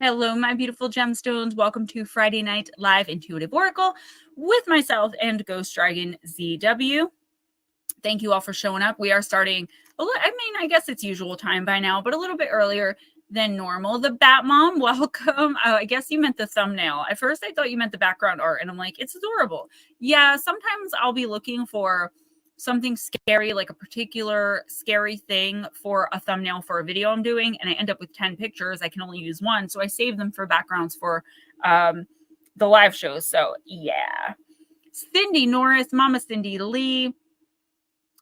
Hello, my beautiful gemstones. Welcome to Friday Night Live Intuitive Oracle with myself and Ghostdragonzw. Thank you all for showing up. We are starting, I guess it's usual time by now, but a little bit earlier than normal. The Bat Mom, welcome. I guess you meant the thumbnail. At first, I thought you meant the background art, and I'm like, it's adorable. Yeah, sometimes I'll be looking for something scary, like a particular scary thing for a thumbnail for a video I'm doing, and I end up with 10 pictures. I can only use one, so I save them for backgrounds for the live shows. So yeah. Cindy Norris, Mama Cindy Lee,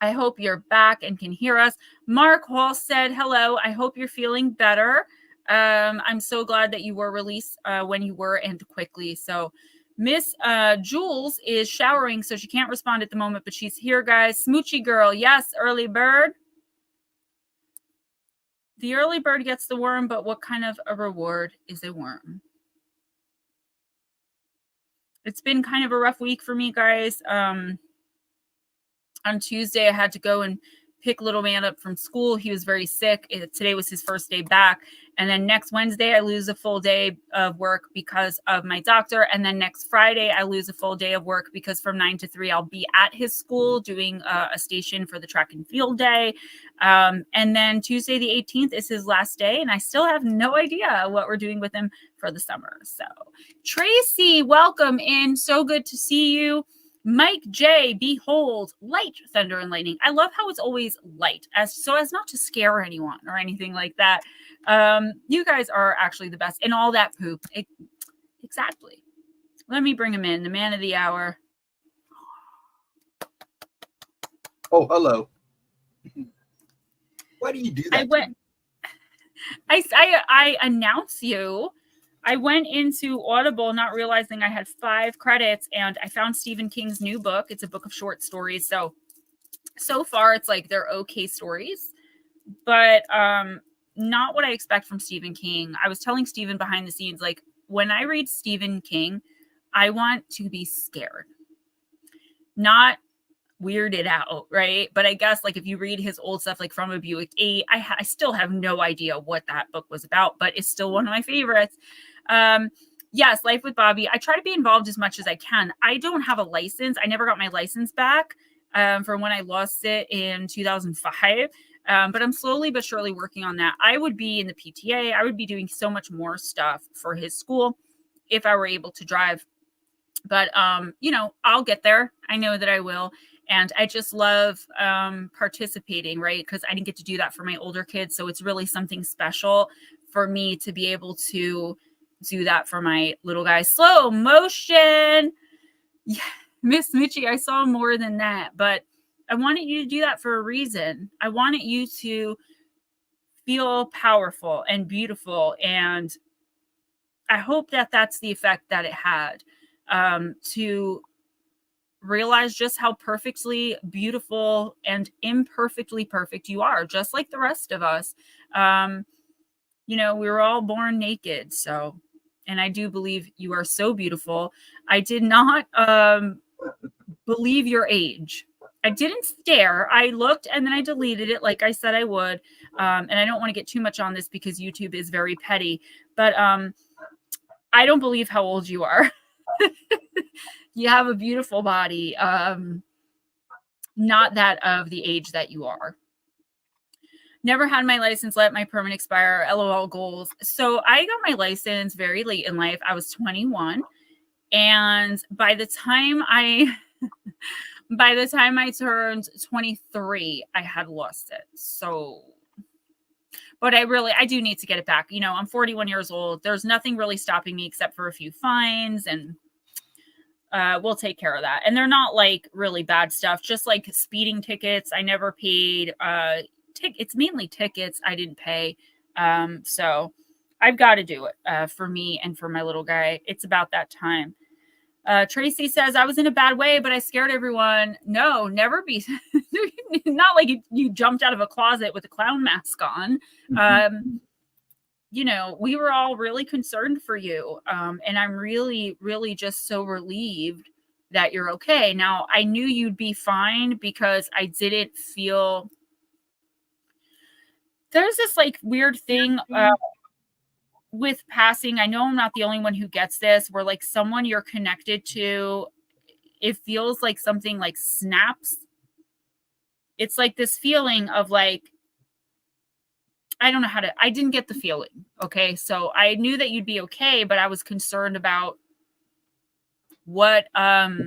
I hope you're back and can hear us. Mark Hall said, hello, I hope you're feeling better. I'm so glad that you were released when you were and quickly. So Miss Jules is showering, so she can't respond at the moment, but she's here, guys. Smoochy girl, yes, early bird. The early bird gets the worm, but what kind of a reward is a worm? It's been kind of a rough week for me, guys. On Tuesday, I had to go and pick little man up from school. He was very sick. Today was his first day back. And then next Wednesday, I lose a full day of work because of my doctor. And then next Friday, I lose a full day of work because from 9 to 3, I'll be at his school doing a station for the track and field day. And then Tuesday, the 18th is his last day. And I still have no idea what we're doing with him for the summer. So Tracy, welcome in. So good to see you. Mike J, behold, light, thunder, and lightning. I love how it's always light, as not to scare anyone or anything like that. You guys are actually the best. And all that poop. Exactly. Let me bring him in. The man of the hour. Oh, hello. Why do you do that? I announce you. I went into Audible not realizing I had 5 credits, and I found Stephen King's new book. It's a book of short stories. So far it's like they're okay stories, but not what I expect from Stephen King. I was telling Stephen behind the scenes, like, when I read Stephen King, I want to be scared, not weirded out, right? But I guess, like, if you read his old stuff, like From a Buick 8, I still have no idea what that book was about, but it's still one of my favorites. Yes, Life with Bobby. I try to be involved as much as I can. I don't have a license. I never got my license back from when I lost it in 2005. But I'm slowly but surely working on that. I would be in the PTA. I would be doing so much more stuff for his school if I were able to drive. But, I'll get there. I know that I will. And I just love participating, right? Because I didn't get to do that for my older kids. So it's really something special for me to be able to do that for my little guys. Slow motion. Yeah, Miss Mitchie, I saw more than that. But I wanted you to do that for a reason. I wanted you to feel powerful and beautiful. And I hope that that's the effect that it had, to realize just how perfectly beautiful and imperfectly perfect you are, just like the rest of us. We were all born naked. So, and I do believe you are so beautiful. I did not believe your age. I didn't stare. I looked and then I deleted it like I said I would. And I don't want to get too much on this because YouTube is very petty, but I don't believe how old you are. You have a beautiful body, not that of the age that you are. Never had my license, let my permit expire, LOL goals. So I got my license very late in life. I was 21. And by the time I turned 23, I had lost it. So, but I do need to get it back. I'm 41 years old. There's nothing really stopping me except for a few fines, and we'll take care of that. And they're not like really bad stuff, just like speeding tickets. I never paid. It's mainly tickets I didn't pay. So I've got to do it for me and for my little guy. It's about that time. Tracy says, I was in a bad way, but I scared everyone. No, never be. Not like you jumped out of a closet with a clown mask on. We were all really concerned for you. And I'm really, really just so relieved that you're okay. Now, I knew you'd be fine because I didn't feel... There's this like weird thing with passing, I know I'm not the only one who gets this, where like someone you're connected to, it feels like something like snaps. It's like this feeling of like, I don't know how to, I didn't get the feeling. Okay. So I knew that you'd be okay, but I was concerned about what that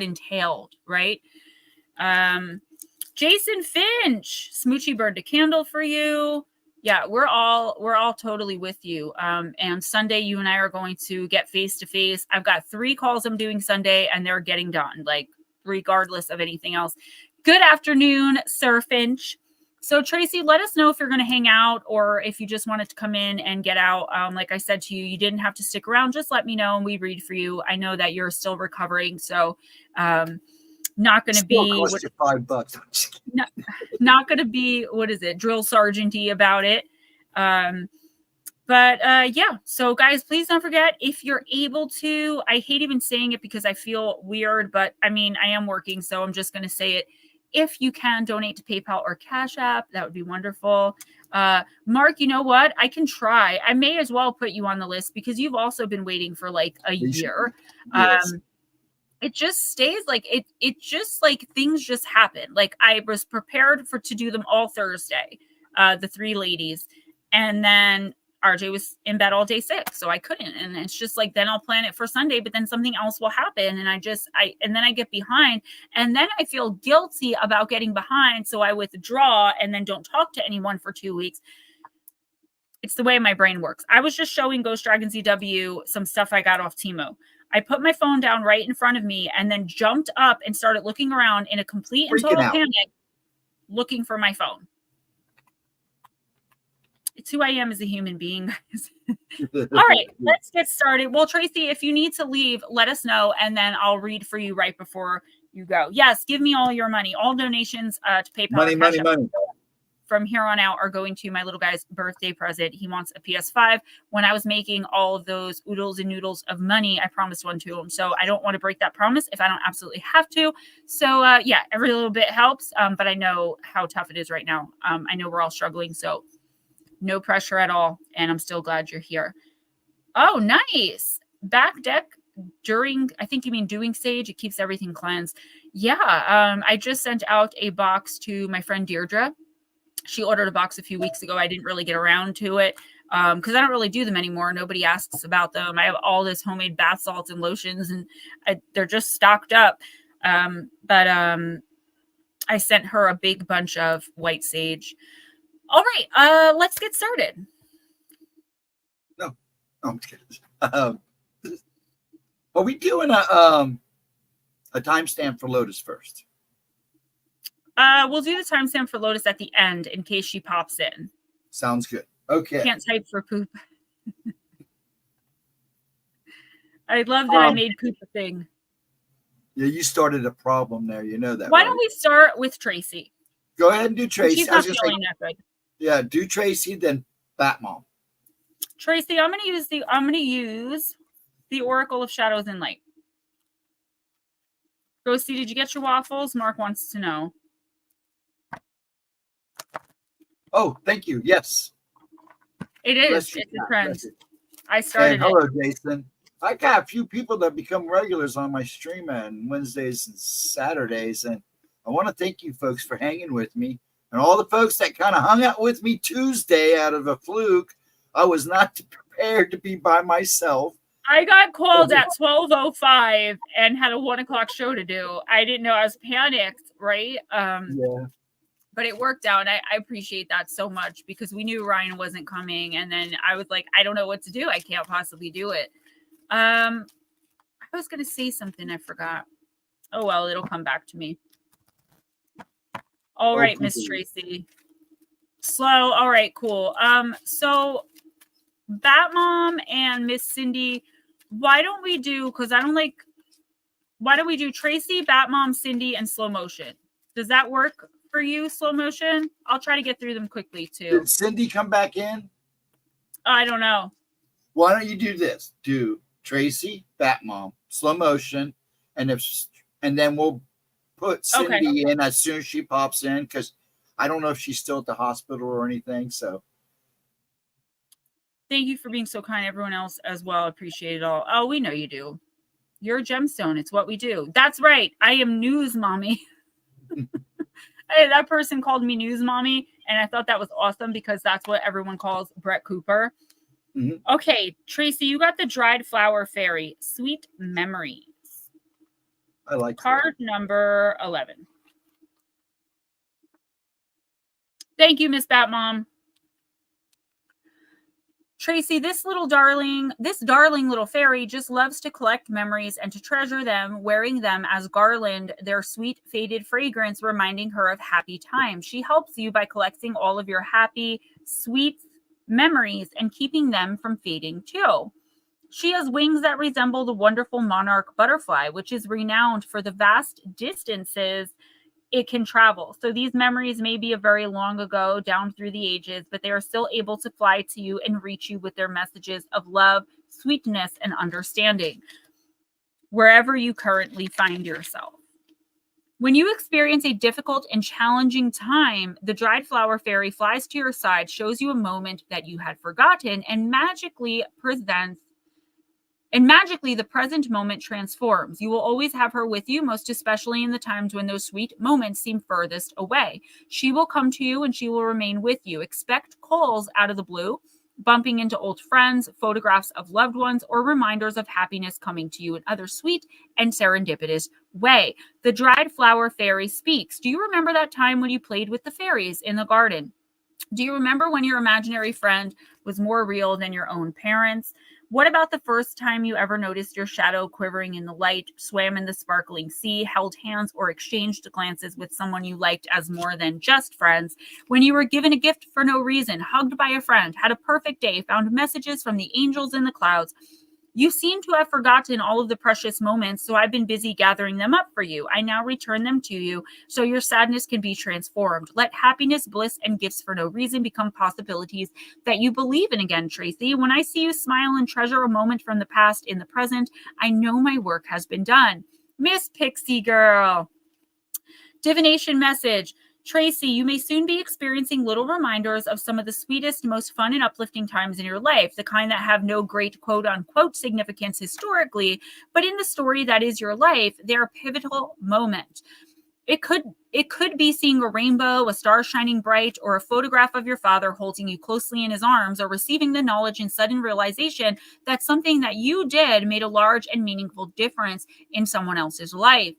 entailed, right? Jason Finch, Smoochie burned a candle for you. Yeah, we're all totally with you. And Sunday, you and I are going to get face to face. I've got 3 calls I'm doing Sunday, and they're getting done, like regardless of anything else. Good afternoon, Sir Finch. So Tracy, let us know if you're going to hang out or if you just wanted to come in and get out. Like I said to you, you didn't have to stick around. Just let me know and we read for you. I know that you're still recovering, so not going to be cost you $5. not going to be, what is it, drill sergeant-y about it. But yeah, so guys, please don't forget, if you're able to, I hate even saying it because I feel weird, but I mean, I am working, so I'm just going to say it. If you can donate to PayPal or Cash App, that would be wonderful. Mark, you know what? I can try. I may as well put you on the list because you've also been waiting for like a year. Yes. It just stays like it just like things just happen. Like I was prepared to do them all Thursday, the 3 ladies, and then RJ was in bed all day sick, so I couldn't. And it's just like, then I'll plan it for Sunday, but then something else will happen, and then I get behind, and then I feel guilty about getting behind, so I withdraw and then don't talk to anyone for 2 weeks. It's the way my brain works. I was just showing Ghostdragonzw some stuff I got off Timo. I put my phone down right in front of me and then jumped up and started looking around in a complete and total panic, looking for my phone. It's who I am as a human being, guys. All right, let's get started. Well, Tracy, if you need to leave, let us know, and then I'll read for you right before you go. Yes, give me all your money. All donations to PayPal. Money. From here on out are going to my little guy's birthday present. He wants a PS5. When I was making all of those oodles and noodles of money, I promised one to him. So I don't want to break that promise if I don't absolutely have to. So yeah, every little bit helps. But I know how tough it is right now. I know we're all struggling. So no pressure at all. And I'm still glad you're here. Oh, nice. Back deck during, I think you mean doing stage. It keeps everything cleansed. Yeah. I just sent out a box to my friend Deirdre. She ordered a box a few weeks ago. I didn't really get around to it because I don't really do them anymore. Nobody asks about them. I have all this homemade bath salts and lotions, and they're just stocked up. But I sent her a big bunch of white sage. All right, let's get started. No, I'm just kidding. Are we doing a timestamp for Lotus first? We'll do the timestamp for Lotus at the end in case she pops in. Sounds good. Okay. Can't type for poop. I love that I made poop a thing. Yeah, you started a problem there. You know that. Why don't we start with Tracy? Go ahead and do Tracy. She's not feeling that good. Yeah, do Tracy, then Batmom. Tracy, I'm gonna use the Oracle of Shadows and Light. Ghosty, did you get your waffles? Mark wants to know. Oh, thank you. Yes. It is. It's a trend. I started hello, Jason. I got a few people that become regulars on my stream on Wednesdays and Saturdays, and I want to thank you folks for hanging with me. And all the folks that kind of hung out with me Tuesday out of a fluke. I was not prepared to be by myself. I got called at 12:05 and had a 1 o'clock show to do. I didn't know. I was panicked, right? Yeah. But it worked out. I appreciate that so much because we knew Ryan wasn't coming. And then I was like, I don't know what to do. I can't possibly do it. I was going to say something. I forgot. Oh, well, it'll come back to me. All right, Miss Tracy. Slow. All right, cool. So Batmom and Miss Cindy, why don't we do Tracy, Batmom, Cindy, and slow motion? Does that work for you, slow motion? I'll try to get through them quickly too. Did Cindy come back in? I don't know. Why don't you do this? Do Tracy, Batmom, slow motion, and then we'll put Cindy in as soon as she pops in, because I don't know if she's still at the hospital or anything. So Thank you for being so kind. Everyone else as well. Appreciate it all. Oh, we know you do. You're a gemstone. It's what we do. That's right. I am news mommy. That person called me news mommy, and I thought that was awesome because that's what everyone calls Brett Cooper. Mm-hmm. Okay, Tracy, you got the dried flower fairy. Sweet memories. I like card number 11. Thank you, Miss Batmom. Tracy, this darling little fairy just loves to collect memories and to treasure them, wearing them as garland, their sweet faded fragrance reminding her of happy times. She helps you by collecting all of your happy, sweet memories and keeping them from fading too. She has wings that resemble the wonderful monarch butterfly, which is renowned for the vast distances it can travel. So these memories may be a very long ago, down through the ages, but they are still able to fly to you and reach you with their messages of love, sweetness, and understanding, wherever you currently find yourself. When you experience a difficult and challenging time, the dried flower fairy flies to your side, shows you a moment that you had forgotten, and magically the present moment transforms. You will always have her with you, most especially in the times when those sweet moments seem furthest away. She will come to you and she will remain with you. Expect calls out of the blue, bumping into old friends, photographs of loved ones, or reminders of happiness coming to you in other sweet and serendipitous way. The dried flower fairy speaks. Do you remember that time when you played with the fairies in the garden? Do you remember when your imaginary friend was more real than your own parents? What about the first time you ever noticed your shadow quivering in the light, swam in the sparkling sea, held hands, or exchanged glances with someone you liked as more than just friends? When you were given a gift for no reason, hugged by a friend, had a perfect day, found messages from the angels in the clouds? You seem to have forgotten all of the precious moments, so I've been busy gathering them up for you. I now return them to you so your sadness can be transformed. Let happiness, bliss, and gifts for no reason become possibilities that you believe in again, Tracy. When I see you smile and treasure a moment from the past in the present, I know my work has been done. Miss Pixie Girl. Divination message. Tracy, you may soon be experiencing little reminders of some of the sweetest, most fun and uplifting times in your life, the kind that have no great quote-unquote significance historically, but in the story that is your life, they're a pivotal moment. It could be seeing a rainbow, a star shining bright, or a photograph of your father holding you closely in his arms, or receiving the knowledge and sudden realization that something that you did made a large and meaningful difference in someone else's life.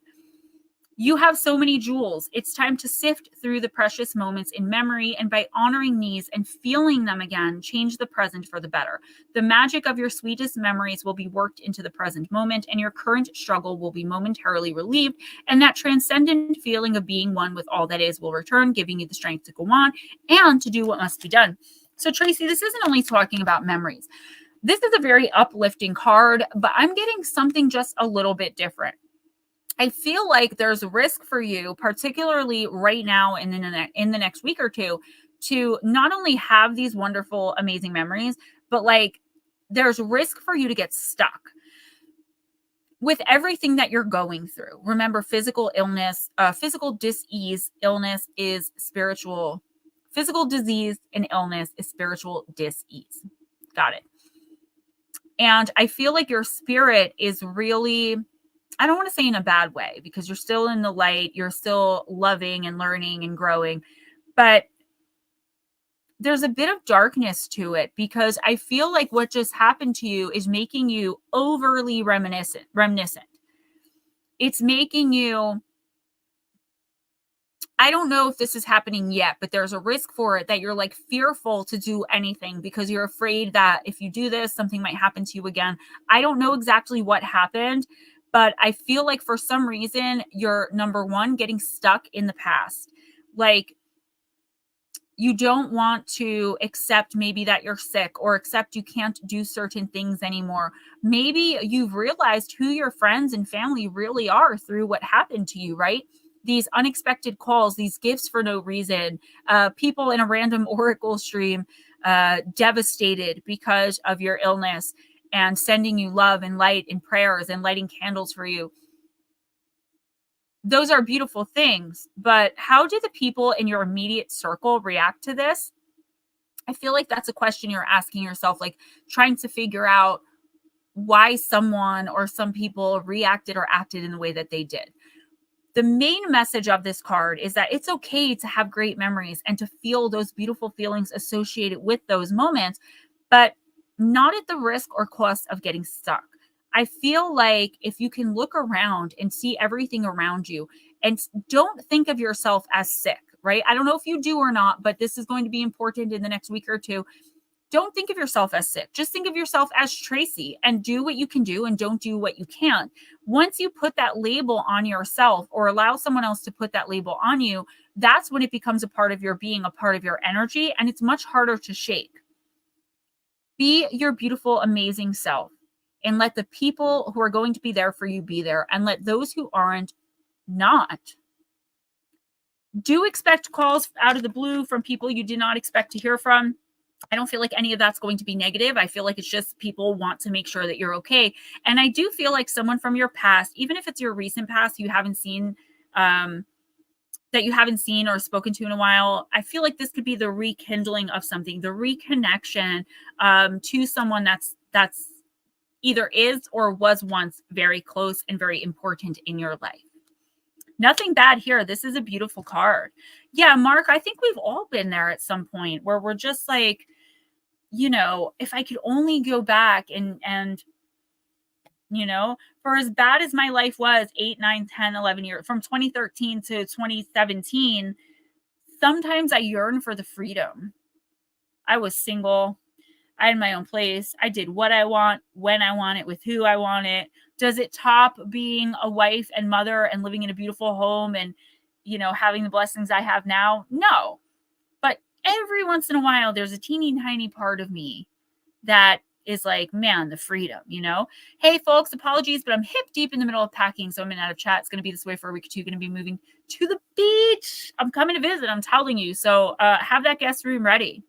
You have so many jewels. It's time to sift through the precious moments in memory, and by honoring these and feeling them again, change the present for the better. The magic of your sweetest memories will be worked into the present moment, and your current struggle will be momentarily relieved, and that transcendent feeling of being one with all that is will return, giving you the strength to go on and to do what must be done. So, Tracy, this isn't only talking about memories. This is a very uplifting card, but I'm getting something just a little bit different. I feel like there's a risk for you, particularly right now and in the next week or two, to not only have these wonderful, amazing memories, but like there's risk for you to get stuck with everything that you're going through. Remember, physical illness, physical dis-ease, illness is spiritual. Physical disease and illness is spiritual dis-ease. Got it. And I feel like your spirit is really, I don't want to say in a bad way, because you're still in the light, you're still loving and learning and growing, but there's a bit of darkness to it, because I feel like what just happened to you is making you overly reminiscent. It's making you, I don't know if this is happening yet, but there's a risk for it that you're like fearful to do anything because you're afraid that if you do this, something might happen to you again. I don't know exactly what happened, but I feel like for some reason you're, number one, getting stuck in the past. Like you don't want to accept maybe that you're sick, or accept you can't do certain things anymore. Maybe you've realized who your friends and family really are through what happened to you, right? These unexpected calls, these gifts for no reason, people in a random Oracle stream devastated because of your illness and sending you love and light and prayers and lighting candles for you. Those are beautiful things, but how do the people in your immediate circle react to this? I feel like that's a question you're asking yourself, like trying to figure out why someone or some people reacted or acted in the way that they did. The main message of this card is that it's okay to have great memories and to feel those beautiful feelings associated with those moments, but not at the risk or cost of getting stuck. I feel like if you can look around and see everything around you and don't think of yourself as sick, right? I don't know if you do or not, but this is going to be important in the next week or two. Don't think of yourself as sick. Just think of yourself as Tracy and do what you can do and don't do what you can't. Once you put that label on yourself or allow someone else to put that label on you, that's when it becomes a part of your being, a part of your energy, and it's much harder to shake. Be your beautiful, amazing self and let the people who are going to be there for you be there, and let those who aren't not. Do expect calls out of the blue from people you did not expect to hear from. I don't feel like any of that's going to be negative. I feel like it's just people want to make sure that you're okay. And I do feel like someone from your past, even if it's your recent past, you haven't seen, that you haven't seen or spoken to in a while, I feel like this could be the rekindling of something, the reconnection to someone that's either is or was once very close and very important in your life. Nothing bad here. This is a beautiful card. Yeah, Mark, I think we've all been there at some point where we're just like, you know, if I could only go back and you know, for as bad as my life was 8, 9, 10, 11 years, from 2013 to 2017, sometimes I yearn for the freedom. I was single. I had my own place. I did what I want, when I want it, with who I want it. Does it top being a wife and mother and living in a beautiful home and, you know, having the blessings I have now? No. But every once in a while, there's a teeny tiny part of me that is like, man, the freedom, you know? Hey, folks, apologies, but I'm hip deep in the middle of packing, so I'm in and out of chat. It's going to be this way for a week or two. Going to be moving to the beach. I'm coming to visit. I'm telling you. So have that guest room ready.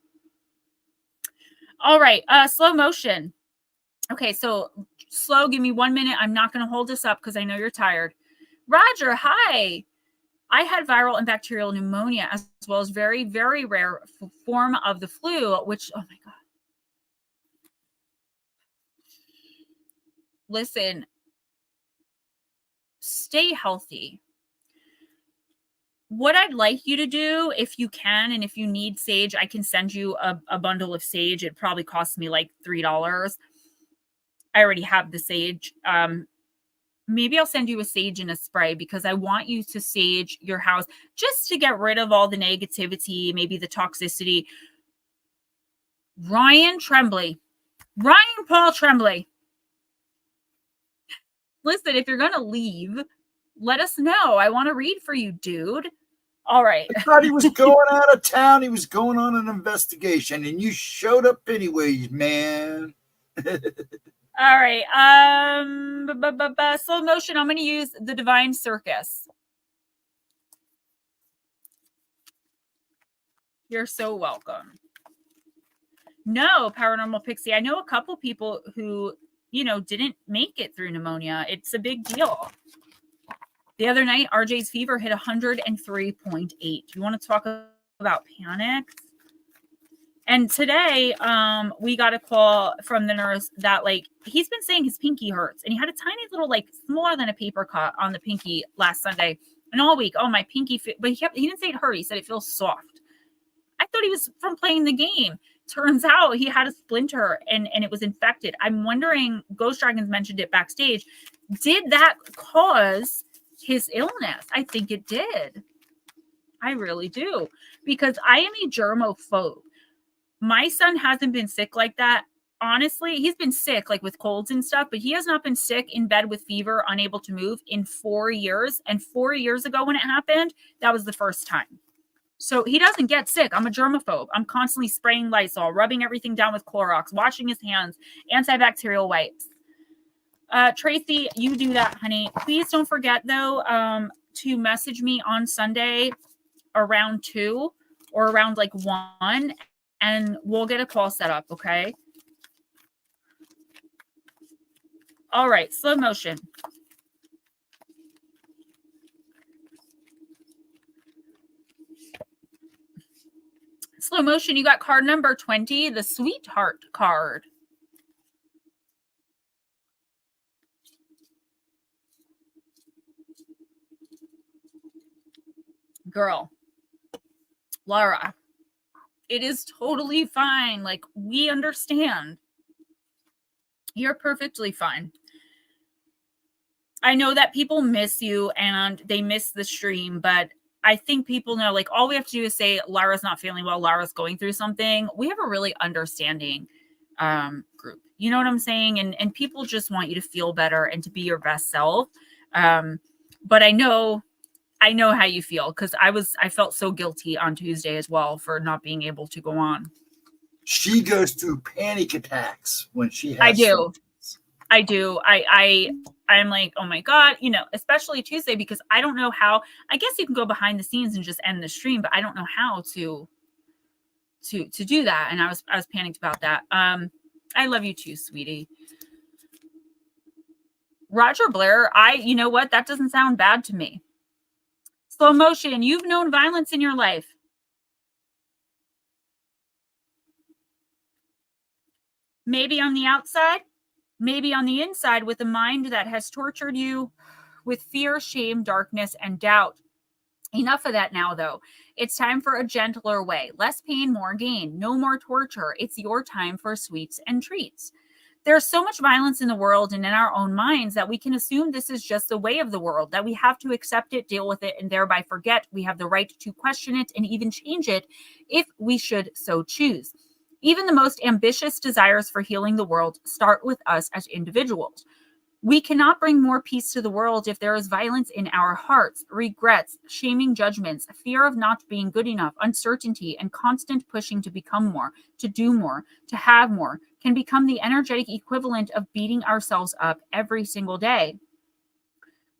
All right. Slow motion. Okay, so slow. Give me 1 minute. I'm not going to hold this up because I know you're tired. Roger, hi. I had viral and bacterial pneumonia as well as very, very rare form of the flu, which, oh my God. Listen, stay healthy. What I'd like you to do, if you can, and if you need sage, I can send you a bundle of sage. It probably costs me like $3. I already have the sage. Maybe I'll send you a sage in a spray because I want you to sage your house just to get rid of all the negativity, maybe the toxicity. Ryan Paul Tremblay. Listen, if you're going to leave, let us know. I want to read for you, dude. All right. I thought he was going out of town. He was going on an investigation, and you showed up anyways, man. All right. Slow motion. I'm going to use the Divine Circus. You're so welcome. No, Paranormal Pixie. I know a couple people who, you know, didn't make it through pneumonia. It's a big deal. The other night, RJ's fever hit 103.8. You want to talk about panic? And today, we got a call from the nurse that, like, he's been saying his pinky hurts. And he had a tiny little, like, smaller than a paper cut on the pinky last Sunday. And all week, oh, my pinky. But he didn't say it hurt. He said it feels soft. I thought he was from playing the game. Turns out he had a splinter and it was infected. I'm wondering, Ghost Dragons mentioned it backstage. Did that cause his illness? I think it did. I really do. Because I am a germaphobe. My son hasn't been sick like that. Honestly, he's been sick, like with colds and stuff, but he has not been sick in bed with fever, unable to move in 4 years. And 4 years ago when it happened, that was the first time. So he doesn't get sick. I'm a germaphobe. I'm constantly spraying Lysol, rubbing everything down with Clorox, washing his hands, antibacterial wipes. Tracy, you do that, honey. Please don't forget, though, to message me on Sunday around 2 or around like 1, and we'll get a call set up, okay? All right, slow motion. Slow motion, you got card number 20, the sweetheart card. Girl, Laura, it is totally fine. Like, we understand. You're perfectly fine. I know that people miss you and they miss the stream, but I think people know, like, all we have to do is say Lara's not feeling well, Lara's going through something. We have a really understanding group. You know what I'm saying? And people just want you to feel better and to be your best self. But I know how you feel, because I felt so guilty on Tuesday as well for not being able to go on. She goes through panic attacks when she has. I do. I do. I'm like, oh my God, you know, especially Tuesday, because I don't know how. I guess you can go behind the scenes and just end the stream, but I don't know how to do that. And I was panicked about that. I love you too, sweetie. Roger Blair, you know what? That doesn't sound bad to me. Slow motion, you've known violence in your life. Maybe on the outside, maybe on the inside, with a mind that has tortured you with fear, shame, darkness, and doubt. Enough of that now, though. It's time for a gentler way. Less pain, more gain. No more torture. It's your time for sweets and treats. There's so much violence in the world and in our own minds that we can assume this is just the way of the world, that we have to accept it, deal with it, and thereby forget we have the right to question it and even change it if we should so choose. Even the most ambitious desires for healing the world start with us as individuals. We cannot bring more peace to the world if there is violence in our hearts, regrets, shaming judgments, fear of not being good enough, uncertainty, and constant pushing to become more, to do more, to have more, can become the energetic equivalent of beating ourselves up every single day.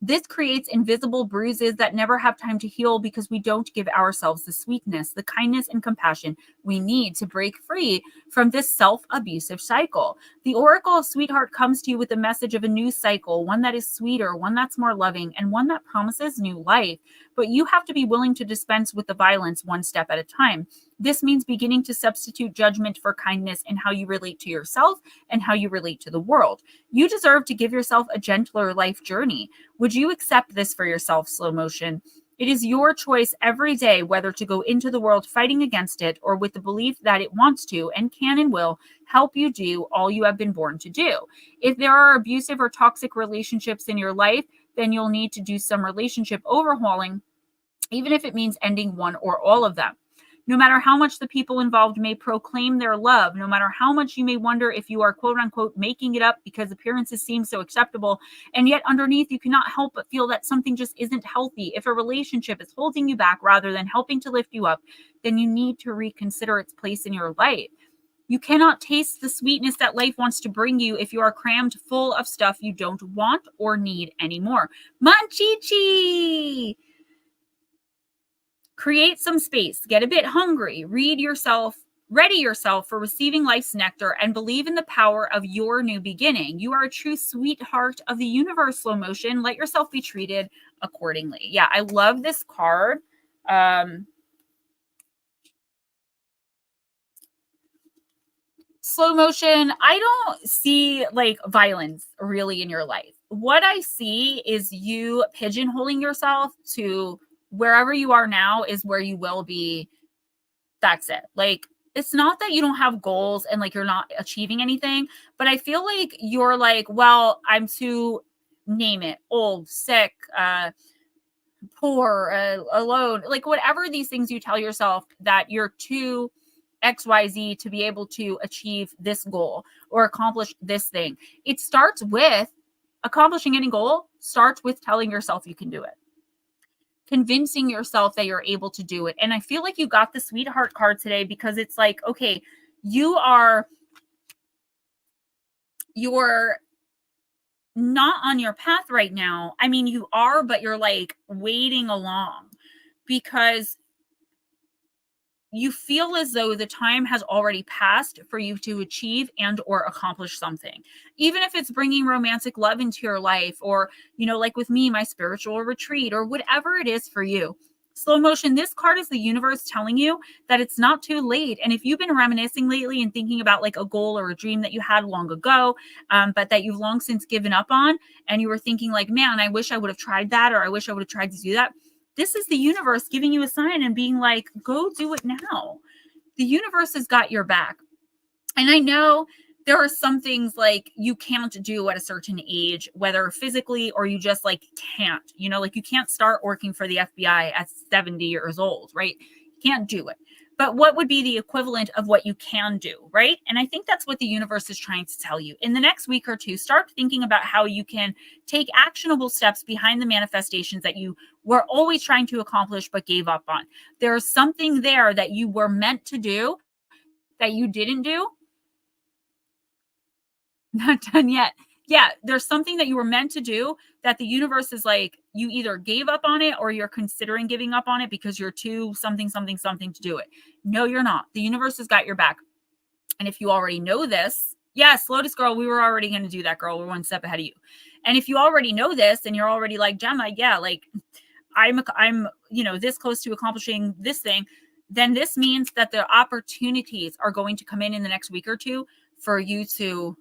This creates invisible bruises that never have time to heal because we don't give ourselves the sweetness, the kindness, and compassion we need to break free from this self-abusive cycle. The Oracle of Sweetheart comes to you with a message of a new cycle, one that is sweeter, one that's more loving, and one that promises new life. But you have to be willing to dispense with the violence one step at a time. This means beginning to substitute judgment for kindness in how you relate to yourself and how you relate to the world. You deserve to give yourself a gentler life journey. Would you accept this for yourself, slow motion? It is your choice every day whether to go into the world fighting against it or with the belief that it wants to and can and will help you do all you have been born to do. If there are abusive or toxic relationships in your life, then you'll need to do some relationship overhauling, even if it means ending one or all of them. No matter how much the people involved may proclaim their love, no matter how much you may wonder if you are quote unquote making it up because appearances seem so acceptable, and yet underneath you cannot help but feel that something just isn't healthy. If a relationship is holding you back rather than helping to lift you up, then you need to reconsider its place in your life. You cannot taste the sweetness that life wants to bring you if you are crammed full of stuff you don't want or need anymore. Manchichi! Create some space, get a bit hungry, ready yourself for receiving life's nectar, and believe in the power of your new beginning. You are a true sweetheart of the universe, slow motion. Let yourself be treated accordingly. Yeah, I love this card. Slow motion, I don't see like violence really in your life. What I see is you pigeonholing yourself to wherever you are now is where you will be. That's it. Like, it's not that you don't have goals and like you're not achieving anything, but I feel like you're like, well, I'm too, name it, old, sick, poor, alone, like whatever these things you tell yourself that you're too XYZ to be able to achieve this goal or accomplish this thing. It starts with accomplishing any goal, starts with telling yourself you can do it. Convincing yourself that you're able to do it. And I feel like you got the sweetheart card today because it's like, okay, you're not on your path right now. I mean, you are, but you're like wading along because you feel as though the time has already passed for you to achieve and or accomplish something. Even if it's bringing romantic love into your life or, you know, like with me, my spiritual retreat or whatever it is for you. Slow motion, this card is the universe telling you that it's not too late. And if you've been reminiscing lately and thinking about like a goal or a dream that you had long ago, but that you've long since given up on, and you were thinking like, man, I wish I would have tried that, or I wish I would have tried to do that. This is the universe giving you a sign and being like, go do it now. The universe has got your back. And I know there are some things like you can't do at a certain age, whether physically or you just like can't, you know, like you can't start working for the FBI at 70 years old, right? You can't do it. But what would be the equivalent of what you can do, right? And I think that's what the universe is trying to tell you. In the next week or two, start thinking about how you can take actionable steps behind the manifestations that you were always trying to accomplish but gave up on. There's something there that you were meant to do that you didn't do. Not done yet. Yeah, there's something that you were meant to do that the universe is like, you either gave up on it or you're considering giving up on it because you're too something to do it. No, you're not. The universe has got your back. And if you already know this, yes, Lotus Girl, we were already going to do that, girl. We're one step ahead of you. And if you already know this and you're already like, Gemma, yeah, like I'm, you know, this close to accomplishing this thing, then this means that the opportunities are going to come in the next week or two for you to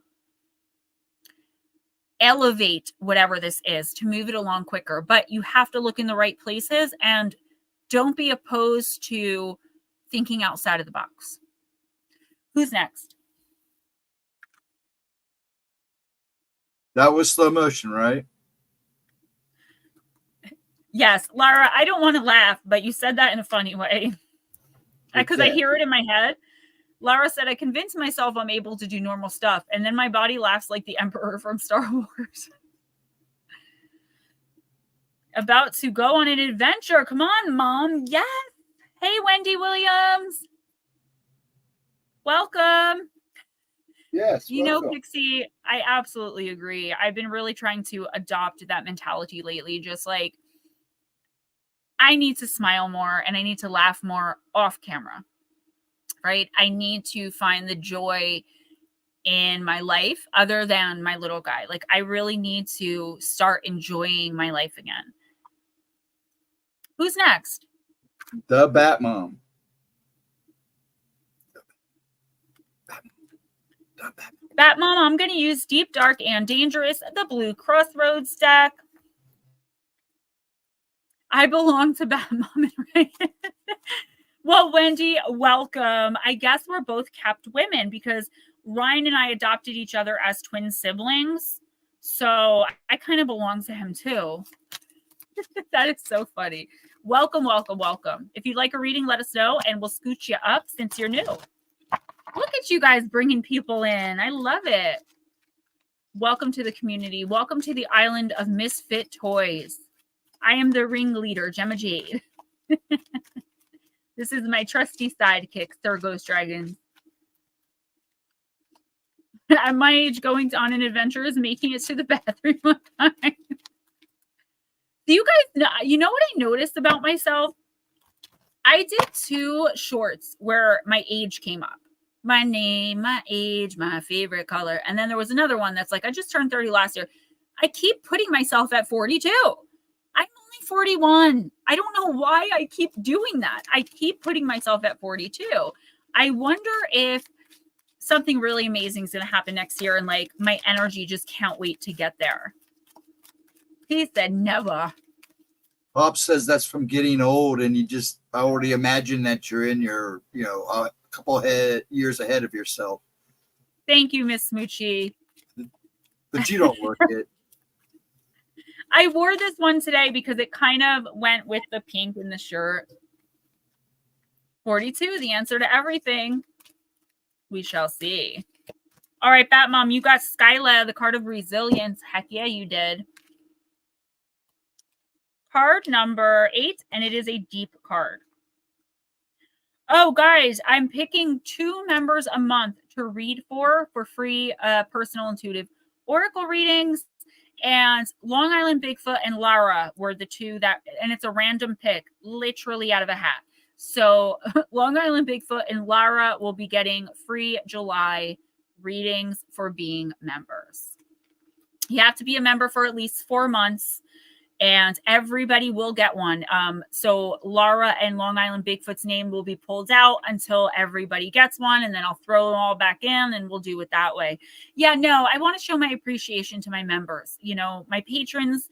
elevate whatever this is, to move it along quicker. But you have to look in the right places and don't be opposed to thinking outside of the box. Who's next? That was slow motion, right? Yes, Lara, I don't want to laugh, but you said that in a funny way. Because I hear it in my head. Lara said, I convinced myself I'm able to do normal stuff. And then my body laughs like the Emperor from Star Wars. About to go on an adventure. Come on, Mom. Yes. Hey, Wendy Williams. Welcome. Yes. You know, Pixie, I absolutely agree. I've been really trying to adopt that mentality lately. Just like, I need to smile more and I need to laugh more off camera. Right? I need to find the joy in my life other than my little guy. Like, I really need to start enjoying my life again. Who's next? The Batmom. Batmom, I'm going to use Deep, Dark, and Dangerous, the Blue Crossroads deck. I belong to Batmom, right? Well, Wendy, welcome. I guess we're both kept women because Ryan and I adopted each other as twin siblings. So I kind of belong to him too. That is so funny. Welcome, welcome, welcome. If you'd like a reading, let us know and we'll scoot you up since you're new. Look at you guys bringing people in. I love it. Welcome to the community. Welcome to the island of misfit toys. I am the ringleader, Gemma Jade. This is my trusty sidekick, Sir Ghostdragonzw. At my age, going on an adventure is making it to the bathroom on time. Do you guys know, you know what I noticed about myself? I did 2 shorts where my age came up. My name, my age, my favorite color. And then there was another one that's like, I just turned 30 last year. I keep putting myself at 42. I'm only 41. I don't know why I keep doing that. I keep putting myself at 42. I wonder if something really amazing is going to happen next year and like my energy just can't wait to get there. He said never. Pop says that's from getting old and you just already imagine that you're in your, you know, a couple years ahead of yourself. Thank you, Miss Smoochie. But you don't work it. I wore this one today because it kind of went with the pink in the shirt. 42, the answer to everything. We shall see. All right, Batmom, you got Skyla, the card of resilience. Heck yeah, you did. Card number 8, and it is a deep card. Oh, guys, I'm picking 2 members a month to read for free personal intuitive oracle readings. And Long Island Bigfoot and Lara were the 2 that, and it's a random pick, literally out of a hat. So Long Island Bigfoot and Lara will be getting free July readings for being members. You have to be a member for at least 4 months. and everybody will get one. So Laura and Long Island Bigfoot's name will be pulled out until everybody gets one, and then I'll throw them all back in and we'll do it that way. Yeah, no, I want to show my appreciation to my members. You know, my patrons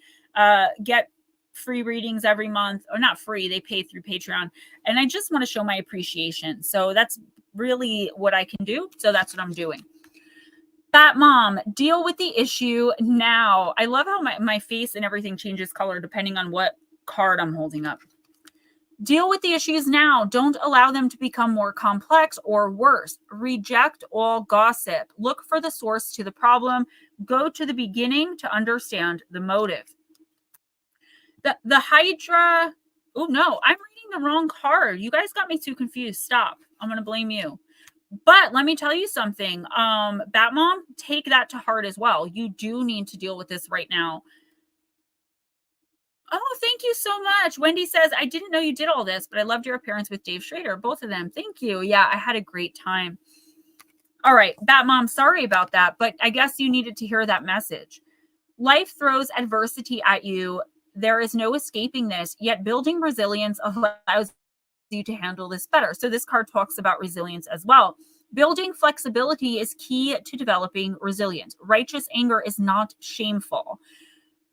get free readings every month, or not free, they pay through Patreon, and I just want to show my appreciation. So that's really what I can do. So that's what I'm doing. Bat Mom, deal with the issue now. I love how my face and everything changes color depending on what card I'm holding up. Deal with the issues now. Don't allow them to become more complex or worse. Reject all gossip. Look for the source to the problem. Go to the beginning to understand the motive. The Hydra. Oh, no, I'm reading the wrong card. You guys got me too confused. Stop. I'm going to blame you. But let me tell you something. Bat Mom, take that to heart as well. You do need to deal with this right now. Oh, thank you so much. Wendy says, I didn't know you did all this, but I loved your appearance with Dave Schrader. Both of them. Thank you. Yeah, I had a great time. All right, Bat Mom, sorry about that, but I guess you needed to hear that message. Life throws adversity at you. There is no escaping this, yet building resilience allows you to handle this better. So this card talks about resilience as well. Building flexibility is key to developing resilience. Righteous anger is not shameful.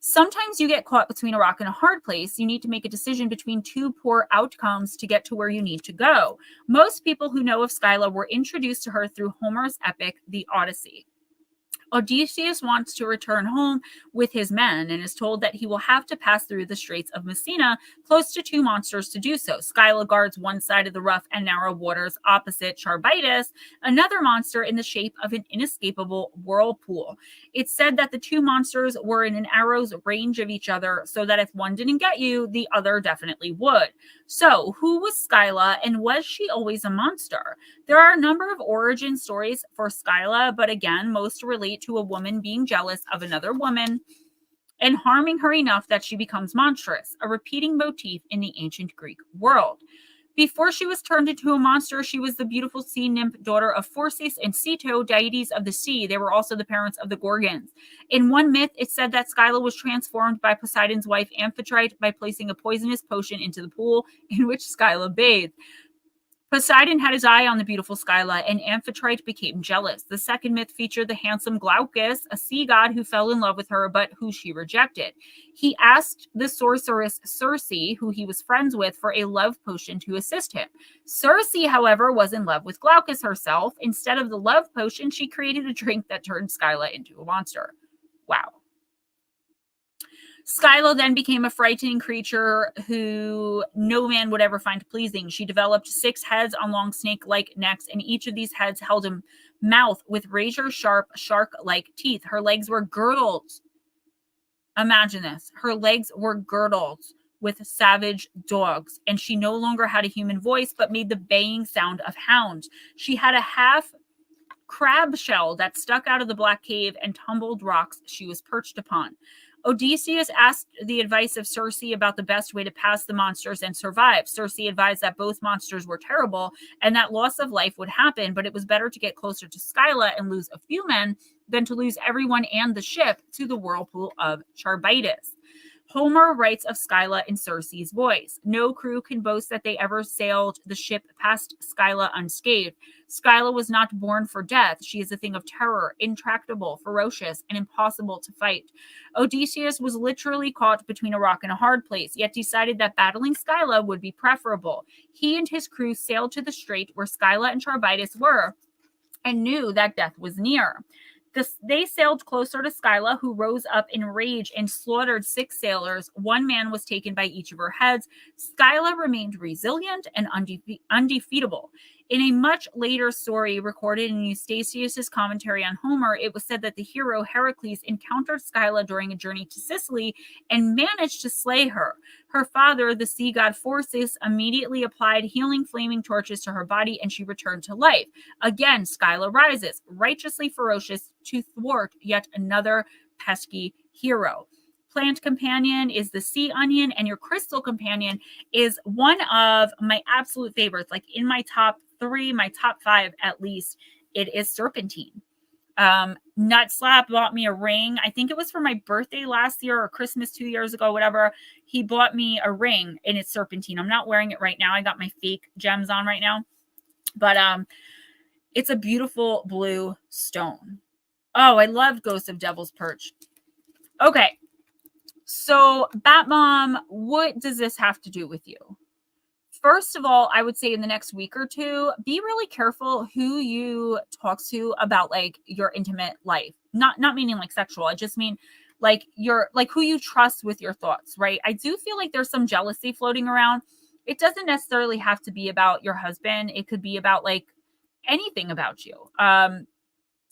Sometimes you get caught between a rock and a hard place. You need to make a decision between two poor outcomes to get to where you need to go. Most people who know of Skyla were introduced to her through Homer's epic, The Odyssey. Odysseus wants to return home with his men and is told that he will have to pass through the Straits of Messina, close to two monsters to do so. Skyla guards one side of the rough and narrow waters opposite Charybdis, another monster in the shape of an inescapable whirlpool. It's said that the two monsters were in an arrow's range of each other, so that if one didn't get you, the other definitely would. So, who was Skyla, and was she always a monster? There are a number of origin stories for Skyla, but again, most relate to a woman being jealous of another woman and harming her enough that she becomes monstrous, a repeating motif in the ancient Greek world. Before she was turned into a monster, she was the beautiful sea nymph, daughter of Phorcys and Ceto, deities of the sea. They were also the parents of the Gorgons. In one myth, it said that Skyla was transformed by Poseidon's wife Amphitrite by placing a poisonous potion into the pool in which Skyla bathed. Poseidon had his eye on the beautiful Skyla, and Amphitrite became jealous. The second myth featured the handsome Glaucus, a sea god who fell in love with her, but who she rejected. He asked the sorceress Circe, who he was friends with, for a love potion to assist him. Circe, however, was in love with Glaucus herself. Instead of the love potion, she created a drink that turned Skyla into a monster. Wow. Skyla then became a frightening creature who no man would ever find pleasing. She developed 6 heads on long snake-like necks, and each of these heads held a mouth with razor-sharp, shark-like teeth. Her legs were girdled. Imagine this. Her legs were girdled with savage dogs, and she no longer had a human voice, but made the baying sound of hounds. She had a half crab shell that stuck out of the black cave and tumbled rocks she was perched upon. Odysseus asked the advice of Circe about the best way to pass the monsters and survive. Circe advised that both monsters were terrible and that loss of life would happen, but it was better to get closer to Skyla and lose a few men than to lose everyone and the ship to the whirlpool of Charybdis. Homer writes of Skyla in Circe's voice. No crew can boast that they ever sailed the ship past Skyla unscathed. Skyla was not born for death. She is a thing of terror, intractable, ferocious, and impossible to fight. Odysseus was literally caught between a rock and a hard place, yet decided that battling Skyla would be preferable. He and his crew sailed to the strait where Skyla and Charybdis were and knew that death was near. They sailed closer to Skyla, who rose up in rage and slaughtered 6 sailors. 1 man was taken by each of her heads. Skyla remained resilient and undefeatable. In a much later story recorded in Eustathius's commentary on Homer, it was said that the hero Heracles encountered Skyla during a journey to Sicily and managed to slay her. Her father, the sea god Phorcys, immediately applied healing flaming torches to her body and she returned to life. Again, Skyla rises, righteously ferocious, to thwart yet another pesky hero. Plant companion is the sea onion, and your crystal companion is one of my absolute favorites. Like in my top 3, my top 5 at least, it is serpentine. Nut Slap bought me a ring. I think it was for my birthday last year or Christmas 2 years ago, whatever. He bought me a ring and it's serpentine. I'm not wearing it right now. I got my fake gems on right now, but it's a beautiful blue stone. Oh, I love Ghost of Devil's Perch. Okay. So, Bat Mom, what does this have to do with you? First of all, I would say in the next week or two, be really careful who you talk to about like your intimate life. Not meaning like sexual. I just mean like who you trust with your thoughts, right? I do feel like there's some jealousy floating around. It doesn't necessarily have to be about your husband. It could be about like anything about you.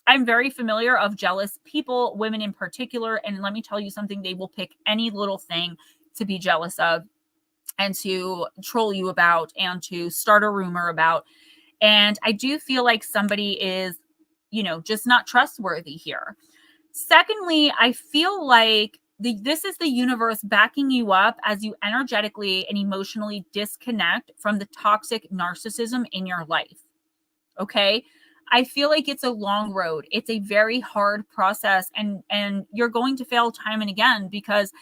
I'm very familiar of jealous people, women in particular, and let me tell you something, they will pick any little thing to be jealous of and to troll you about and to start a rumor about. And I do feel like somebody is, just not trustworthy here. Secondly, I feel like this is the universe backing you up as you energetically and emotionally disconnect from the toxic narcissism in your life. Okay. I feel like it's a long road. It's a very hard process and you're going to fail time and again because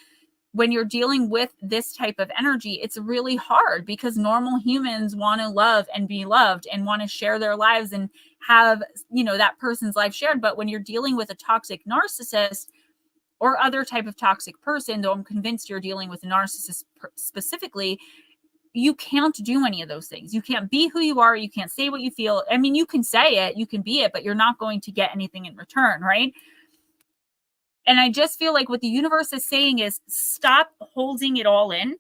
when you're dealing with this type of energy, it's really hard because normal humans want to love and be loved and want to share their lives and have, that person's life shared. But when you're dealing with a toxic narcissist or other type of toxic person, though I'm convinced you're dealing with a narcissist specifically, you can't do any of those things. You can't be who you are. You can't say what you feel. I mean, you can say it, you can be it, but you're not going to get anything in return, right? And I just feel like what the universe is saying is stop holding it all in.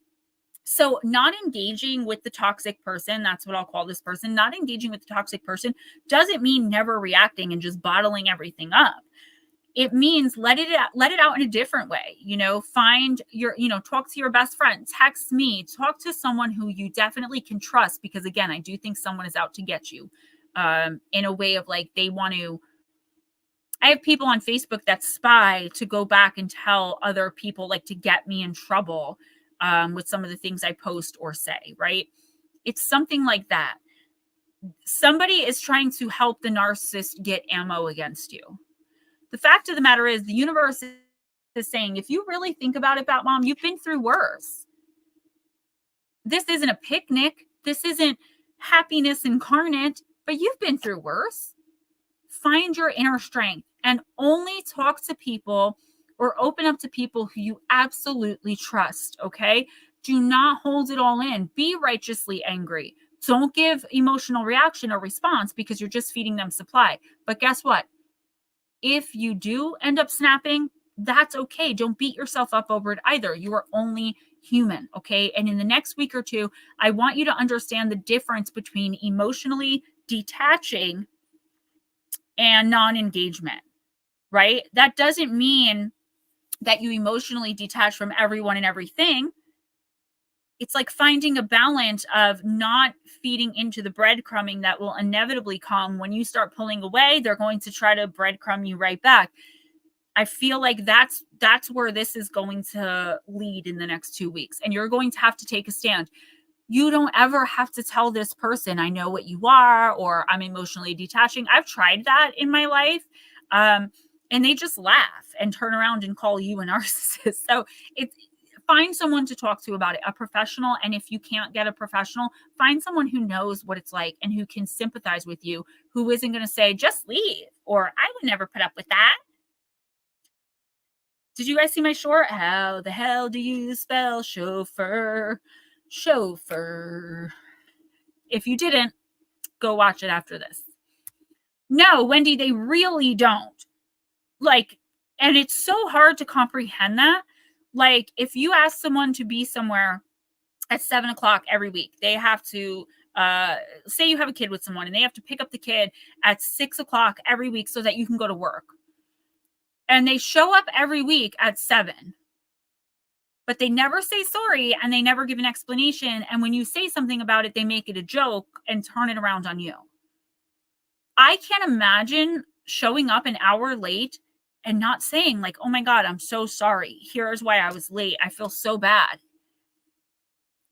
So not engaging with the toxic person, that's what I'll call this person, not engaging with the toxic person doesn't mean never reacting and just bottling everything up. It means let it out in a different way. Find your, talk to your best friend, text me, talk to someone who you definitely can trust. Because again, I do think someone is out to get you in a way of like, they want to, I have people on Facebook that spy to go back and tell other people like to get me in trouble with some of the things I post or say, right? It's something like that. Somebody is trying to help the narcissist get ammo against you. The fact of the matter is the universe is saying, if you really think about it, Bat Mom, you've been through worse. This isn't a picnic. This isn't happiness incarnate, but you've been through worse. Find your inner strength and only talk to people or open up to people who you absolutely trust, okay? Do not hold it all in. Be righteously angry. Don't give emotional reaction or response because you're just feeding them supply. But guess what? If you do end up snapping, that's okay. Don't beat yourself up over it either. You are only human, okay? And in the next week or two, I want you to understand the difference between emotionally detaching and non-engagement, right? That doesn't mean that you emotionally detach from everyone and everything. It's like finding a balance of not feeding into the breadcrumbing that will inevitably come. When you start pulling away, they're going to try to breadcrumb you right back. I feel like that's where this is going to lead in the next 2 weeks. And you're going to have to take a stand. You don't ever have to tell this person, I know what you are, or I'm emotionally detaching. I've tried that in my life. And they just laugh and turn around and call you a narcissist. So find someone to talk to about it, a professional. And if you can't get a professional, find someone who knows what it's like and who can sympathize with you, who isn't going to say, just leave, or I would never put up with that. Did you guys see my short? How the hell do you spell chauffeur? Chauffeur. If you didn't, go watch it after this. No, Wendy, they really don't. And it's so hard to comprehend that. Like, if you ask someone to be somewhere at 7:00 every week, they have to say you have a kid with someone and they have to pick up the kid at 6:00 every week so that you can go to work. And they show up every week at 7. But they never say sorry and they never give an explanation. And when you say something about it, they make it a joke and turn it around on you. I can't imagine showing up an hour late and not saying like, oh my God, I'm so sorry. Here's why I was late. I feel so bad.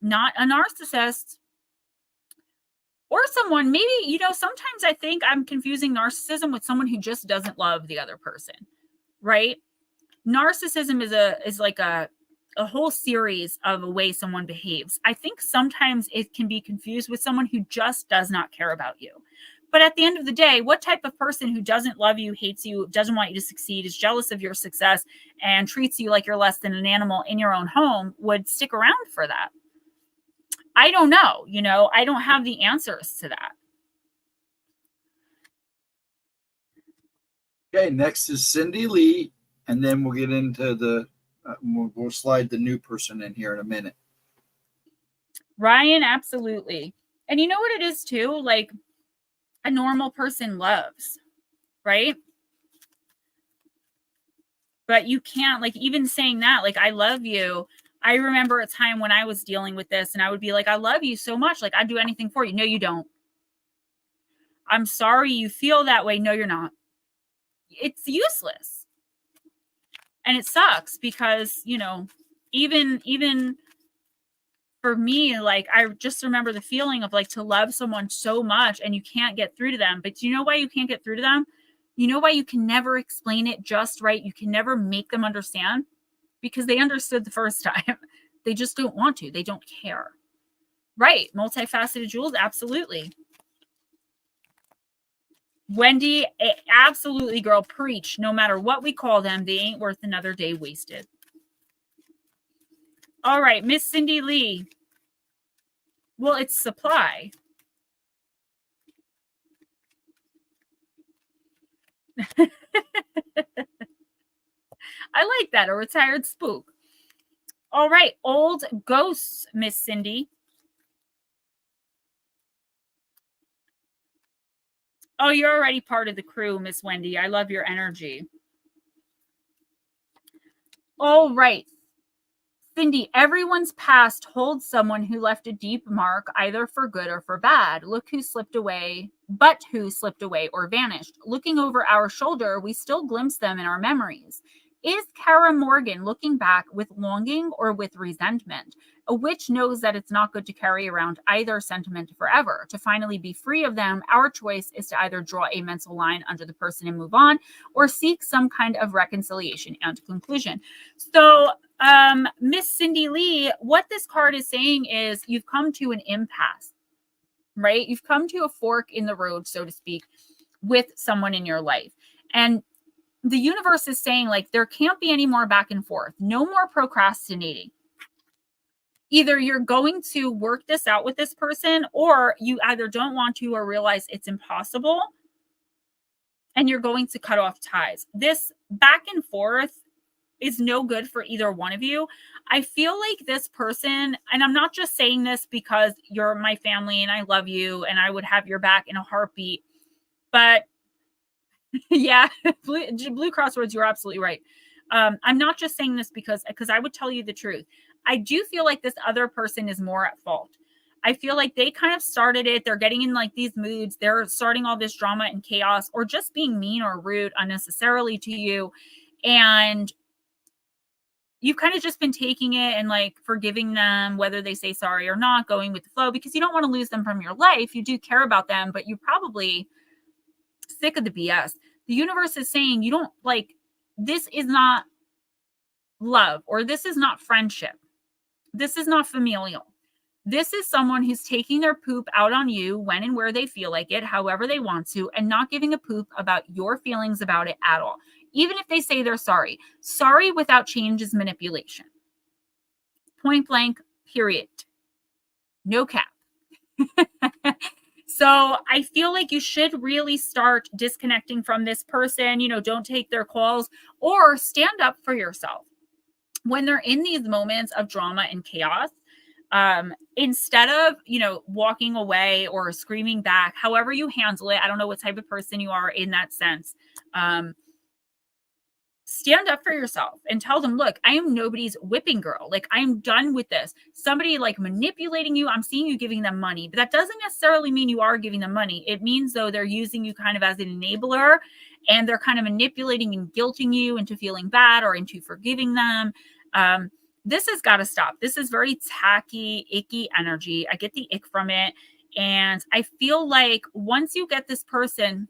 Not a narcissist. Or someone, maybe, sometimes I think I'm confusing narcissism with someone who just doesn't love the other person, right? Narcissism is like a whole series of a way someone behaves. I think sometimes it can be confused with someone who just does not care about you. But at the end of the day, what type of person who doesn't love you, hates you, doesn't want you to succeed, is jealous of your success, and treats you like you're less than an animal in your own home would stick around for that? I don't know. I don't have the answers to that. Okay, next is Cindy Lee, and then we'll get into the, we'll slide the new person in here in a minute. Ryan, absolutely. And you know what it is too? Like, a normal person loves, right? But you can't, like, even saying that, like, I love you. I remember a time when I was dealing with this and I would be like, I love you so much. Like, I'd do anything for you. No, you don't. I'm sorry you feel that way. No, you're not. It's useless. And it sucks because, even for me, like, I just remember the feeling of like to love someone so much and you can't get through to them. But you know why you can't get through to them? You know why you can never explain it just right? You can never make them understand, because they understood the first time. They just don't want to. They don't care. Right. Multifaceted Jules. Absolutely. Wendy, absolutely, girl. Preach. No matter what we call them, they ain't worth another day wasted. All right. Miss Cindy Lee. Well, it's supply. I like that. A retired spook. All right. Old ghosts, Miss Cindy. Oh, you're already part of the crew, Miss Wendy. I love your energy. All right. Cindy, everyone's past holds someone who left a deep mark, either for good or for bad. Look who slipped away, but who slipped away or vanished. Looking over our shoulder, we still glimpse them in our memories. Is Kara Morgan looking back with longing or with resentment? A witch knows that it's not good to carry around either sentiment forever. To finally be free of them, our choice is to either draw a mental line under the person and move on, or seek some kind of reconciliation and conclusion. So, Miss Cindy Lee, what this card is saying is you've come to an impasse, right? You've come to a fork in the road, so to speak, with someone in your life. And the universe is saying, like, there can't be any more back and forth. No more procrastinating. Either you're going to work this out with this person, or you either don't want to or realize it's impossible, and you're going to cut off ties. This back and forth is no good for either one of you. I feel like this person, and I'm not just saying this because you're my family and I love you and I would have your back in a heartbeat, but yeah, Blue Crossroads, you're absolutely right. I'm not just saying this because I would tell you the truth. I do feel like this other person is more at fault. I feel like they kind of started it. They're getting in like these moods. They're starting all this drama and chaos, or just being mean or rude unnecessarily to you. And you've kind of just been taking it and like forgiving them, whether they say sorry or not, going with the flow, because you don't want to lose them from your life. You do care about them, but you're probably sick of the BS. The universe is saying you don't like, this is not love, or this is not friendship. This is not familial. This is someone who's taking their poop out on you when and where they feel like it, however they want to, and not giving a poop about your feelings about it at all. Even if they say they're sorry. Sorry without change is manipulation. Point blank, period. No cap. So I feel like you should really start disconnecting from this person. Don't take their calls, or stand up for yourself. When they're in these moments of drama and chaos, instead of, walking away or screaming back, however you handle it, I don't know what type of person you are in that sense. Stand up for yourself and tell them, look, I am nobody's whipping girl. Like, I'm done with this. Somebody like manipulating you. I'm seeing you giving them money, but that doesn't necessarily mean you are giving them money. It means, though, they're using you kind of as an enabler, and they're kind of manipulating and guilting you into feeling bad or into forgiving them. This has got to stop. This is very tacky, icky energy. I get the ick from it. And I feel like once you get this person,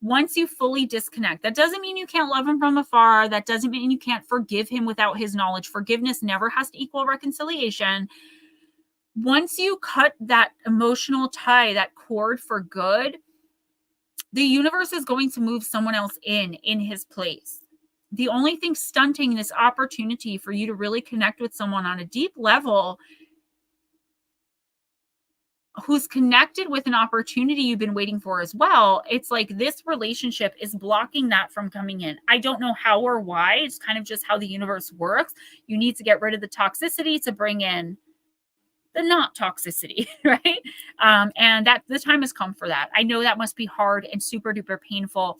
once you fully disconnect, that doesn't mean you can't love him from afar. That doesn't mean you can't forgive him without his knowledge. Forgiveness never has to equal reconciliation. Once you cut that emotional tie, that cord for good, the universe is going to move someone else in his place. The only thing stunting this opportunity for you to really connect with someone on a deep level who's connected with an opportunity you've been waiting for as well, it's like this relationship is blocking that from coming in. I don't know how or why. It's kind of just how the universe works. You need to get rid of the toxicity to bring in the not toxicity, right? And that the time has come for that. I know that must be hard and super duper painful,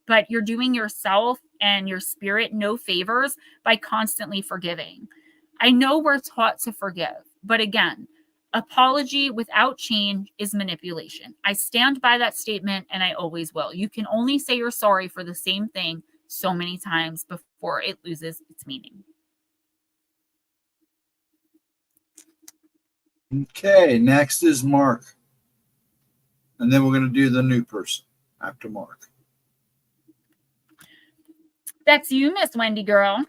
but you're doing yourself and your spirit no favors by constantly forgiving. I know we're taught to forgive, but again, apology without change is manipulation. I stand by that statement and I always will. You can only say you're sorry for the same thing so many times before it loses its meaning. Okay, next is Mark. And then we're going to do the new person after Mark. That's you, Miss Wendy girl.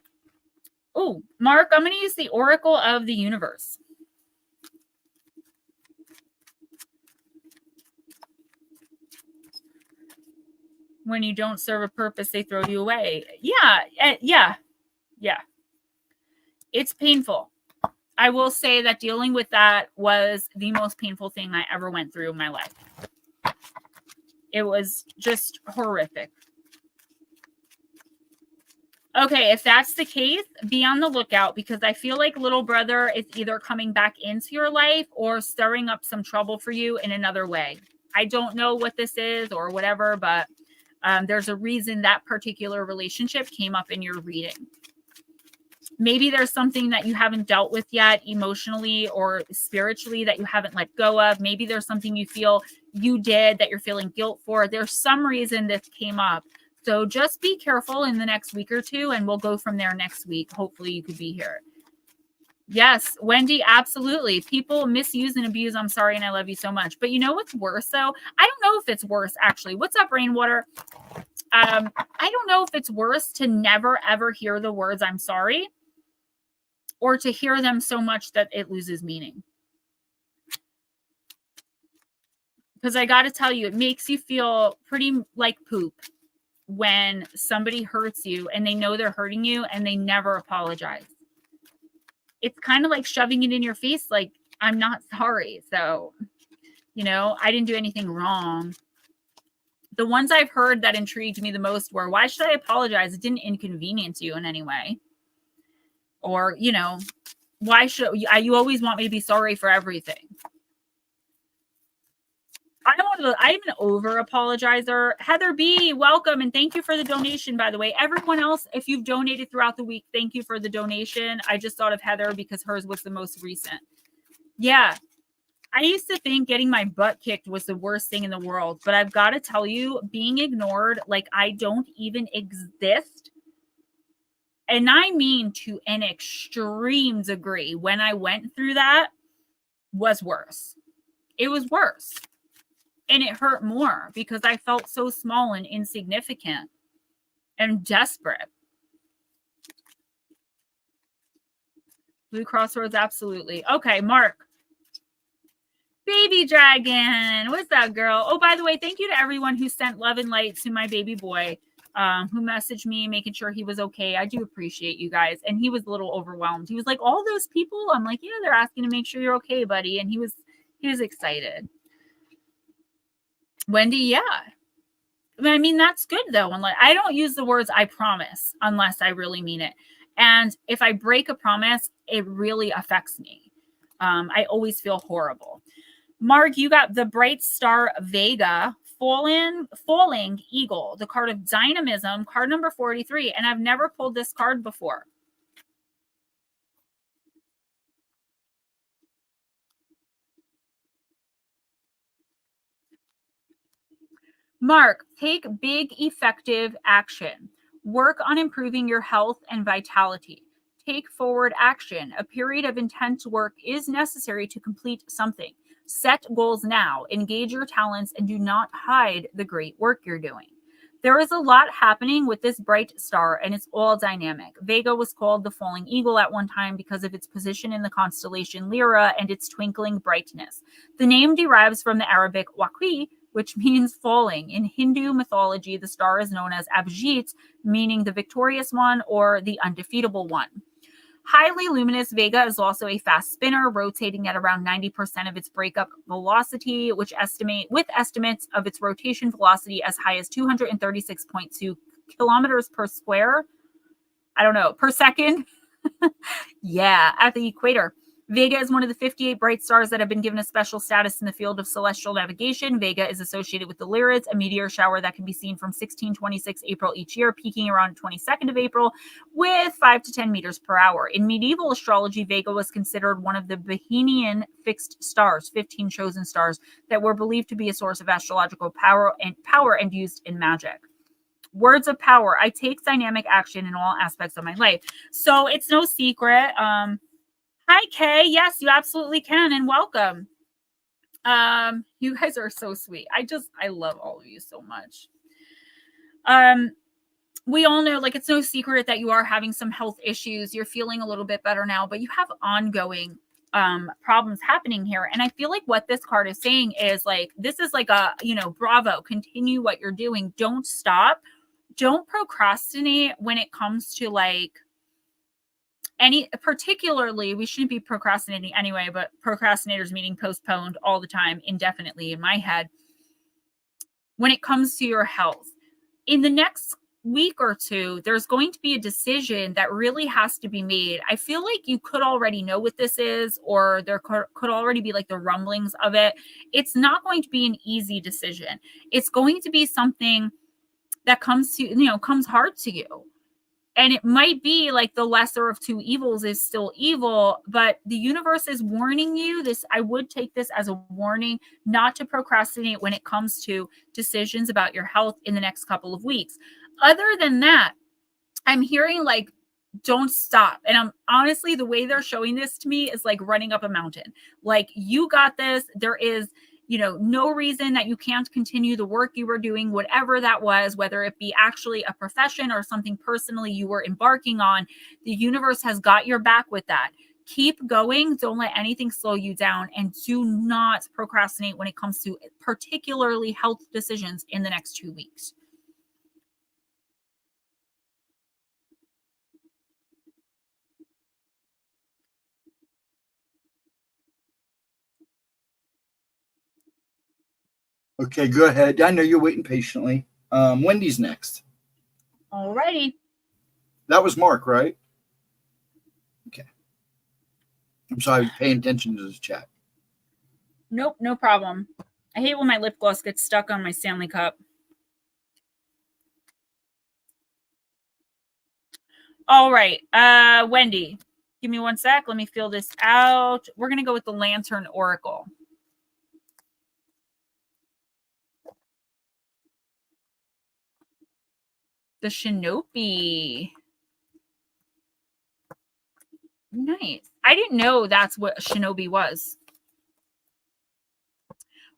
Oh, Mark, I'm going to use the Oracle of the Universe. When you don't serve a purpose, they throw you away. Yeah. It's painful. I will say that dealing with that was the most painful thing I ever went through in my life. It was just horrific. Okay, if that's the case, be on the lookout because I feel like little brother is either coming back into your life or stirring up some trouble for you in another way. I don't know what this is or whatever, but there's a reason that particular relationship came up in your reading. Maybe there's something that you haven't dealt with yet emotionally or spiritually that you haven't let go of. Maybe there's something you feel you did that you're feeling guilt for. There's some reason this came up. So just be careful in the next week or two, and we'll go from there next week. Hopefully you could be here. Yes, Wendy, absolutely. People misuse and abuse. I'm sorry, and I love you so much. But you know what's worse, though? I don't know if it's worse, actually. What's up, Rainwater? I don't know if it's worse to never, ever hear the words I'm sorry or to hear them so much that it loses meaning. Because I got to tell you, it makes you feel pretty like poop when somebody hurts you and they know they're hurting you and they never apologize. It's kind of like shoving it in your face like, I'm not sorry. So, you know, I didn't do anything wrong. The ones I've heard that intrigued me the most were, why should I apologize? It didn't inconvenience you in any way. Or, you know, why should you always want me to be sorry for everything? I'm an over apologizer. Heather B, welcome. And thank you for the donation, by the way. Everyone else, if you've donated throughout the week, thank you for the donation. I just thought of Heather because hers was the most recent. Yeah. I used to think getting my butt kicked was the worst thing in the world, but I've got to tell you, being ignored like I don't even exist, and I mean to an extreme degree, when I went through that, was worse. It was worse. And it hurt more because I felt so small and insignificant and desperate. Blue Crossroads, absolutely. Okay, Mark. Baby Dragon. What's up, girl? Oh, by the way, thank you to everyone who sent love and light to my baby boy, who messaged me, making sure he was okay. I do appreciate you guys. And he was a little overwhelmed. He was like, all those people? I'm like, yeah, they're asking to make sure you're okay, buddy. And he was excited. Wendy, yeah. I mean, that's good, though. And I don't use the words I promise unless I really mean it. And if I break a promise, it really affects me. I always feel horrible. Mark, you got the Bright Star Vega, Falling Eagle, the card of dynamism, card number 43. And I've never pulled this card before. Mark, take big, effective action. Work on improving your health and vitality. Take forward action. A period of intense work is necessary to complete something. Set goals now, engage your talents, and do not hide the great work you're doing. There is a lot happening with this bright star, and it's all dynamic. Vega was called the falling eagle at one time because of its position in the constellation Lyra and its twinkling brightness. The name derives from the Arabic waqi, which means falling. In Hindu mythology, the star is known as Abhijit, meaning the victorious one or the undefeatable one. Highly luminous, Vega is also a fast spinner, rotating at around 90% of its breakup velocity, with estimates of its rotation velocity as high as 236.2 kilometers per square. Per second. Yeah, at the equator. Vega is one of the 58 bright stars that have been given a special status in the field of celestial navigation. Vega is associated with the Lyrids, a meteor shower that can be seen from 1626 April each year, peaking around 22nd of April with 5 to 10 meters per hour. In medieval astrology, Vega was considered one of the Bohemian fixed stars, 15 chosen stars that were believed to be a source of astrological power and used in magic. Words of power. I take dynamic action in all aspects of my life. So it's no secret. Hi, Kay. Yes, you absolutely can, and welcome. You guys are so sweet. I love all of you so much. We all know, like, it's no secret that you are having some health issues. You're feeling a little bit better now, but you have ongoing problems happening here. And I feel like what this card is saying is, like, this is like a, bravo, continue what you're doing. Don't stop. Don't procrastinate when it comes to, like, particularly, we shouldn't be procrastinating anyway, but procrastinators meaning postponed all the time, indefinitely in my head. When it comes to your health, in the next week or two, there's going to be a decision that really has to be made. I feel like you could already know what this is, or there could already be like the rumblings of it. It's not going to be an easy decision. It's going to be something that comes hard to you. And it might be like the lesser of two evils is still evil, but the universe is warning you. I would take this as a warning not to procrastinate when it comes to decisions about your health in the next couple of weeks. Other than that, I'm hearing like, don't stop. And I'm honestly, the way they're showing this to me is like running up a mountain. Like, you got this. There is no reason that you can't continue the work you were doing, whatever that was, whether it be actually a profession or something personally you were embarking on. The universe has got your back with that. Keep going. Don't let anything slow you down, and do not procrastinate when it comes to particularly health decisions in the next 2 weeks. Okay, go ahead. I know you're waiting patiently. Wendy's next. Alrighty. That was Mark, right? Okay. I'm sorry, paying attention to this chat. Nope, no problem. I hate when my lip gloss gets stuck on my Stanley Cup. All right. Wendy, give me 1 sec. Let me fill this out. We're going to go with the Lantern Oracle. The Shinobi. Nice. I didn't know that's what a Shinobi was.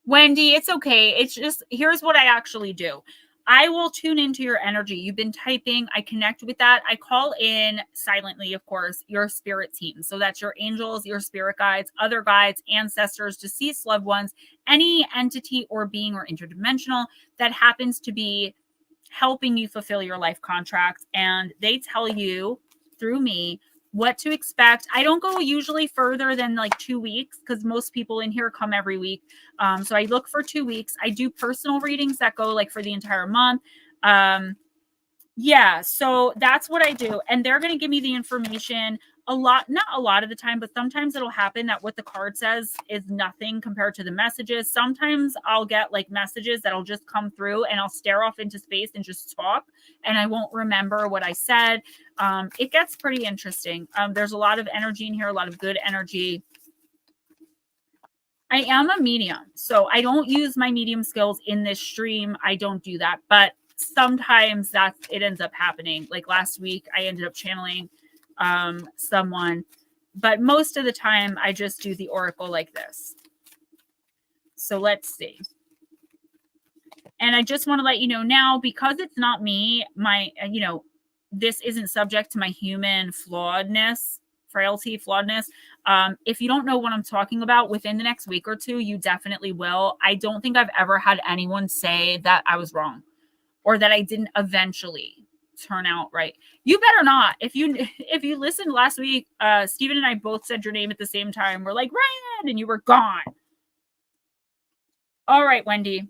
Wendy, it's okay. It's just, here's what I actually do. I will tune into your energy. You've been typing. I connect with that. I call in silently, of course, your spirit team. So that's your angels, your spirit guides, other guides, ancestors, deceased loved ones, any entity or being or interdimensional that happens to be helping you fulfill your life contract. And they tell you through me what to expect. I don't go usually further than like 2 weeks, because most people in here come every week. So I look for 2 weeks. I do personal readings that go like for the entire month. Yeah, so that's what I do. And they're going to give me the information not a lot of the time, but sometimes it'll happen that what the card says is nothing compared to the messages. Sometimes I'll get like messages that'll just come through and I'll stare off into space and just talk, and I won't remember what I said. It gets pretty interesting. There's a lot of energy in here, a lot of good energy. I am a medium, so I don't use my medium skills in this stream. I don't do that, but sometimes it ends up happening. Like last week, I ended up channeling someone, but most of the time I just do the oracle like this. So let's see. And I just want to let you know now, because it's not me, this isn't subject to my human flawedness. If you don't know what I'm talking about, within the next week or two, you definitely will. I don't think I've ever had anyone say that I was wrong or that I didn't eventually turn out right. You better not. If you listened last week, Stephen and I both said your name at the same time. We're like, Ryan, and you were gone. All right, Wendy.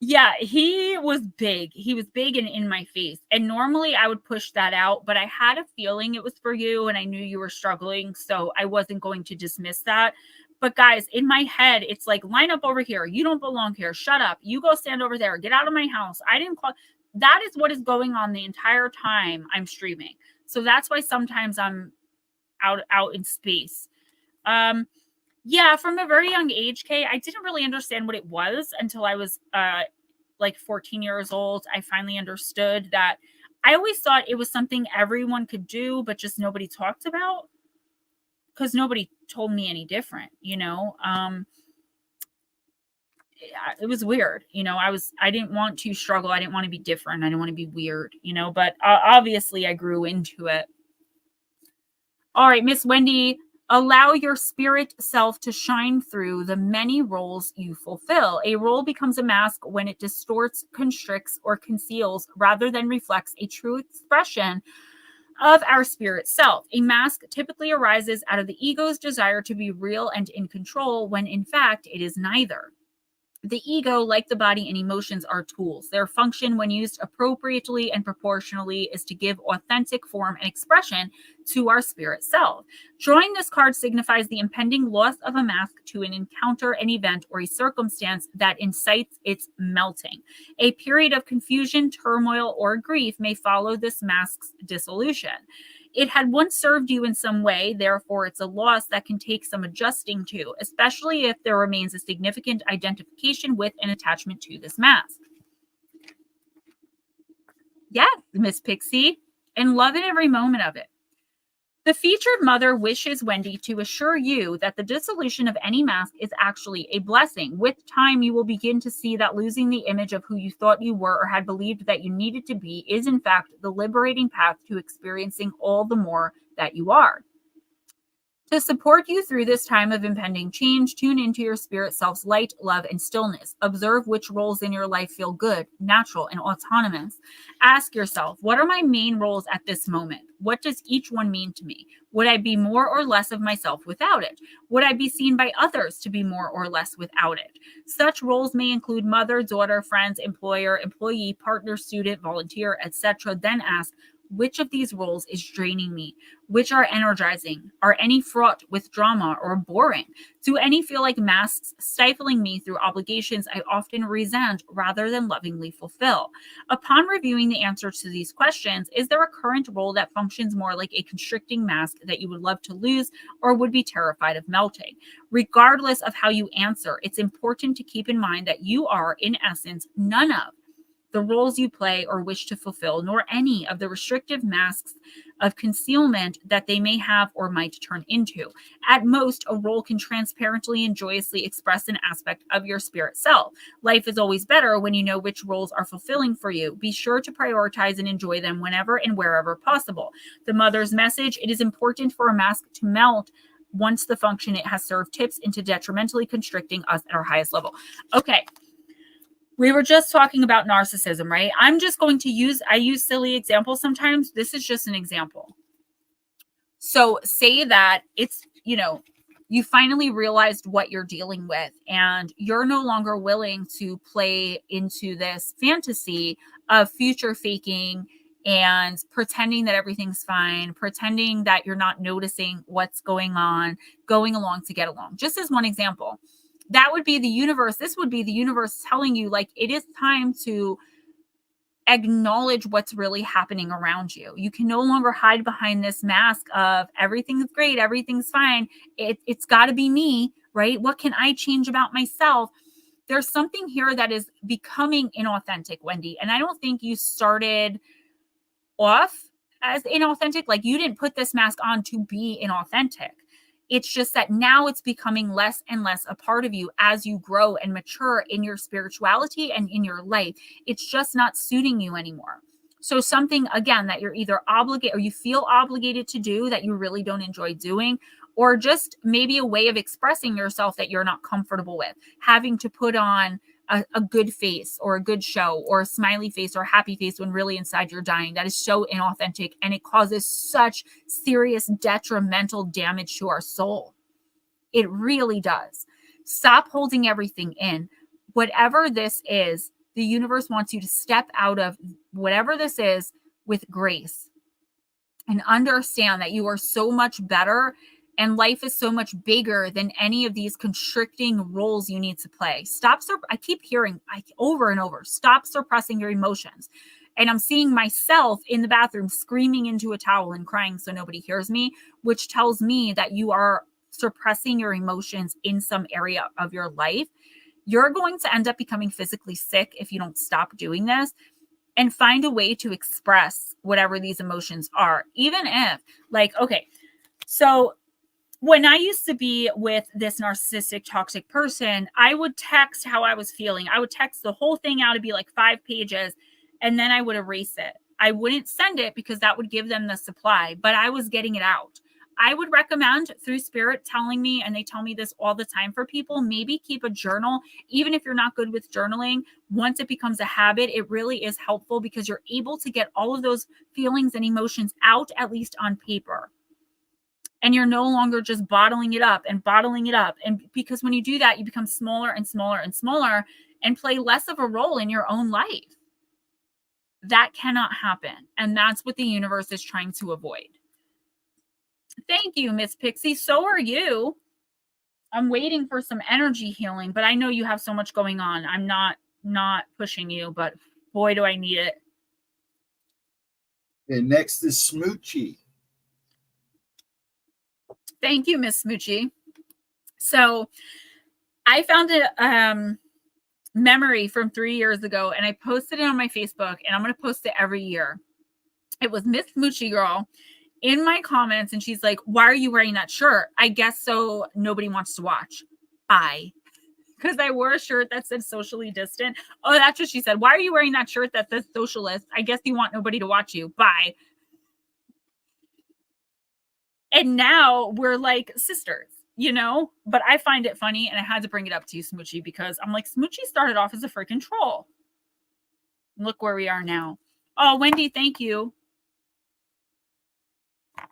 Yeah, he was big. He was big and in my face. And normally I would push that out, but I had a feeling it was for you and I knew you were struggling, so I wasn't going to dismiss that. But guys, in my head, it's like, line up over here. You don't belong here. Shut up. You go stand over there. Get out of my house. I didn't call. That is what is going on the entire time I'm streaming. So that's why sometimes I'm out in space. Yeah, from a very young age, Kay, I didn't really understand what it was until I was like 14 years old. I finally understood that. I always thought it was something everyone could do, but just nobody talked about because nobody told me any different, it was weird. I didn't want to struggle. I didn't want to be different. I didn't want to be weird, but obviously I grew into it. All right, Miss Wendy, allow your spirit self to shine through the many roles you fulfill. A role becomes a mask when it distorts, constricts, or conceals rather than reflects a true expression of our spirit self. A mask typically arises out of the ego's desire to be real and in control, when in fact it is neither. The ego, like the body and emotions, are tools. Their function, when used appropriately and proportionally, is to give authentic form and expression to our spirit self. Drawing this card signifies the impending loss of a mask to an encounter, an event, or a circumstance that incites its melting. A period of confusion, turmoil, or grief may follow this mask's dissolution. It had once served you in some way, therefore it's a loss that can take some adjusting to, especially if there remains a significant identification with and attachment to this mask. Yes, Miss Pixie, and love in every moment of it. The featured mother wishes Wendy to assure you that the dissolution of any mask is actually a blessing. With time, you will begin to see that losing the image of who you thought you were or had believed that you needed to be is, in fact, the liberating path to experiencing all the more that you are. To support you through this time of impending change, tune into your spirit self's light, love, and stillness. Observe which roles in your life feel good, natural, and autonomous. Ask yourself, what are my main roles at this moment? What does each one mean to me? Would I be more or less of myself without it? Would I be seen by others to be more or less without it? Such roles may include mother, daughter, friends, employer, employee, partner, student, volunteer, etc. Then ask, which of these roles is draining me? Which are energizing? Are any fraught with drama or boring? Do any feel like masks stifling me through obligations I often resent rather than lovingly fulfill? Upon reviewing the answers to these questions, is there a current role that functions more like a constricting mask that you would love to lose or would be terrified of melting? Regardless of how you answer, it's important to keep in mind that you are, in essence, none of the roles you play or wish to fulfill, nor any of the restrictive masks of concealment that they may have or might turn into. At most, a role can transparently and joyously express an aspect of your spirit self. Life is always better when you know which roles are fulfilling for you. Be sure to prioritize and enjoy them whenever and wherever possible. The mother's message: it is important for a mask to melt once the function it has served tips into detrimentally constricting us at our highest level. Okay. We were just talking about narcissism, right? I'm just going to I use silly examples sometimes. This is just an example. So say that it's, you finally realized what you're dealing with and you're no longer willing to play into this fantasy of future faking and pretending that everything's fine, pretending that you're not noticing what's going on, going along to get along. Just as one example. That would be the universe. This would be the universe telling you, like, it is time to acknowledge what's really happening around you. You can no longer hide behind this mask of everything's great, everything's fine. It's got to be me, right? What can I change about myself? There's something here that is becoming inauthentic, Wendy. And I don't think you started off as inauthentic. Like, you didn't put this mask on to be inauthentic. It's just that now it's becoming less and less a part of you as you grow and mature in your spirituality and in your life. It's just not suiting you anymore. So something, again, that you're either obligated or you feel obligated to do that you really don't enjoy doing, or just maybe a way of expressing yourself that you're not comfortable with, having to put on a good face or a good show or a smiley face or a happy face when really inside you're dying. That is so inauthentic, and it causes such serious detrimental damage to our soul. It really does. Stop holding everything in. Whatever this is, the universe wants you to step out of whatever this is with grace and understand that you are so much better and life is so much bigger than any of these constricting roles you need to play. I keep hearing over and over, stop suppressing your emotions. And I'm seeing myself in the bathroom screaming into a towel and crying so nobody hears me, which tells me that you are suppressing your emotions in some area of your life. You're going to end up becoming physically sick if you don't stop doing this and find a way to express whatever these emotions are. Even if, like, okay, so when I used to be with this narcissistic, toxic person, I would text how I was feeling. I would text the whole thing out. It'd be like 5 pages, and then I would erase it. I wouldn't send it because that would give them the supply, but I was getting it out. I would recommend, through Spirit telling me, and they tell me this all the time for people, maybe keep a journal. Even if you're not good with journaling, once it becomes a habit, it really is helpful because you're able to get all of those feelings and emotions out, at least on paper. And you're no longer just bottling it up. And because when you do that, you become smaller and smaller and smaller and play less of a role in your own life. That cannot happen. And that's what the universe is trying to avoid. Thank you, Miss Pixie. So are you. I'm waiting for some energy healing, but I know you have so much going on. I'm not pushing you, but boy, do I need it. And next is Smoochie. Thank you, Miss Smoochie. So I found a memory from 3 years ago, and I posted it on my Facebook, and I'm going to post it every year. It was Miss Smoochie Girl in my comments, and she's like, why are you wearing that shirt? I guess so nobody wants to watch. Bye. Because I wore a shirt that said socially distant. Oh, that's what she said. Why are you wearing that shirt that says socialist? I guess you want nobody to watch you. Bye. And now we're like sisters, you know? But I find it funny, and I had to bring it up to you, Smoochie, because I'm like, Smoochie started off as a freaking troll. Look where we are now. Oh, Wendy, thank you.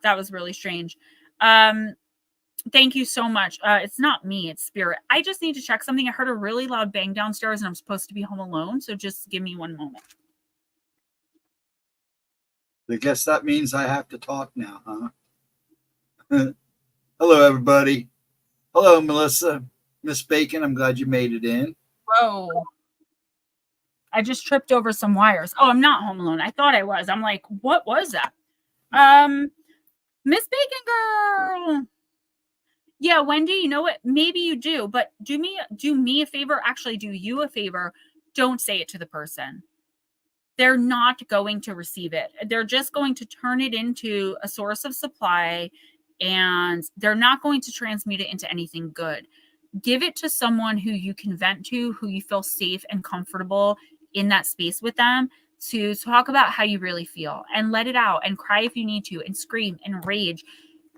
That was really strange. Thank you so much. It's not me, it's Spirit. I just need to check something. I heard a really loud bang downstairs, and I'm supposed to be home alone, so just give me one moment. I guess that means I have to talk now, huh? Hello, everybody. Hello, Melissa. Miss Bacon, I'm glad you made it in. Whoa. I just tripped over some wires. Oh, I'm not home alone. I thought I was. I'm like, what was that? Miss Bacon Girl. Yeah, Wendy, you know what? Maybe you do, but do me a favor. Actually, do you a favor. Don't say it to the person. They're not going to receive it. They're just going to turn it into a source of supply, and they're not going to transmute it into anything good. Give it to someone who you can vent to, who you feel safe and comfortable in that space with them, to talk about how you really feel, and let it out, and cry if you need to, and scream and rage.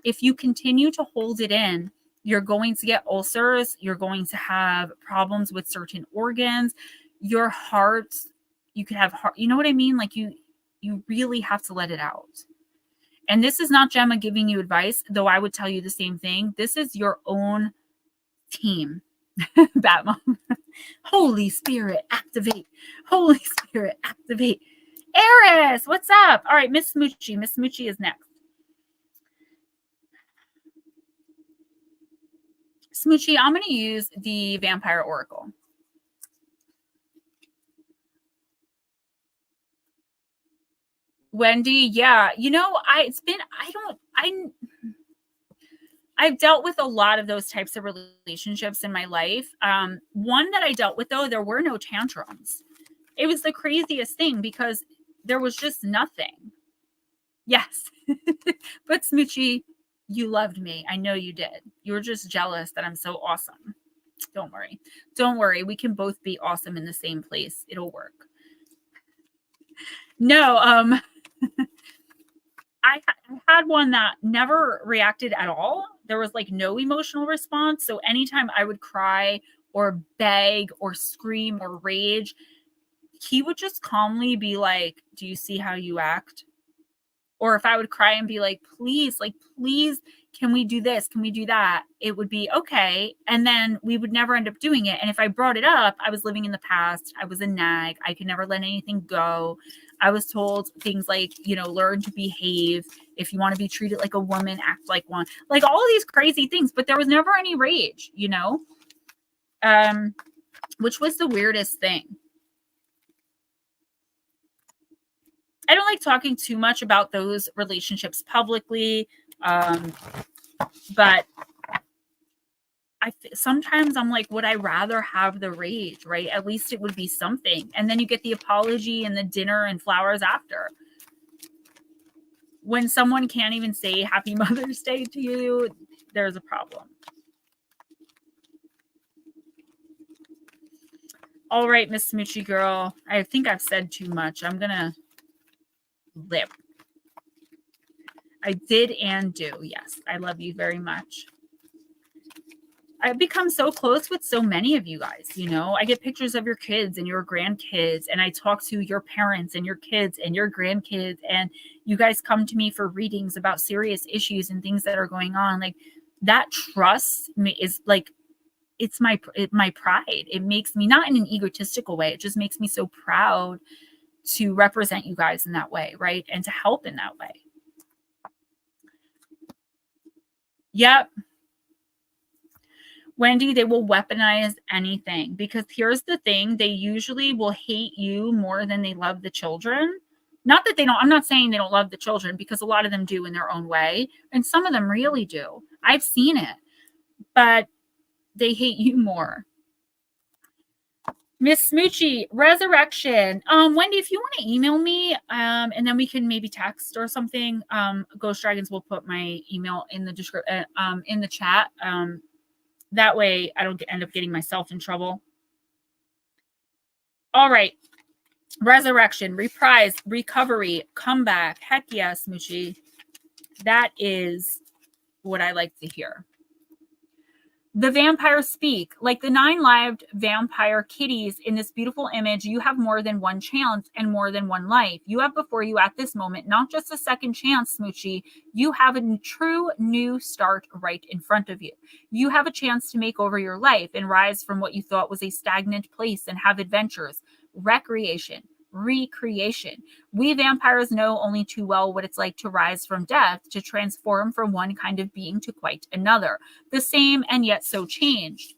If you continue to hold it in, you're going to get ulcers. You're going to have problems with certain organs. Your heart, you could have heart, you know what I mean? Like you really have to let it out. And this is not Gemma giving you advice, though I would tell you the same thing. This is your own team. Batmom. Holy Spirit, activate. Holy Spirit, activate. Eris, what's up? All right, Miss Smoochie. Miss Smoochie is next. Smoochie, I'm going to use the Vampire Oracle. Wendy, yeah. You know, I've dealt with a lot of those types of relationships in my life. One that I dealt with, though, there were no tantrums. It was the craziest thing because there was just nothing. Yes. But Smoochie, You loved me. I know you did. You were just jealous that I'm so awesome. Don't worry. Don't worry. We can both be awesome in the same place. It'll work. No, I had one that never reacted at all. There was like no emotional response. So anytime I would cry or beg or scream or rage, he would just calmly be like, do you see how you act? Or if I would cry and be like, please, can we do this? Can we do that? It would be okay. And then we would never end up doing it. And if I brought it up, I was living in the past. I was a nag. I could never let anything go. I was told things like, learn to behave. If you want to be treated like a woman, act like one. Like all of these crazy things. But there was never any rage, which was the weirdest thing. I don't like talking too much about those relationships publicly, but sometimes I'm like, would I rather have the rage, right? At least it would be something. And then you get the apology and the dinner and flowers after. When someone can't even say Happy Mother's Day to you, there's a problem. All right, Miss Smoochie Girl. I think I've said too much. I'm going to lip. I did and do. Yes, I love you very much. I've become so close with so many of you guys. I get pictures of your kids and your grandkids, and I talk to your parents and your kids and your grandkids, and you guys come to me for readings about serious issues and things that are going on. Like that trust is like, it's my pride. It makes me, not in an egotistical way, it just makes me so proud to represent you guys in that way, right? And to help in that way. Yep. Wendy, they will weaponize anything, because here's the thing. They usually will hate you more than they love the children. Not that they don't, I'm not saying they don't love the children, because a lot of them do in their own way. And some of them really do. I've seen it, but they hate you more. Miss Smoochie, resurrection. Wendy, if you want to email me, and then we can maybe text or something. Ghostdragonzw will put my email in the description, in the chat. That way I don't end up getting myself in trouble. All right. Resurrection, reprise, recovery, comeback. Heck yeah, Smoochie. That is what I like to hear. The vampires speak. Like the 9-lived vampire kitties in this beautiful image, you have more than one chance and more than one life. You have before you at this moment, not just a second chance, Smoochie. You have a true new start right in front of you. You have a chance to make over your life and rise from what you thought was a stagnant place and have adventures, recreation, recreation. We vampires know only too well what it's like to rise from death, to transform from one kind of being to quite another, the same and yet so changed.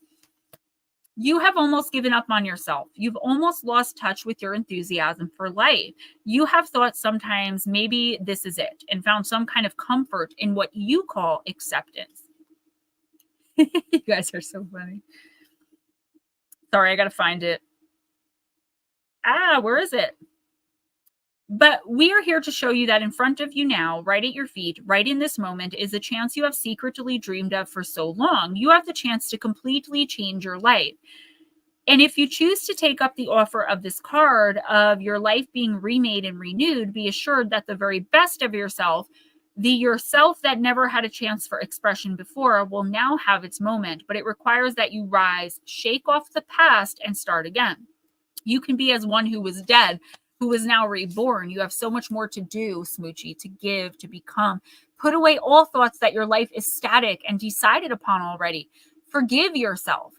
You have almost given up on yourself. You've almost lost touch with your enthusiasm for life. You have thought sometimes maybe this is it, and found some kind of comfort in what you call acceptance. You guys are so funny. Sorry, I gotta find it. Where is it? But we are here to show you that in front of you now, right at your feet, right in this moment, is a chance you have secretly dreamed of for so long. You have the chance to completely change your life. And if you choose to take up the offer of this card of your life being remade and renewed, be assured that the very best of yourself, the yourself that never had a chance for expression before, will now have its moment. But it requires that you rise, shake off the past, and start again. You can be as one who was dead, who is now reborn. You have so much more to do, Smoochie, to give, to become. Put away all thoughts that your life is static and decided upon already. Forgive yourself,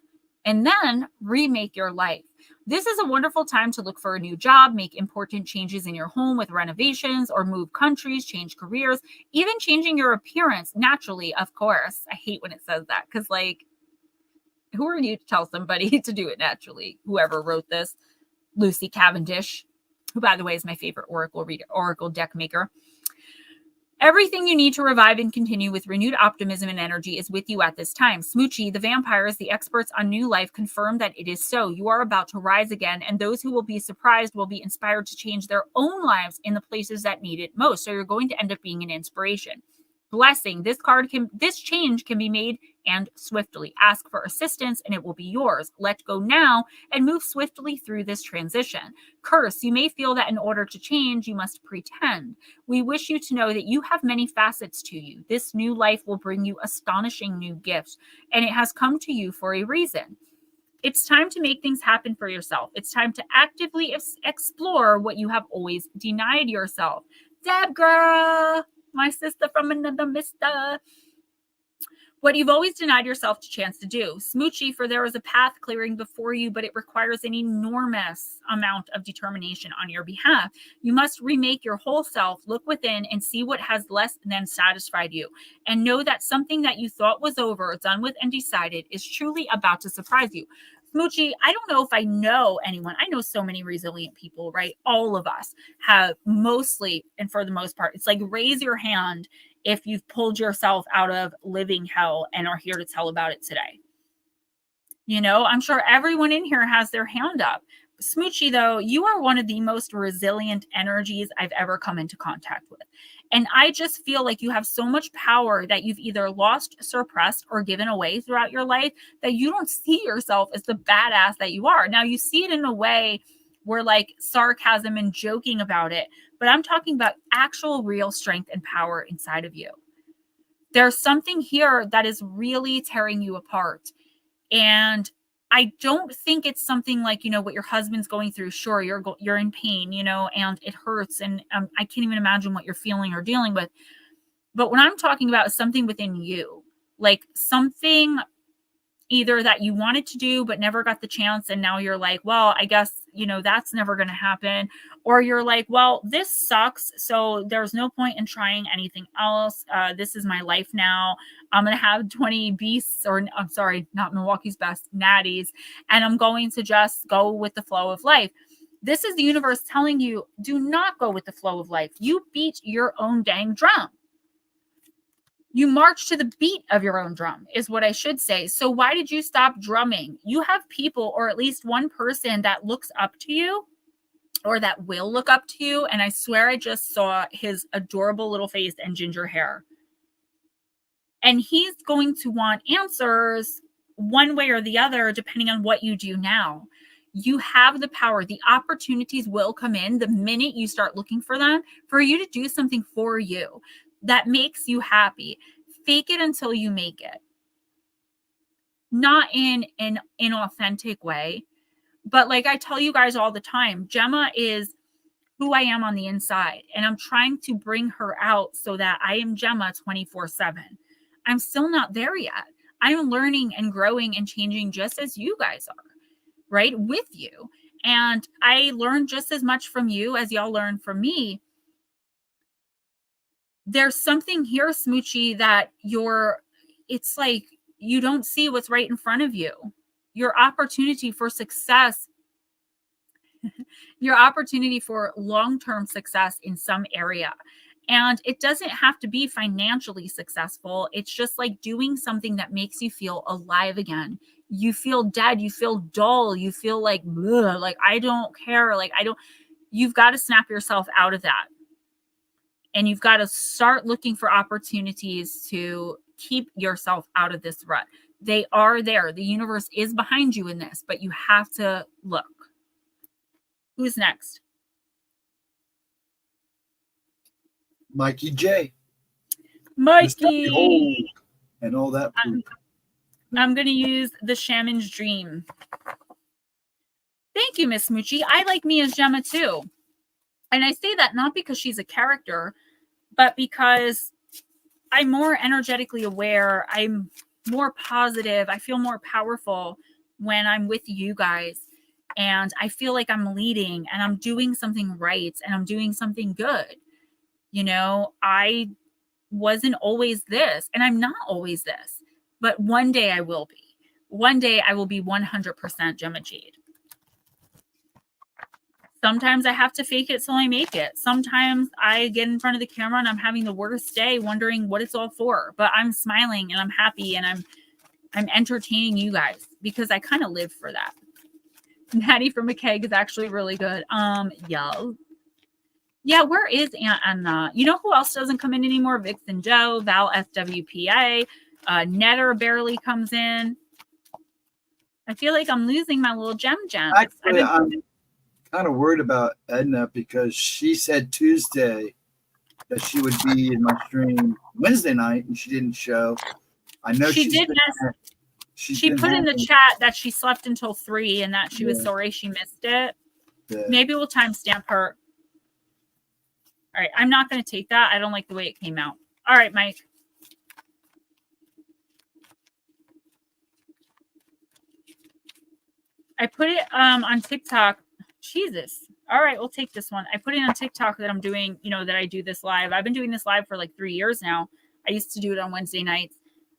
and then remake your life. This is a wonderful time to look for a new job, make important changes in your home with renovations, or move countries, change careers, even changing your appearance naturally, of course. I hate when it says that, because, like, who are you to tell somebody to do it naturally? Whoever wrote this. Lucy Cavendish, who, by the way, is my favorite Oracle deck maker. Everything you need to revive and continue with renewed optimism and energy is with you at this time. Smoochie, the vampires, the experts on new life, confirm that it is so. You are about to rise again, and those who will be surprised will be inspired to change their own lives in the places that need it most. So you're going to end up being an inspiration. Blessing. This change can be made and swiftly. Ask for assistance and it will be yours. Let go now and move swiftly through this transition. Curse. You may feel that in order to change, you must pretend. We wish you to know that you have many facets to you. This new life will bring you astonishing new gifts, and it has come to you for a reason. It's time to make things happen for yourself. It's time to actively explore what you have always denied yourself. Deb girl, my sister from another mister. What you've always denied yourself the chance to do. Smoochy, for there is a path clearing before you, but it requires an enormous amount of determination on your behalf. You must remake your whole self, look within, and see what has less than satisfied you. And know that something that you thought was over, done with, and decided is truly about to surprise you. Smoochy, I don't know if I know anyone. I know so many resilient people, right? All of us have mostly, and for the most part, it's like raise your hand if you've pulled yourself out of living hell and are here to tell about it today. You know, I'm sure everyone in here has their hand up. Smoochy, though, you are one of the most resilient energies I've ever come into contact with. And I just feel like you have so much power that you've either lost, suppressed, or given away throughout your life that you don't see yourself as the badass that you are. Now, you see it in a way where like sarcasm and joking about it, but I'm talking about actual real strength and power inside of you. There's something here that is really tearing you apart. And I don't think it's something like, you know, what your husband's going through. Sure, you're in pain, you know, and it hurts. And I can't even imagine what you're feeling or dealing with. But what I'm talking about is something within you, like something either that you wanted to do but never got the chance, and now you're like, well, I guess, you know, that's never going to happen. Or you're like, well, this sucks, so there's no point in trying anything else. This is my life now. I'm going to have 20 beasts, or I'm sorry, not Milwaukee's best, natties, and I'm going to just go with the flow of life. This is the universe telling you, do not go with the flow of life. You beat your own dang drum. You march to the beat of your own drum is what I should say. So why did you stop drumming? You have people, or at least one person that looks up to you or that will look up to you. And I swear I just saw his adorable little face and ginger hair. And he's going to want answers one way or the other, depending on what you do now. You have the power. The opportunities will come in the minute you start looking for them, for you to do something for you that makes you happy. Fake it until you make it. Not in an inauthentic way, but like I tell you guys all the time, Gemma is who I am on the inside, and I'm trying to bring her out so that I am Gemma 24/7. I'm still not there yet. I'm learning and growing and changing just as you guys are, right? With you. And I learn just as much from you as y'all learn from me. There's something here, Smoochy, that it's like you don't see what's right in front of you. Your opportunity for success, your opportunity for long-term success in some area. And it doesn't have to be financially successful. It's just like doing something that makes you feel alive again. You feel dead. You feel dull. You feel like, like, I don't care. Like, you've got to snap yourself out of that. And you've got to start looking for opportunities to keep yourself out of this rut. They are there. The universe is behind you in this, but you have to look. Who's next? Mikey J. Mikey. And all that. I'm going to use the Shaman's Dream. Thank you, Miss Smoochy. I like me as Gemma too. And I say that not because she's a character, but because I'm more energetically aware. I'm more positive. I feel more powerful when I'm with you guys. And I feel like I'm leading and I'm doing something right and I'm doing something good. You know, I wasn't always this, and I'm not always this, but one day I will be. One day I will be 100% Gemma Jade. Sometimes I have to fake it till I make it. Sometimes I get in front of the camera and I'm having the worst day wondering what it's all for, but I'm smiling and I'm happy and I'm entertaining you guys because I kind of live for that. Natty from a Keg is actually really good. Yo. Yeah, where is Aunt Anna? You know who else doesn't come in anymore? Vixen Joe, Val SWPA, Netter barely comes in. I feel like I'm losing my little gems. Actually, I'm kind of worried about Edna because she said Tuesday that she would be in my stream Wednesday night, and she didn't show. I know she did miss. She put in the chat that she slept until 3 and that she was sorry she missed it. Yeah. Maybe we'll timestamp her. All right, I'm not going to take that. I don't like the way it came out. All right, Mike. I put it on TikTok. Jesus. All right, we'll take this one. I put it on TikTok that I'm doing, that I do this live. I've been doing this live for like 3 years now. I used to do it on Wednesday nights.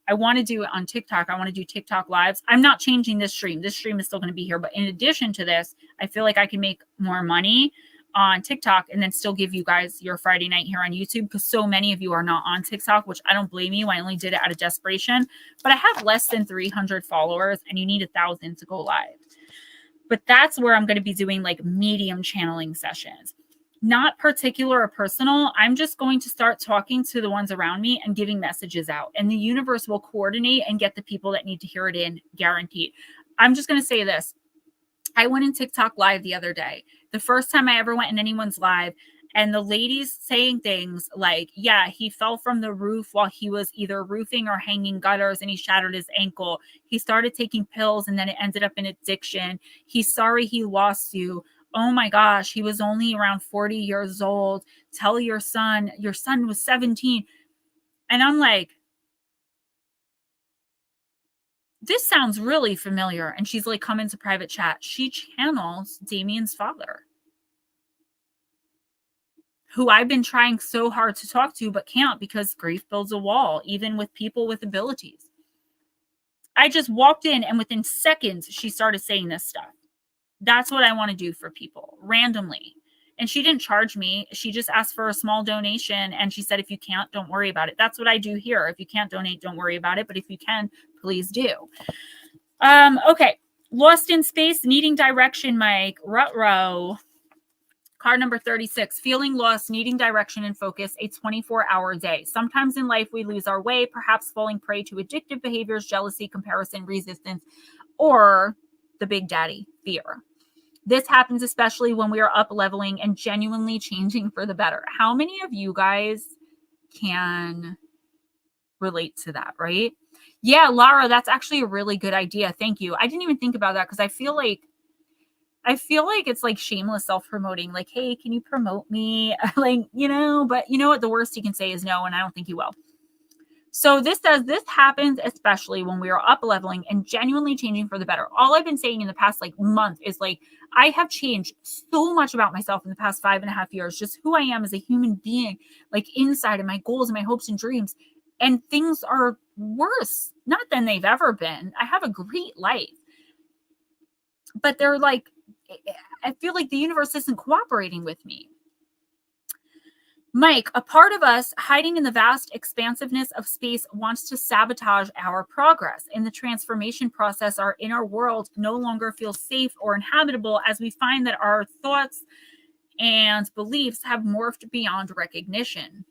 I want to do it on TikTok. I want to do TikTok lives. I'm not changing this stream. This stream is still going to be here. But in addition to this, I feel like I can make more money on TikTok and then still give you guys your Friday night here on YouTube, because so many of you are not on TikTok, which I don't blame you. I only did it out of desperation. But I have less than 300 followers and you need 1,000 to go live. But that's where I'm going to be doing like medium channeling sessions. Not particular or personal. I'm just going to start talking to the ones around me and giving messages out. And the universe will coordinate and get the people that need to hear it in, guaranteed. I'm just going to say this. I went in TikTok live the other day. The first time I ever went in anyone's live, and the ladies saying things like, yeah, he fell from the roof while he was either roofing or hanging gutters and he shattered his ankle. He started taking pills and then it ended up in addiction. He's sorry he lost you. Oh my gosh, he was only around 40 years old. Tell your son was 17. And I'm like, this sounds really familiar. And she's like, come into private chat. She channels Damien's father, who I've been trying so hard to talk to, but can't because grief builds a wall, even with people with abilities. I just walked in and within seconds, she started saying this stuff. That's what I want to do for people randomly. And she didn't charge me. She just asked for a small donation. And she said, if you can't, don't worry about it. That's what I do here. If you can't donate, don't worry about it. But if you can, please do. Okay. Lost in space, needing direction, Mike. Ruh-roh. Card number 36, feeling lost, needing direction and focus, a 24-hour day. Sometimes in life, we lose our way, perhaps falling prey to addictive behaviors, jealousy, comparison, resistance, or the big daddy, fear. This happens especially when we are up leveling and genuinely changing for the better. How many of you guys can relate to that, right? Yeah, Lara, that's actually a really good idea. Thank you. I didn't even think about that because I feel like it's like shameless self-promoting. Like, hey, can you promote me? But you know what? The worst he can say is no, and I don't think he will. So this says this happens especially when we are up leveling and genuinely changing for the better. All I've been saying in the past month is I have changed so much about myself in the past 5.5 years, just who I am as a human being, inside of my goals and my hopes and dreams. And things are worse, not than they've ever been. I have a great life. But they're I feel like the universe isn't cooperating with me. Mike, a part of us hiding in the vast expansiveness of space wants to sabotage our progress. In the transformation process, our inner world no longer feels safe or inhabitable as we find that our thoughts and beliefs have morphed beyond recognition.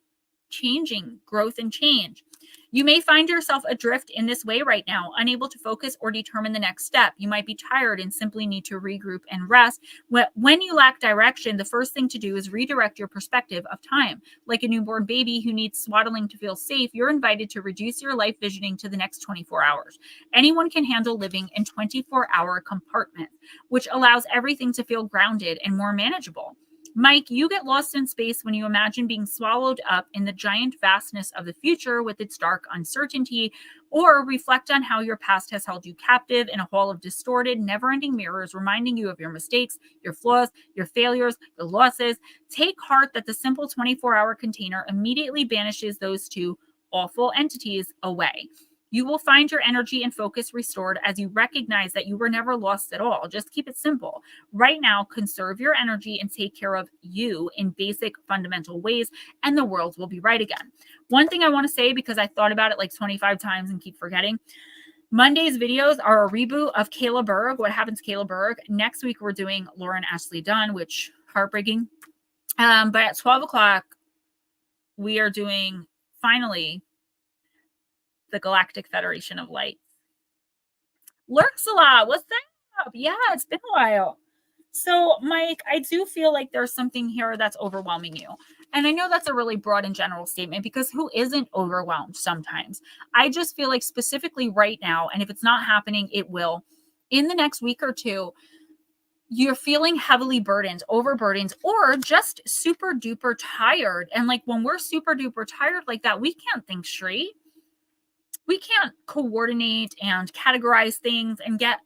Changing, growth and change. You may find yourself adrift in this way right now, unable to focus or determine the next step. You might be tired and simply need to regroup and rest. When you lack direction, the first thing to do is redirect your perspective of time. Like a newborn baby who needs swaddling to feel safe, you're invited to reduce your life visioning to the next 24 hours. Anyone can handle living in 24-hour compartments, which allows everything to feel grounded and more manageable. Mike, you get lost in space when you imagine being swallowed up in the giant vastness of the future with its dark uncertainty, or reflect on how your past has held you captive in a hall of distorted, never-ending mirrors reminding you of your mistakes, your flaws, your failures, your losses. Take heart that the simple 24-hour container immediately banishes those two awful entities away. You will find your energy and focus restored as you recognize that you were never lost at all. Just keep it simple. Right now, conserve your energy and take care of you in basic, fundamental ways, and the world will be right again. One thing I want to say, because I thought about it 25 times and keep forgetting, Monday's videos are a reboot of Kayla Berg, What Happens to Kayla Berg. Next week, we're doing Lauren Ashley Dunn, which heartbreaking. But at 12 o'clock, we are doing, finally, the Galactic Federation of Light. Lurks a lot. What's up? Yeah, it's been a while. So, Mike, I do feel like there's something here that's overwhelming you. And I know that's a really broad and general statement because who isn't overwhelmed sometimes? I just feel like specifically right now, and if it's not happening, it will. In the next week or two, you're feeling heavily burdened, overburdened, or just super duper tired. And like when we're super duper tired like that, we can't think straight. We can't coordinate and categorize things and get,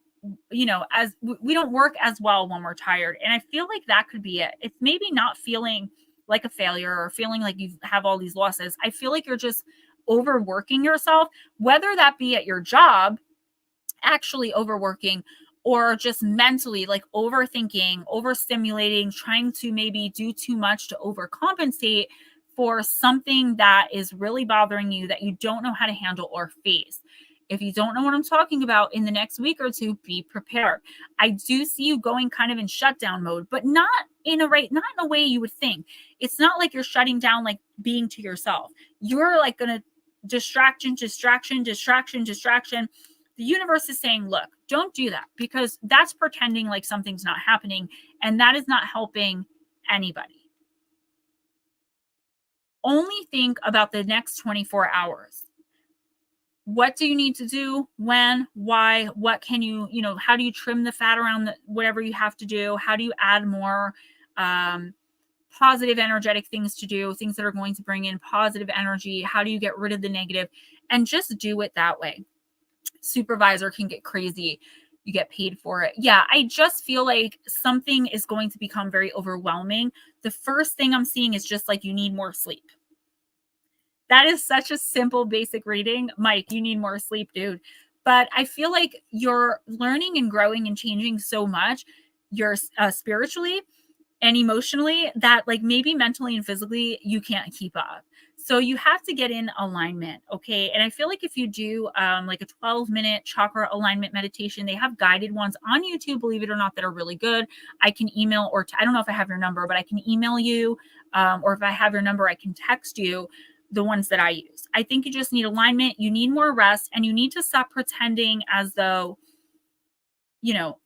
as we don't work as well when we're tired. And I feel like that could be it. It's maybe not feeling like a failure or feeling like you have all these losses. I feel like you're just overworking yourself, whether that be at your job, actually overworking, or just mentally like overthinking, overstimulating, trying to maybe do too much to overcompensate for something that is really bothering you that you don't know how to handle or face. If you don't know what I'm talking about in the next week or two, be prepared. I do see you going kind of in shutdown mode, but not in a way you would think. It's not like you're shutting down, like being to yourself. You're like going to distraction. The universe is saying, look, don't do that because that's pretending like something's not happening. And that is not helping anybody. Only think about the next 24 hours. What do you need to do? When? Why? What can you, how do you trim the fat around whatever you have to do? How do you add more positive energetic things to do, things that are going to bring in positive energy? How do you get rid of the negative? And just do it that way. Supervisor can get crazy. You get paid for it. Yeah, I just feel like something is going to become very overwhelming. The first thing I'm seeing is just like you need more sleep. That is such a simple, basic reading. Mike, you need more sleep, dude. But I feel like you're learning and growing and changing so much. You're spiritually and emotionally that like maybe mentally and physically you can't keep up. So you have to get in alignment, okay? And I feel like if you do like a 12-minute chakra alignment meditation, they have guided ones on YouTube, believe it or not, that are really good. I can email I don't know if I have your number, but I can email you, or if I have your number, I can text you the ones that I use. I think you just need alignment, you need more rest, and you need to stop pretending as though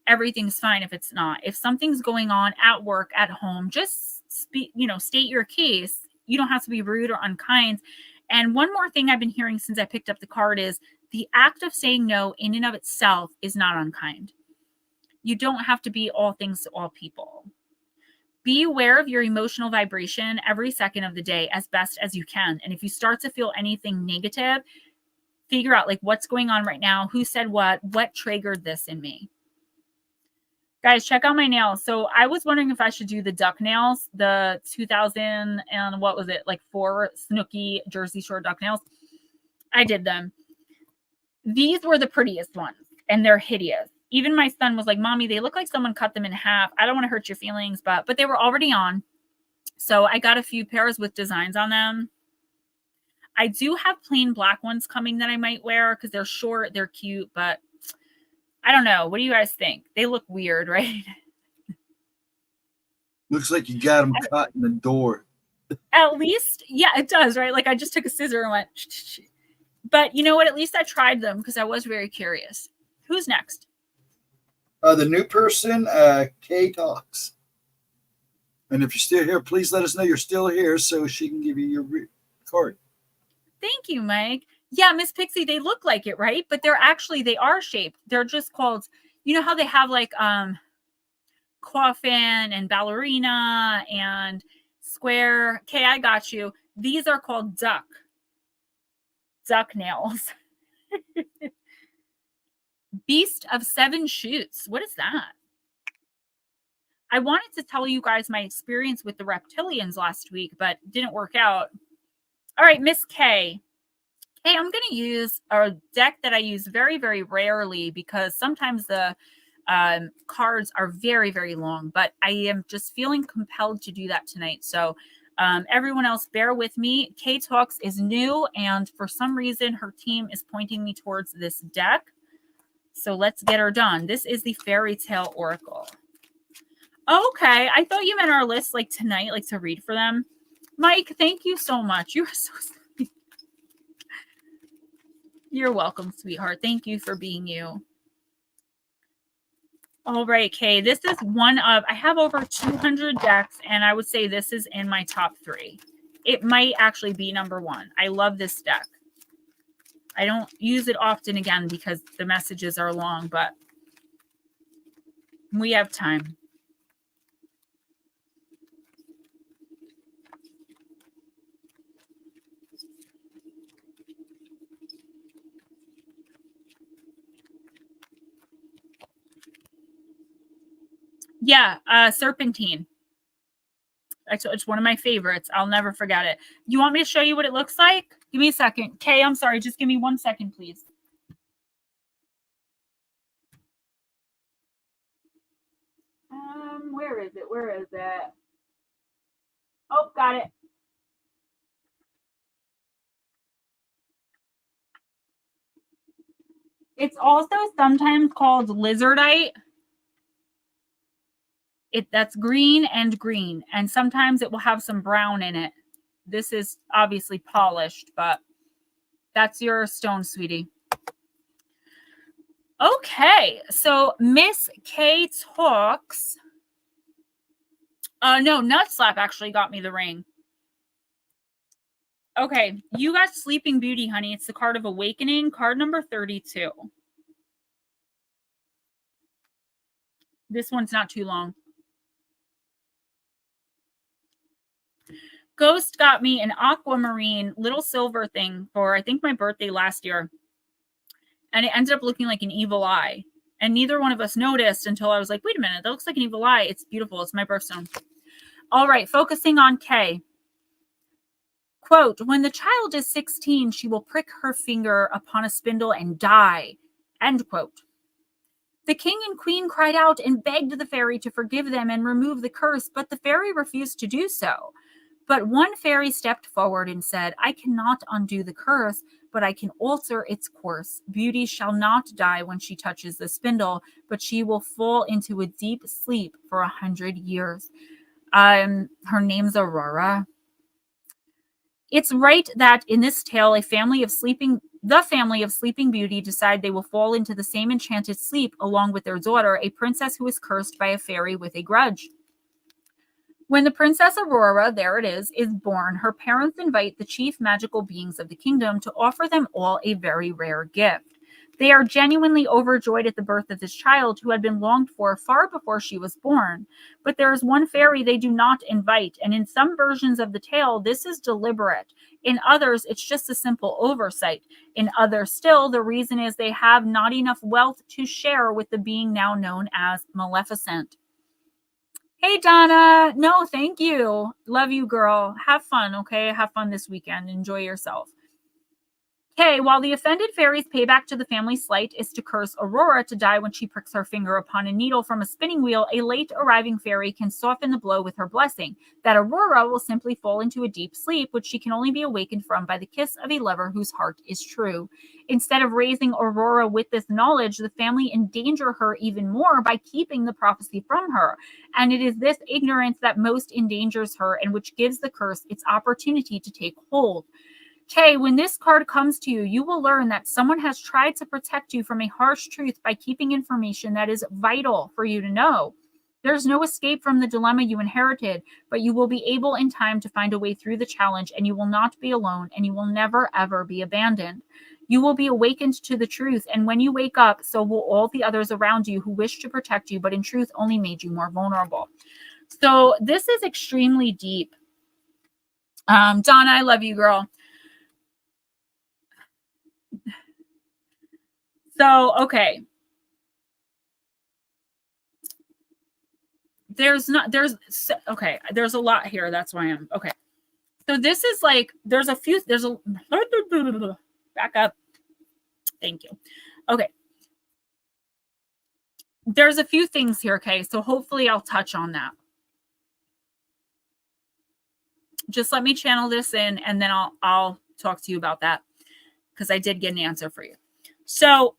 everything's fine if it's not. If something's going on at work, at home, just speak, state your case. You don't have to be rude or unkind. And one more thing I've been hearing since I picked up the card is the act of saying no in and of itself is not unkind. You don't have to be all things to all people. Be aware of your emotional vibration every second of the day as best as you can. And if you start to feel anything negative, figure out like what's going on right now, who said what triggered this in me. Guys, check out my nails. So I was wondering if I should do the duck nails, the 2000 and what was it, like 4 Snooki Jersey Shore duck nails. I did them. These were the prettiest ones, and they're hideous. Even my son was like, Mommy, they look like someone cut them in half. I don't want to hurt your feelings, but they were already on. So I got a few pairs with designs on them. I do have plain black ones coming that I might wear because they're short, they're cute, but I don't know. What do you guys think? They look weird, right? Looks like you got them caught in the door. At least, yeah, it does, right? Like I just took a scissor and went, but you know what? At least I tried them because I was very curious. Who's next? The new person, Kay Talks. And if you're still here, please let us know you're still here so she can give you your card. Thank you, Mike. Yeah, Miss Pixie, they look like it, right? But they are shaped. They're just called, you know how they have like coffin and ballerina and square. Okay, I got you. These are called duck nails. Beast of 7 shoots. What is that? I wanted to tell you guys my experience with the reptilians last week, but didn't work out. All right, Miss K. Hey, I'm going to use a deck that I use very, very rarely because sometimes the cards are very, very long, but I am just feeling compelled to do that tonight. So everyone else, bear with me. Kay Talks is new, and for some reason, her team is pointing me towards this deck. So let's get her done. This is the Fairy Tale Oracle. Okay. I thought you meant our list like tonight, like to read for them. Mike, thank you so much. You're so sweet. You're welcome, sweetheart. Thank you for being you. All right, Kay. This is one of, I have over 200 decks, and I would say this is in my top 3. It might actually be number 1. I love this deck. I don't use it often again because the messages are long, but we have time. Yeah, Serpentine. It's one of my favorites. I'll never forget it. You want me to show you what it looks like? Give me a second. Kay, I'm sorry. Just give me 1 second, please. Where is it? Where is it? Oh, got it. It's also sometimes called lizardite. That's green, and sometimes it will have some brown in it. This is obviously polished, but that's your stone, sweetie. Okay, so Miss K talks. No, Nut Slap actually got me the ring. Okay, you got Sleeping Beauty, honey. It's the card of Awakening, card number 32. This one's not too long. Ghost got me an aquamarine little silver thing for, I think, my birthday last year. And it ended up looking like an evil eye. And neither one of us noticed until I was like, wait a minute, that looks like an evil eye. It's beautiful. It's my birthstone. All right, focusing on Kay. Quote, when the child is 16, she will prick her finger upon a spindle and die. End quote. The king and queen cried out and begged the fairy to forgive them and remove the curse, but the fairy refused to do so. But one fairy stepped forward and said, I cannot undo the curse, but I can alter its course. Beauty shall not die when she touches the spindle, but she will fall into a deep sleep for 100 years. Her name's Aurora. It's right that in this tale, the family of Sleeping Beauty decide they will fall into the same enchanted sleep along with their daughter, a princess who is cursed by a fairy with a grudge. When the Princess Aurora, there it is born, her parents invite the chief magical beings of the kingdom to offer them all a very rare gift. They are genuinely overjoyed at the birth of this child who had been longed for far before she was born. But there is one fairy they do not invite, and in some versions of the tale, this is deliberate. In others, it's just a simple oversight. In others still, the reason is they have not enough wealth to share with the being now known as Maleficent. Hey, Donna. No, thank you. Love you, girl. Have fun, okay? Have fun this weekend. Enjoy yourself. Okay, while the offended fairy's payback to the family's slight is to curse Aurora to die when she pricks her finger upon a needle from a spinning wheel, a late arriving fairy can soften the blow with her blessing, that Aurora will simply fall into a deep sleep, which she can only be awakened from by the kiss of a lover whose heart is true. Instead of raising Aurora with this knowledge, the family endanger her even more by keeping the prophecy from her. And it is this ignorance that most endangers her and which gives the curse its opportunity to take hold. Kay, when this card comes to you, you will learn that someone has tried to protect you from a harsh truth by keeping information that is vital for you to know. There's no escape from the dilemma you inherited, but you will be able in time to find a way through the challenge, and you will not be alone, and you will never, ever be abandoned. You will be awakened to the truth, and when you wake up, so will all the others around you who wish to protect you, but in truth only made you more vulnerable. So this is extremely deep. Donna, I love you, girl. So, okay. There's a lot here. That's why I'm okay. So this is like, back up. Thank you. Okay. There's a few things here. Okay. So hopefully I'll touch on that. Just let me channel this in and then I'll talk to you about that because I did get an answer for you. So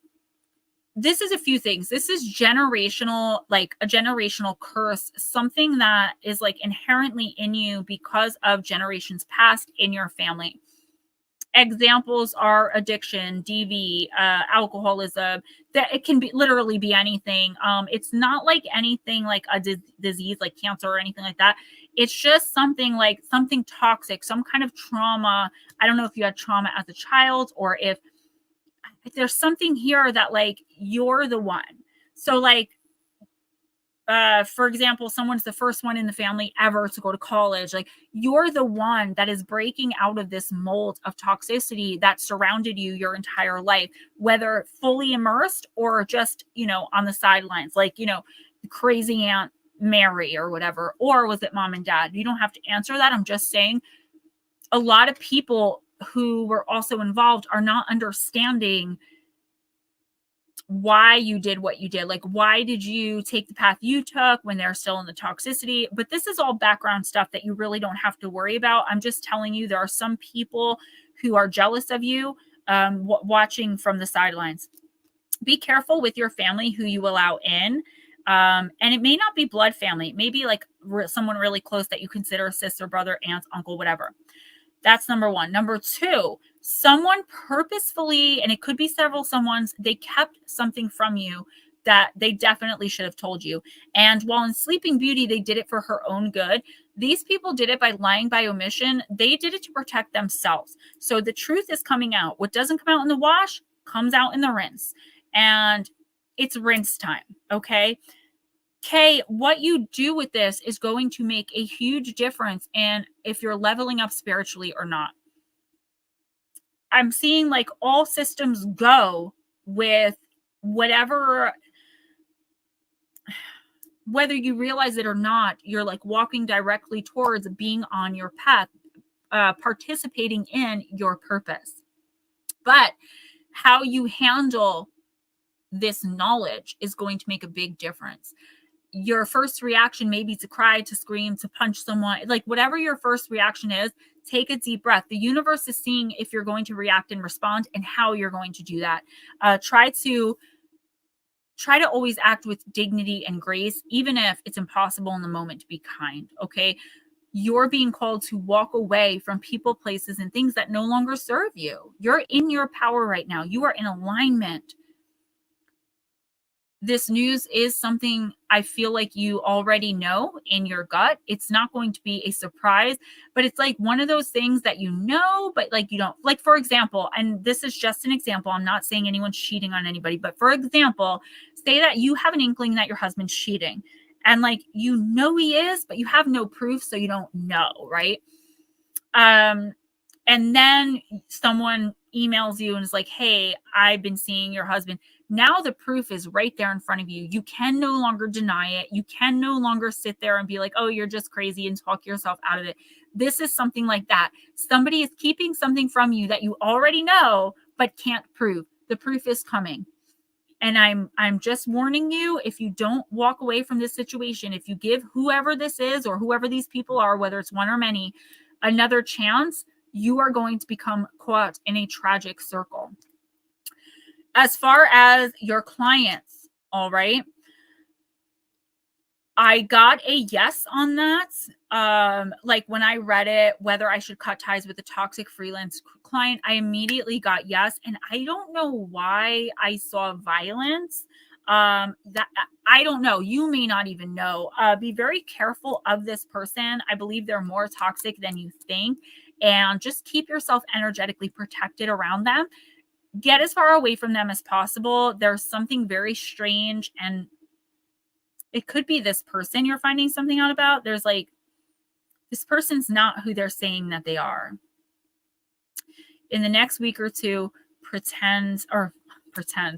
this is a few things. This is generational, like a generational curse, something that is like inherently in you because of generations past in your family. Examples are addiction, DV, alcoholism. That it can be literally be anything. It's not like anything like a disease like cancer or anything like that. It's just something like something toxic, some kind of trauma. I don't know if you had trauma as a child or if there's something here that like you're the one. So like for example, someone's the first one in the family ever to go to college. Like you're the one that is breaking out of this mold of toxicity that surrounded you your entire life, whether fully immersed or just, you know, on the sidelines, like, you know, crazy Aunt Mary or whatever. Or was it mom and dad? You don't have to answer that. I'm just saying a lot of people who were also involved are not understanding why you did what you did. Like, why did you take the path you took when they're still in the toxicity? But this is all background stuff that you really don't have to worry about. I'm just telling you, there are some people who are jealous of you watching from the sidelines. Be careful with your family who you allow in. And it may not be blood family. It may be like someone really close that you consider a sister, brother, aunt, uncle, whatever. That's number one. Number two, someone purposefully, and it could be several someones, they kept something from you that they definitely should have told you. And while in Sleeping Beauty, they did it for her own good. These people did it by lying by omission. They did it to protect themselves. So the truth is coming out. What doesn't come out in the wash comes out in the rinse. And it's rinse time, okay? Okay, what you do with this is going to make a huge difference in if you're leveling up spiritually or not. I'm seeing like all systems go with whatever, whether you realize it or not, you're like walking directly towards being on your path, participating in your purpose. But how you handle this knowledge is going to make a big difference. Your first reaction may be to cry, to scream, to punch someone, like whatever your first reaction is, take a deep breath. The universe is seeing if you're going to react and respond and how you're going to do that. Try to always act with dignity and grace, even if it's impossible in the moment to be kind. Okay. You're being called to walk away from people, places, and things that no longer serve you. You're in your power right now. You are in alignment. This news is something I feel like you already know in your gut. It's not going to be a surprise, but it's like one of those things that you know, but like you don't. Like, for example, and this is just an example. I'm not saying anyone's cheating on anybody, but for example, say that you have an inkling that your husband's cheating and like, you know, he is, but you have no proof. So you don't know. Right. And then someone emails you and is like, hey, I've been seeing your husband. Now the proof is right there in front of you. You can no longer deny it. You can no longer sit there and be like, oh, you're just crazy and talk yourself out of it. This is something like that. Somebody is keeping something from you that you already know, but can't prove. The proof is coming. And I'm just warning you, if you don't walk away from this situation, if you give whoever this is or whoever these people are, whether it's one or many, another chance, you are going to become caught in a tragic circle. As far as your clients, all right, I got a yes on that. Like when I read it, whether I should cut ties with a toxic freelance client, I immediately got yes. And I don't know why I saw violence. That I don't know. You may not even know. Be very careful of this person. I believe they're more toxic than you think. And just keep yourself energetically protected around them. Get as far away from them as possible. There's something very strange, and it could be this person you're finding something out about. There's like, this person's not who they're saying that they are. In the next week or two, pretend,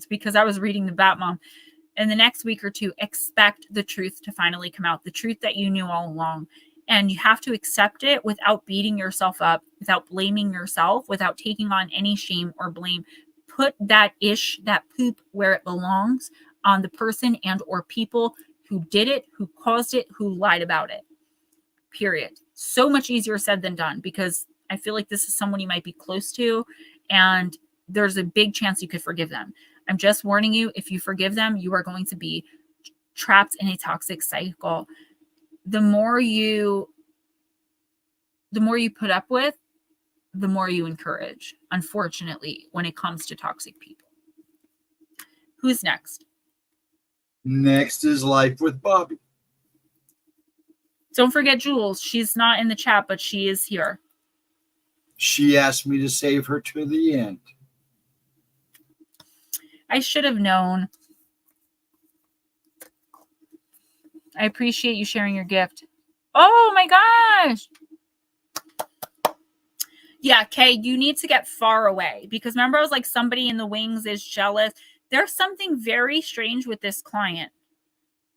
because I was reading the Batmom. In the next week or two, expect the truth to finally come out, the truth that you knew all along. And you have to accept it without beating yourself up, without blaming yourself, without taking on any shame or blame. Put that poop where it belongs, on the person and or people who did it, who caused it, who lied about it. Period. So much easier said than done, because I feel like this is someone you might be close to and there's a big chance you could forgive them. I'm just warning you, if you forgive them, you are going to be trapped in a toxic cycle. The more you put up with, the more you encourage, unfortunately, when it comes to toxic people. Who's next? Next is Life with Bobby. Don't forget Jules. She's not in the chat, but she is here. She asked me to save her to the end. I should have known. I appreciate you sharing your gift. Oh my gosh. Yeah, Kay, you need to get far away, because remember I was like, somebody in the wings is jealous. There's something very strange with this client.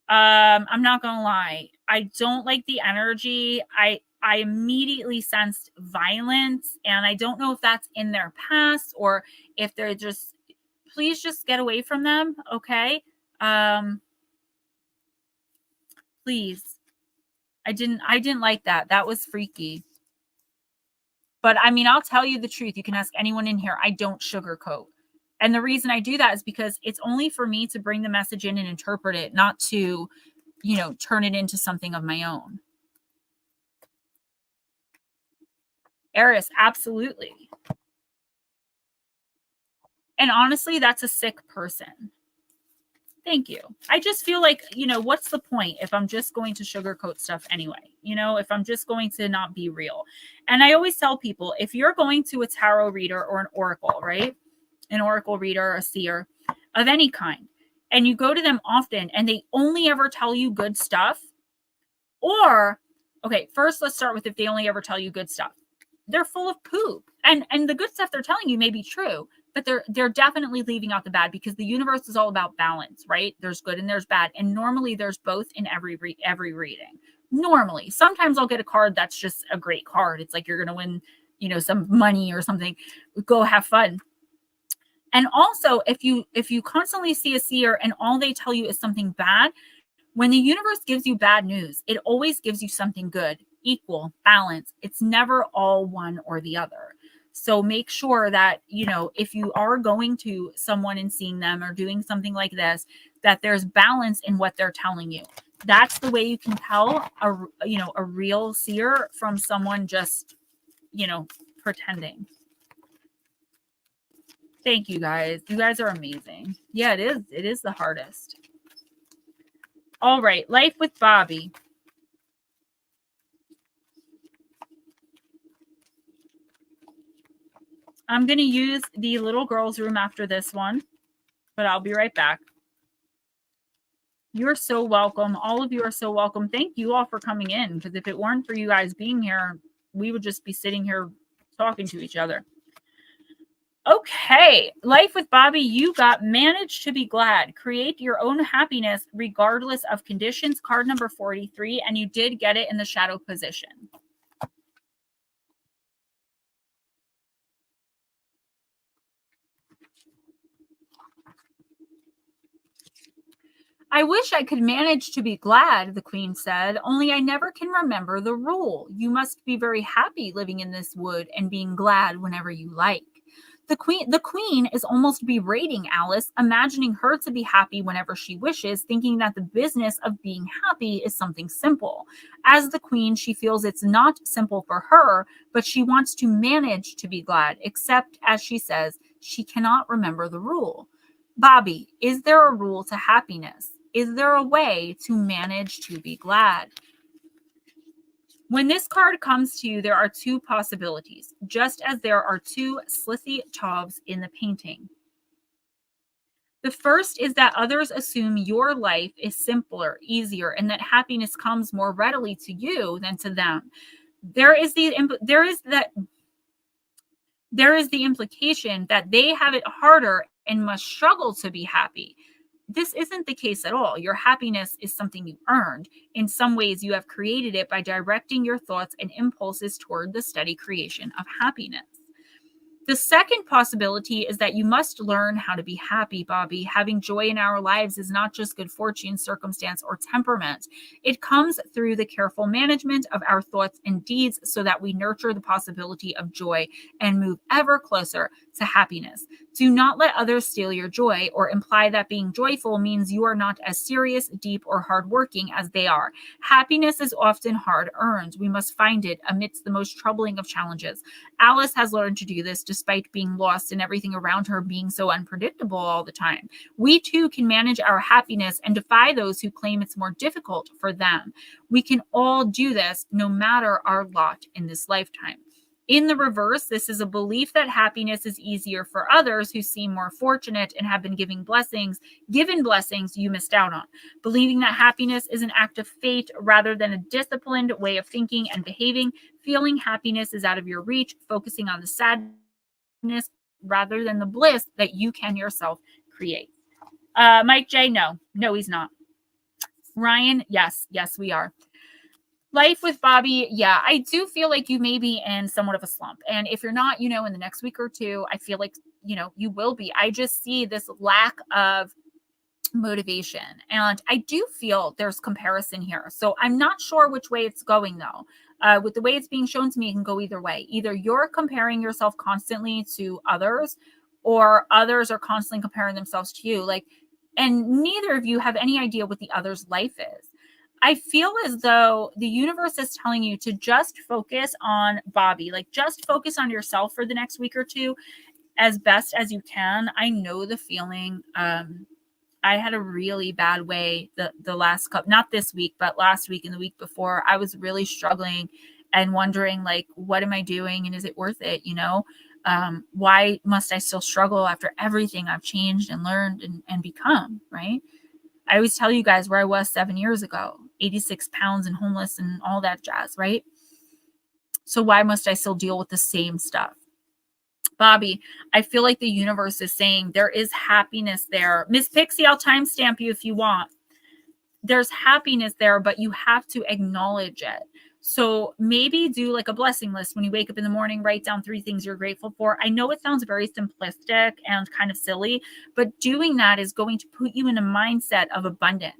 I'm not gonna lie. I don't like the energy. I immediately sensed violence, and I don't know if that's in their past or if they're just, please just get away from them, okay? Please. I didn't like that. That was freaky. But I mean, I'll tell you the truth. You can ask anyone in here. I don't sugarcoat. And the reason I do that is because it's only for me to bring the message in and interpret it, not to, turn it into something of my own. Eris, absolutely. And honestly, that's a sick person. Thank you. I just feel like, what's the point if I'm just going to sugarcoat stuff anyway? If I'm just going to not be real. And I always tell people, if you're going to a tarot reader or an oracle, right? An oracle reader, a seer of any kind, and you go to them often and they only ever tell you good stuff, or, okay, first let's start with if they only ever tell you good stuff. They're full of poop. And the good stuff they're telling you may be true, but they're definitely leaving out the bad, because the universe is all about balance, right? There's good and there's bad. And normally there's both in every reading. Normally, sometimes I'll get a card that's just a great card. It's like you're going to win, some money or something. Go have fun. And also, if you constantly see a seer and all they tell you is something bad, when the universe gives you bad news, it always gives you something good, equal, balance. It's never all one or the other. So make sure that, if you are going to someone and seeing them or doing something like this, that there's balance in what they're telling you. That's the way you can tell a real seer from someone just, pretending. Thank you guys. You guys are amazing. Yeah, it is. It is the hardest. All right. Life with Bobby. I'm going to use the little girl's room after this one, but I'll be right back. You're so welcome. All of you are so welcome. Thank you all for coming in, because if it weren't for you guys being here, we would just be sitting here talking to each other. Okay, Life with Bobby, you got manage to be glad. Create your own happiness regardless of conditions. Card number 43, and you did get it in the shadow position. I wish I could manage to be glad, the queen said, only I never can remember the rule. You must be very happy living in this wood and being glad whenever you like. The queen is almost berating Alice, imagining her to be happy whenever she wishes, thinking that the business of being happy is something simple. As the queen, she feels it's not simple for her, but she wants to manage to be glad, except, as she says, she cannot remember the rule. Bobby, is there a rule to happiness? Is there a way to manage to be glad? When this card comes to you, there are two possibilities, just as there are two slithy tubs in the painting. The first is that others assume your life is simpler, easier, and that happiness comes more readily to you than to them. There is the implication that they have it harder and must struggle to be happy. This isn't the case at all. Your happiness is something you earned. In some ways, you have created it by directing your thoughts and impulses toward the steady creation of happiness. The second possibility is that you must learn how to be happy, Bobby. Having joy in our lives is not just good fortune, circumstance, or temperament. It comes through the careful management of our thoughts and deeds so that we nurture the possibility of joy and move ever closer to happiness. Do not let others steal your joy or imply that being joyful means you are not as serious, deep, or hardworking as they are. Happiness is often hard earned. We must find it amidst the most troubling of challenges. Alice has learned to do this despite being lost and everything around her being so unpredictable all the time. We too can manage our happiness and defy those who claim it's more difficult for them. We can all do this no matter our lot in this lifetime. In the reverse, this is a belief that happiness is easier for others who seem more fortunate and have been given blessings you missed out on. Believing that happiness is an act of fate rather than a disciplined way of thinking and behaving. Feeling happiness is out of your reach, focusing on the sadness rather than the bliss that you can yourself create. Mike J, no, he's not. Ryan, yes, we are. Life with Bobby, yeah, I do feel like you may be in somewhat of a slump. And if you're not, in the next week or two, I feel like, you will be. I just see this lack of motivation. And I do feel there's comparison here. So I'm not sure which way it's going, though. With the way it's being shown to me, it can go either way. Either you're comparing yourself constantly to others, or others are constantly comparing themselves to you. And neither of you have any idea what the other's life is. I feel as though the universe is telling you to just focus on Bobby, just focus on yourself for the next week or two as best as you can. I know the feeling. I had a really bad way the last couple, not this week, but last week and the week before. I was really struggling and wondering, what am I doing? And is it worth it? Why must I still struggle after everything I've changed and learned and become, right? I always tell you guys where I was 7 years ago, 86 pounds and homeless and all that jazz, right? So why must I still deal with the same stuff? Bobby, I feel like the universe is saying there is happiness there. Miss Pixie, I'll timestamp you if you want. There's happiness there, but you have to acknowledge it. So maybe do a blessing list when you wake up in the morning, write down 3 things you're grateful for. I know it sounds very simplistic and kind of silly, but doing that is going to put you in a mindset of abundance.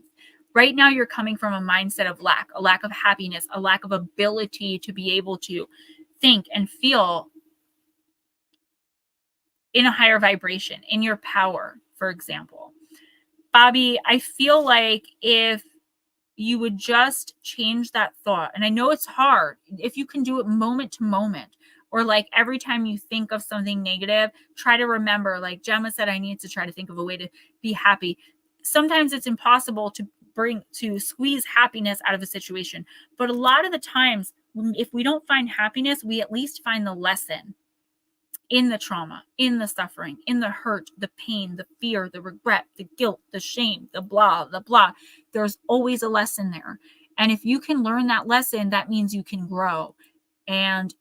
Right now, you're coming from a mindset of lack, a lack of happiness, a lack of ability to be able to think and feel in a higher vibration, in your power, for example. Bobby, I feel like if you would just change that thought. And I know it's hard. If you can do it moment to moment, or every time you think of something negative, try to remember, like Gemma said, I need to try to think of a way to be happy. Sometimes it's impossible to squeeze happiness out of a situation. But a lot of the times, if we don't find happiness, we at least find the lesson in the trauma, in the suffering, in the hurt, the pain, the fear, the regret, the guilt, the shame, the blah, the blah. There's always a lesson there. And if you can learn that lesson, that means you can grow. And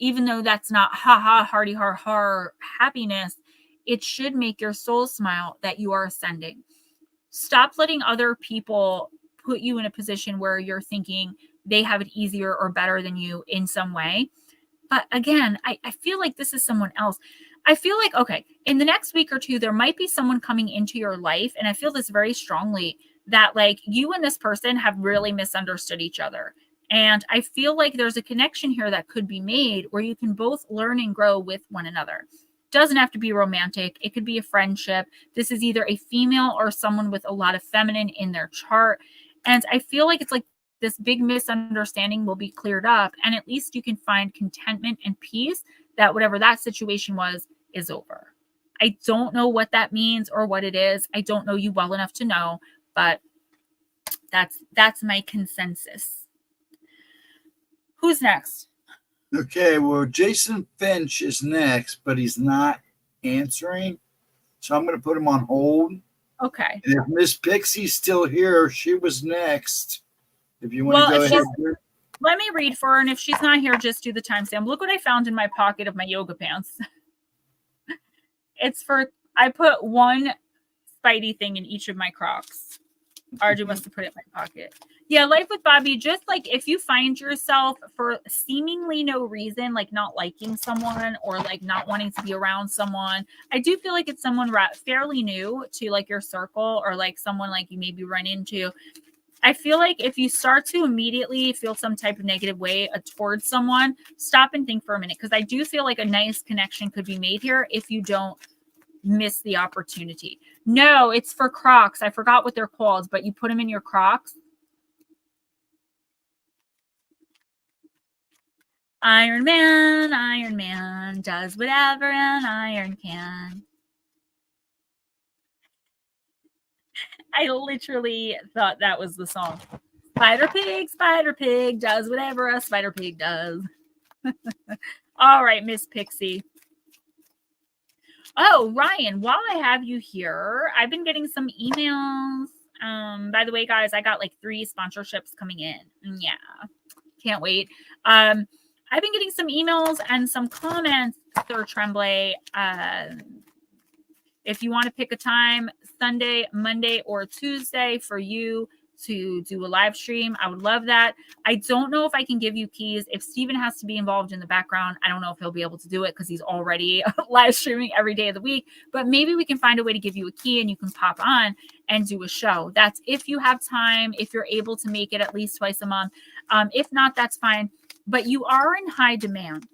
even though that's not hardy har happiness, it should make your soul smile that you are ascending. Stop letting other people put you in a position where you're thinking they have it easier or better than you in some way. But again, I feel like this is someone else. I feel like, okay, in the next week or two, there might be someone coming into your life. And I feel this very strongly that you and this person have really misunderstood each other. And I feel like there's a connection here that could be made where you can both learn and grow with one another. Doesn't have to be romantic. It could be a friendship. This is either a female or someone with a lot of feminine in their chart. And I feel like it's this big misunderstanding will be cleared up, and at least you can find contentment and peace that whatever that situation was is over. I don't know what that means or what it is. I don't know you well enough to know, but that's my consensus. Who's next? Okay, well, Jason Finch is next, but he's not answering. So I'm going to put him on hold. Okay. And if Miss Pixie's still here, she was next. If you want to go ahead. Let me read for her, and if she's not here, just do the timestamp. Look what I found in my pocket of my yoga pants. I put one Spidey thing in each of my Crocs. Arju must have put it in my pocket. Yeah, life with Bobby, just if you find yourself for seemingly no reason, not liking someone or not wanting to be around someone, I do feel like it's someone fairly new to your circle or someone you maybe run into. I feel like if you start to immediately feel some type of negative way towards someone, stop and think for a minute, because I do feel like a nice connection could be made here if you don't miss the opportunity. No, it's for Crocs. I forgot what they're called, but you put them in your Crocs. Iron Man does whatever an iron can. I literally thought that was the song. Spider Pig does whatever a Spider Pig does. All right, Miss Pixie. Oh, Ryan, while I have you here, I've been getting some emails. By the way, guys, I got like 3 sponsorships coming in. Yeah, can't wait. I've been getting some emails and some comments, Sir Tremblay. If you want to pick a time, Sunday, Monday, or Tuesday for you to do a live stream, I would love that. I don't know if I can give you keys. If Steven has to be involved in the background, I don't know if he'll be able to do it because he's already live streaming every day of the week. But maybe we can find a way to give you a key and you can pop on and do a show. That's if you have time, if you're able to make it at least twice a month. If not, that's fine. But you are in high demand.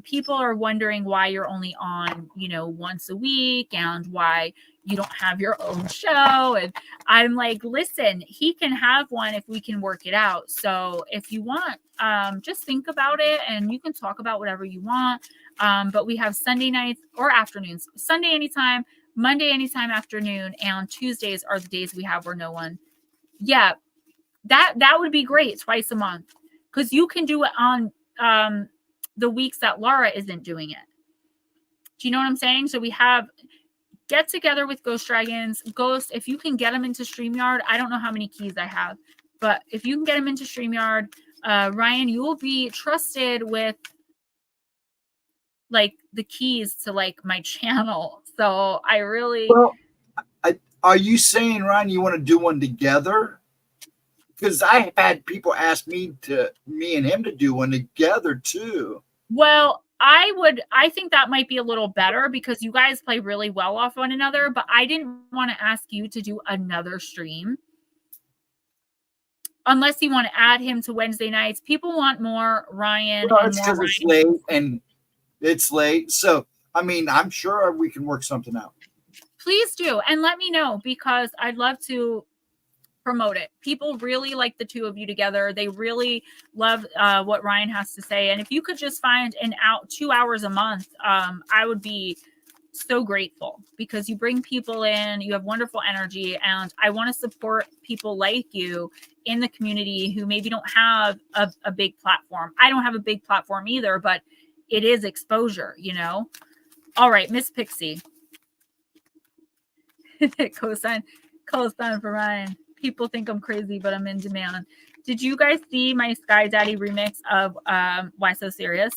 People are wondering why you're only on, once a week and why you don't have your own show. And I'm like, listen, he can have one if we can work it out. So if you want, just think about it and you can talk about whatever you want. But we have Sunday nights or afternoons, Sunday anytime, Monday anytime afternoon, and Tuesdays are the days we have where no one. Yeah, that would be great twice a month because you can do it on the weeks that Laura isn't doing it. Do you know what I'm saying? So we have get together with Ghost Dragons. Ghost, if you can get them into StreamYard, I don't know how many keys I have, but if you can get them into StreamYard, Ryan, you will be trusted with like the keys to like my channel. So I really. Well, are you saying, Ryan, you want to do one together? Because I had people ask me and him to do one together too. Well, I think that might be a little better because you guys play really well off one another, but I didn't want to ask you to do another stream. Unless you want to add him to Wednesday nights. People want more Ryan. Well, it's because it's late and it's late. So, I mean, I'm sure we can work something out. Please do. And let me know because I'd love to promote it. People really like the two of you together. They really love what Ryan has to say. And if you could just find 2 hours a month, I would be so grateful because you bring people in, you have wonderful energy, and I want to support people like you in the community who maybe don't have a big platform. I don't have a big platform either, but it is exposure, All right, Miss Pixie. Co-sign for Ryan. People think I'm crazy, but I'm in demand. Did you guys see my Sky Daddy remix of Why So Serious?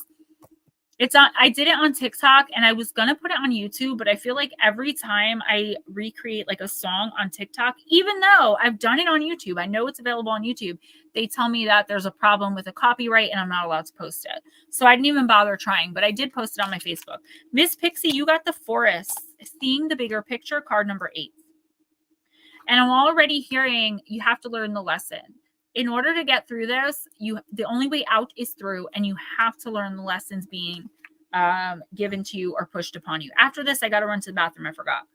I did it on TikTok and I was gonna put it on YouTube, but I feel like every time I recreate like a song on TikTok, even though I've done it on YouTube, I know it's available on YouTube, they tell me that there's a problem with a copyright and I'm not allowed to post it. So I didn't even bother trying, but I did post it on my Facebook. Miss Pixie, you got the Forest, Seeing the Bigger Picture, card number 8. And I'm already hearing you have to learn the lesson. In order to get through this, the only way out is through, and you have to learn the lessons being given to you or pushed upon you. After this, I got to run to the bathroom. I forgot.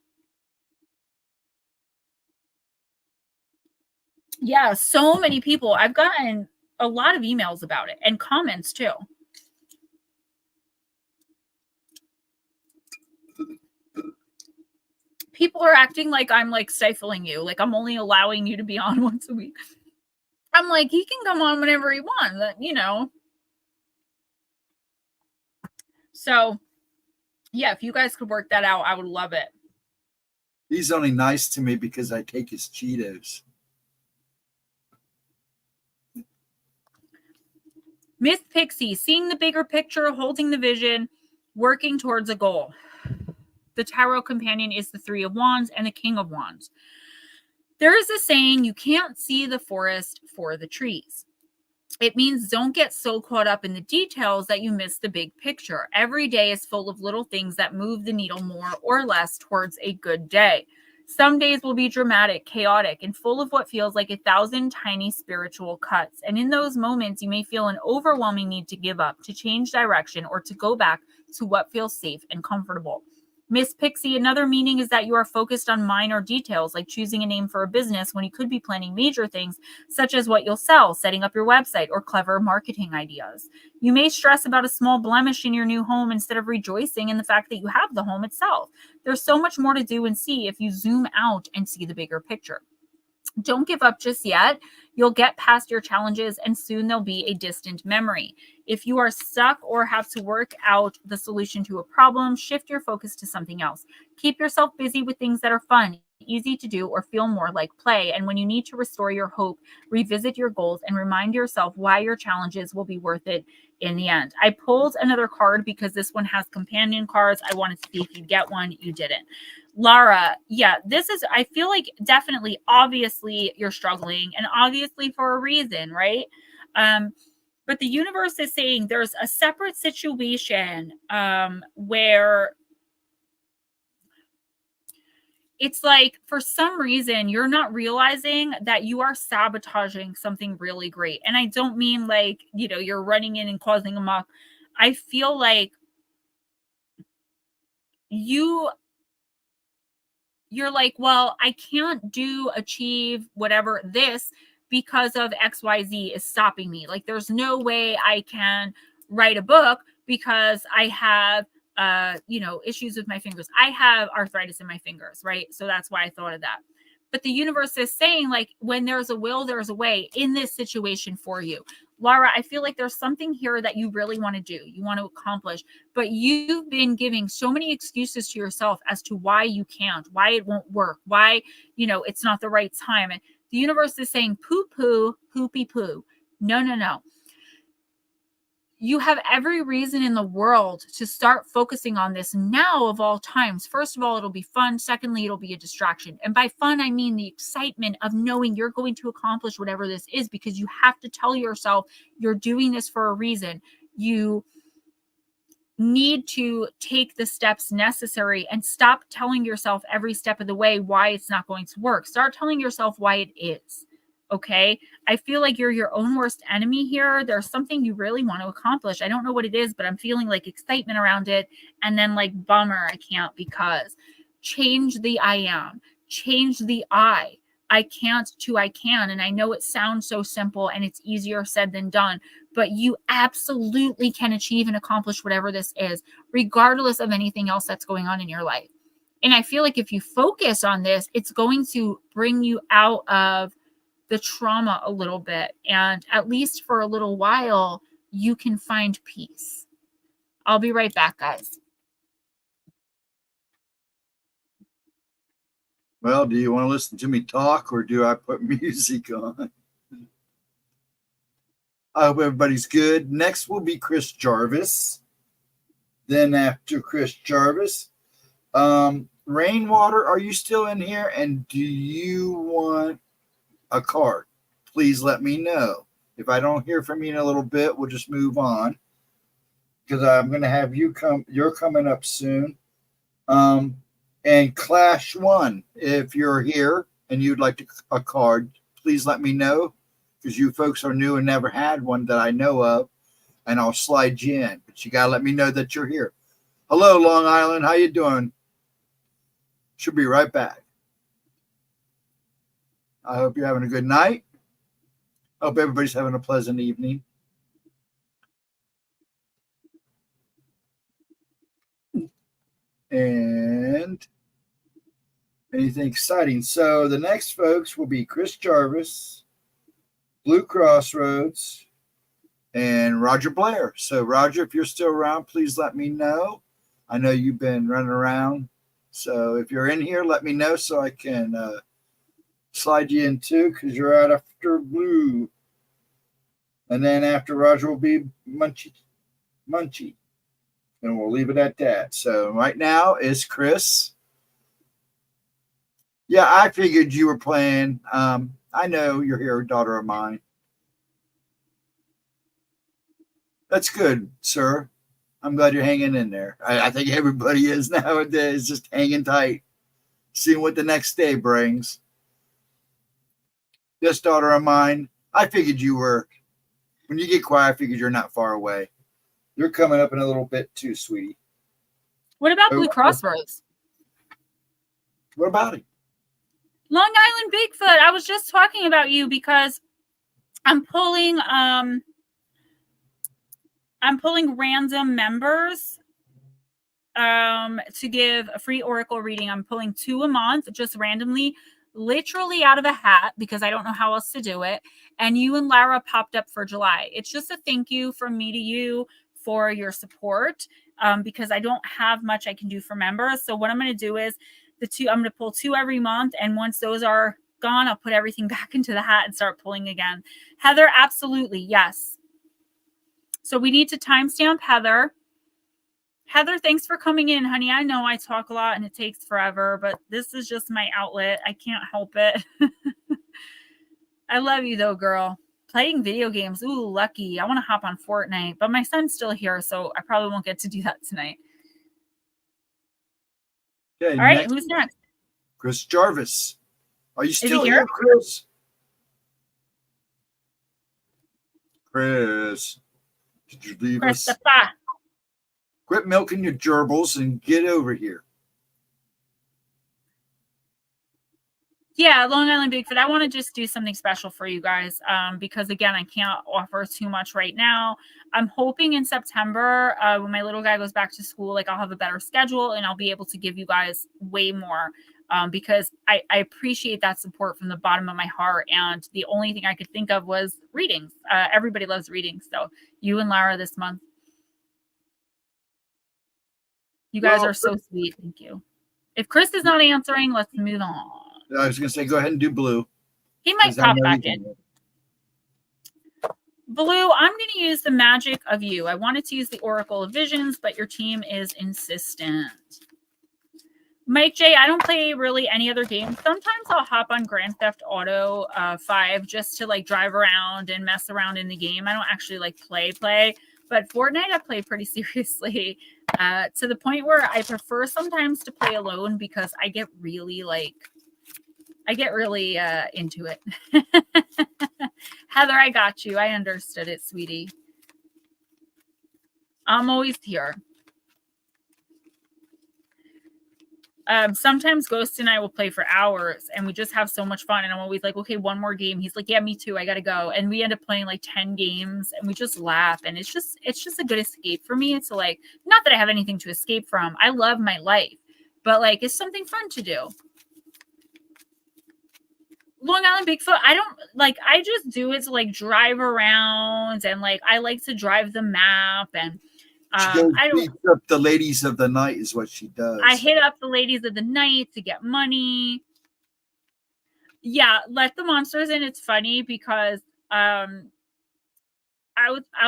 Yeah, so many people. I've gotten a lot of emails about it and comments too. People are acting like I'm like stifling you, like I'm only allowing you to be on once a week. I'm like, he can come on whenever he wants, So, yeah, if you guys could work that out, I would love it. He's only nice to me because I take his Cheetos. Miss Pixie, seeing the bigger picture, holding the vision, working towards a goal. The tarot companion is the 3 of Wands and the King of Wands. There is a saying, you can't see the forest for the trees. It means don't get so caught up in the details that you miss the big picture. Every day is full of little things that move the needle more or less towards a good day. Some days will be dramatic, chaotic, and full of what feels like 1,000 tiny spiritual cuts. And in those moments, you may feel an overwhelming need to give up, to change direction, or to go back to what feels safe and comfortable. Miss Pixie, another meaning is that you are focused on minor details, like choosing a name for a business when you could be planning major things, such as what you'll sell, setting up your website, or clever marketing ideas. You may stress about a small blemish in your new home instead of rejoicing in the fact that you have the home itself. There's so much more to do and see if you zoom out and see the bigger picture. Don't give up just yet. You'll get past your challenges and soon they'll be a distant memory. If you are stuck or have to work out the solution to a problem, shift your focus to something else. Keep yourself busy with things that are fun, easy to do, or feel more like play. And when you need to restore your hope, revisit your goals and remind yourself why your challenges will be worth it in the end. I pulled another card because this one has companion cards. I wanted to see if you'd get one. You didn't. Lara, yeah, this is, I feel like definitely, obviously, you're struggling and obviously for a reason, right? But the universe is saying there's a separate situation where it's like for some reason you're not realizing that you are sabotaging something really great. And I don't mean like, you know, you're running in and causing a muck. I feel like you're like, well, I can't achieve whatever this because of XYZ is stopping me. Like there's no way I can write a book because I have issues with my fingers. I have arthritis in my fingers, right? So that's why I thought of that. But the universe is saying, like, when there's a will, there's a way in this situation for you. Laura, I feel like there's something here that you really want to do, you want to accomplish, but you've been giving so many excuses to yourself as to why you can't, why it won't work, why, it's not the right time. And the universe is saying, poo, poopy poo. No. You have every reason in the world to start focusing on this now of all times. First of all, it'll be fun. Secondly, it'll be a distraction. And by fun, I mean the excitement of knowing you're going to accomplish whatever this is, because you have to tell yourself you're doing this for a reason. You need to take the steps necessary and stop telling yourself every step of the way why it's not going to work. Start telling yourself why it is. Okay. I feel like you're your own worst enemy here. There's something you really want to accomplish. I don't know what it is, but I'm feeling like excitement around it. And then like, bummer, I can't, because change the I am, change the I can't to I can. And I know it sounds so simple and it's easier said than done, but you absolutely can achieve and accomplish whatever this is, regardless of anything else that's going on in your life. And I feel like if you focus on this, it's going to bring you out of the trauma a little bit. And at least for a little while, you can find peace. I'll be right back, guys. Well, do you want to listen to me talk or do I put music on? I hope everybody's good. Next will be Chris Jarvis. Then after Chris Jarvis, Rainwater, are you still in here? And do you want a card? Please let me know. If I don't hear from you in a little bit, we'll just move on, because I'm going to have you come. You're coming up soon. And Clash One, if you're here and you'd like a card, please let me know, because you folks are new and never had one that I know of, and I'll slide you in. But you gotta let me know that you're here. Hello, Long Island. How you doing? Should be right back. I hope you're having a good night. I hope everybody's having a pleasant evening. And anything exciting. So the next folks will be Chris Jarvis, Blue Crossroads, and Roger Blair. So Roger, if you're still around, please let me know. I know you've been running around. So if you're in here, let me know so I can slide you in too, because you're out after Blue. And then after Roger will be Munchie. And we'll leave it at that. So right now is Chris. Yeah, I figured you were playing. I know you're here, daughter of mine. That's good, sir. I'm glad you're hanging in there. I think everybody is nowadays, just hanging tight, seeing what the next day brings. Yes, daughter of mine. I figured you were. When you get quiet, I figured you're not far away. You're coming up in a little bit too, sweetie. What about Oh, Blue Crossroads? What about it? Long Island Bigfoot. I was just talking about you because I'm pulling random members to give a free oracle reading. I'm pulling 2 a month, just randomly, literally out of a hat, because I don't know how else to do it. And you and Lara popped up for July. It's just a thank you from me to you for your support, because I don't have much I can do for members. So what I'm going to do is I'm going to pull 2 every month, and once those are gone, I'll put everything back into the hat and start pulling again. Heather, absolutely, yes. So we need to timestamp Heather. Heather, thanks for coming in, honey. I know I talk a lot and it takes forever, but this is just my outlet. I can't help it. I love you though, girl. Playing video games. Ooh, lucky. I want to hop on Fortnite, but my son's still here, so I probably won't get to do that tonight. Okay, all right, who's next? Chris Jarvis. Are you still here? here, Chris? Chris, did you leave us? Quit milking your gerbils and get over here. Yeah, Long Island Bigfoot. I want to just do something special for you guys, because, again, I can't offer too much right now. I'm hoping in September, when my little guy goes back to school, like, I'll have a better schedule and I'll be able to give you guys way more, because I appreciate that support from the bottom of my heart. And the only thing I could think of was readings. Everybody loves readings. So you and Lara this month. You guys are so sweet. Thank you. If Chris is not answering, let's move on. I was going to say, go ahead and do Blue. He might pop back in. Blue, I'm going to use the magic of you. I wanted to use the Oracle of Visions, but your team is insistent. Mike J, I don't play really any other games. Sometimes I'll hop on Grand Theft Auto 5 just to like drive around and mess around in the game. I don't actually like play, but Fortnite I play pretty seriously, to the point where I prefer sometimes to play alone because I get really into it. Heather, I got you. I understood it, sweetie. I'm always here. Sometimes Ghost and I will play for hours and we just have so much fun. And I'm always like, okay, one more game. He's like, yeah, me too. I got to go. And we end up playing like 10 games and we just laugh. And it's just a good escape for me. It's like, not that I have anything to escape from. I love my life, but like, it's something fun to do. Long Island Bigfoot, I just do it to like drive around and like, I like to drive the map and she beats up the ladies of the night is what she does. I hit up the ladies of the night to get money. Yeah, let the monsters in. It's funny because I'll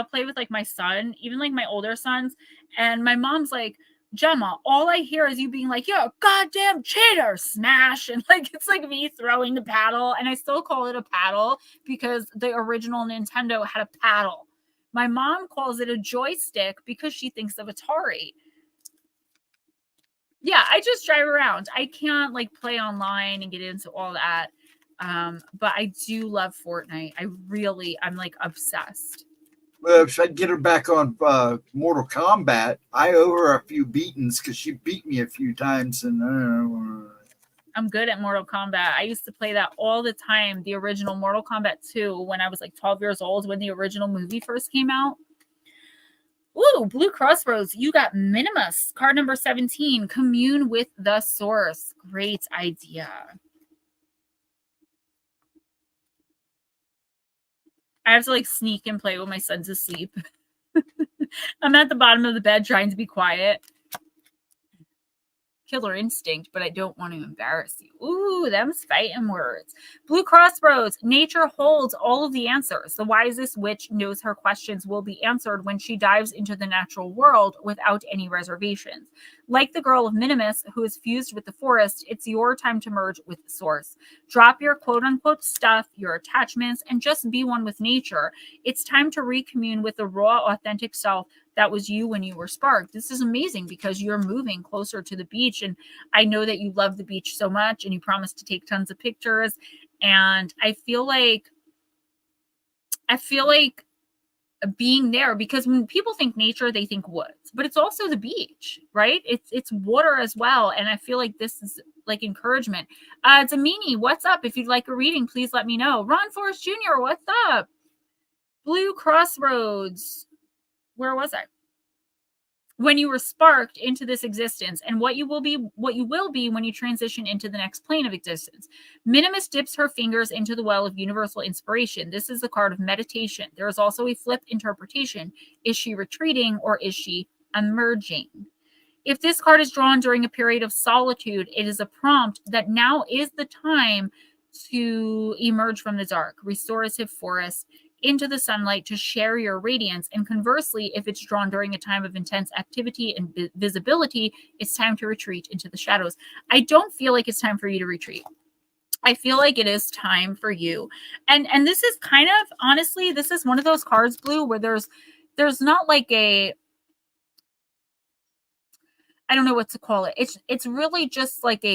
play with like my son, even like my older sons, and my mom's like, Gemma, all I hear is you being like, you're a goddamn cheater, smash. And like, it's like me throwing the paddle. And I still call it a paddle because the original Nintendo had a paddle. My mom calls it a joystick because she thinks of Atari. Yeah, I just drive around. I can't like play online and get into all that. But I do love Fortnite. I'm like obsessed. Well, if I get her back on Mortal Kombat, I owe her a few beatings because she beat me a few times. And I'm good at Mortal Kombat. I used to play that all the time. The original Mortal Kombat 2 when I was like 12 years old, when the original movie first came out. Ooh, Blue Crossroads. You got Minimus. Card number 17. Commune with the source. Great idea. I have to like sneak and play when my son's asleep. I'm at the bottom of the bed trying to be quiet. Killer instinct, but I don't want to embarrass you. Ooh, them's fighting words. Blue Crossroads. Nature holds all of the answers. The wisest witch knows her questions will be answered when she dives into the natural world without any reservations. Like the girl of Minimus, who is fused with the forest, it's your time to merge with the source. Drop your quote-unquote stuff, your attachments, and just be one with nature. It's time to recommune with the raw, authentic self that was you when you were sparked. This is amazing because you're moving closer to the beach. And I know that you love the beach so much and you promised to take tons of pictures. And I feel like being there, because when people think nature, they think woods, but it's also the beach, right? It's water as well. And I feel like this is like encouragement. Damini, what's up? If you'd like a reading, please let me know. Ron Forrest Jr., what's up? Blue Crossroads. Where was I? When you were sparked into this existence, and what you will be when you transition into the next plane of existence. Minimus dips her fingers into the well of universal inspiration. This is the card of meditation. There is also a flip interpretation. Is she retreating, or is she emerging? If this card is drawn during a period of solitude, it is a prompt that now is the time to emerge from the dark, restorative forest, into the sunlight to share your radiance. And conversely, if it's drawn during a time of intense activity and visibility, it's time to retreat into the shadows. I don't feel like it's time for you to retreat. I feel like it is time for you. And this is kind of, honestly, this is one of those cards, Blue, where there's not like a, I don't know what to call it. It's really just like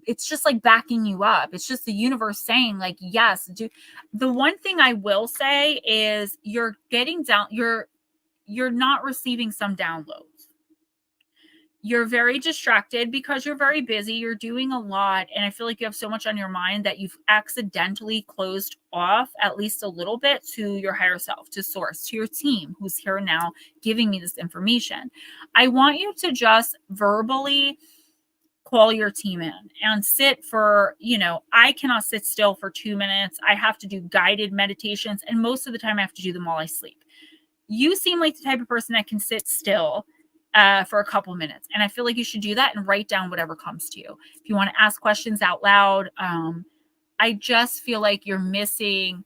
it's just like backing you up. It's just the universe saying like, yes, do. The one thing I will say is you're getting down, you're not receiving some downloads. You're very distracted because you're very busy. You're doing a lot. And I feel like you have so much on your mind that you've accidentally closed off at least a little bit to your higher self, to source, to your team who's here now giving me this information. I want you to just verbally call your team in and sit for, I cannot sit still for 2 minutes. I have to do guided meditations. And most of the time I have to do them while I sleep. You seem like the type of person that can sit still for a couple minutes. And I feel like you should do that and write down whatever comes to you. If you want to ask questions out loud, I just feel like you're missing,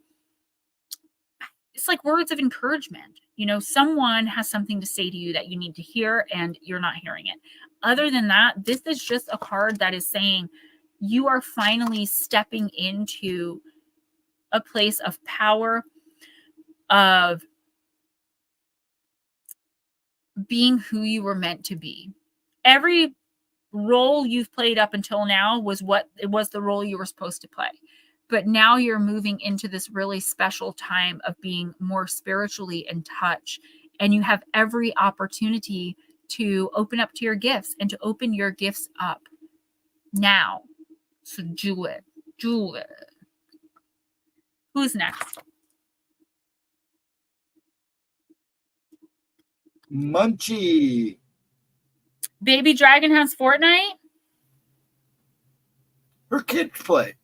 it's like words of encouragement. Someone has something to say to you that you need to hear and you're not hearing it. Other than that, this is just a card that is saying you are finally stepping into a place of power, of being who you were meant to be. Every role you've played up until now was the role you were supposed to play. But now you're moving into this really special time of being more spiritually in touch. And you have every opportunity to open up to your gifts and to open your gifts up now. So do it. Do it. Who's next? Munchie. Baby Dragon has Fortnite? Her kids play.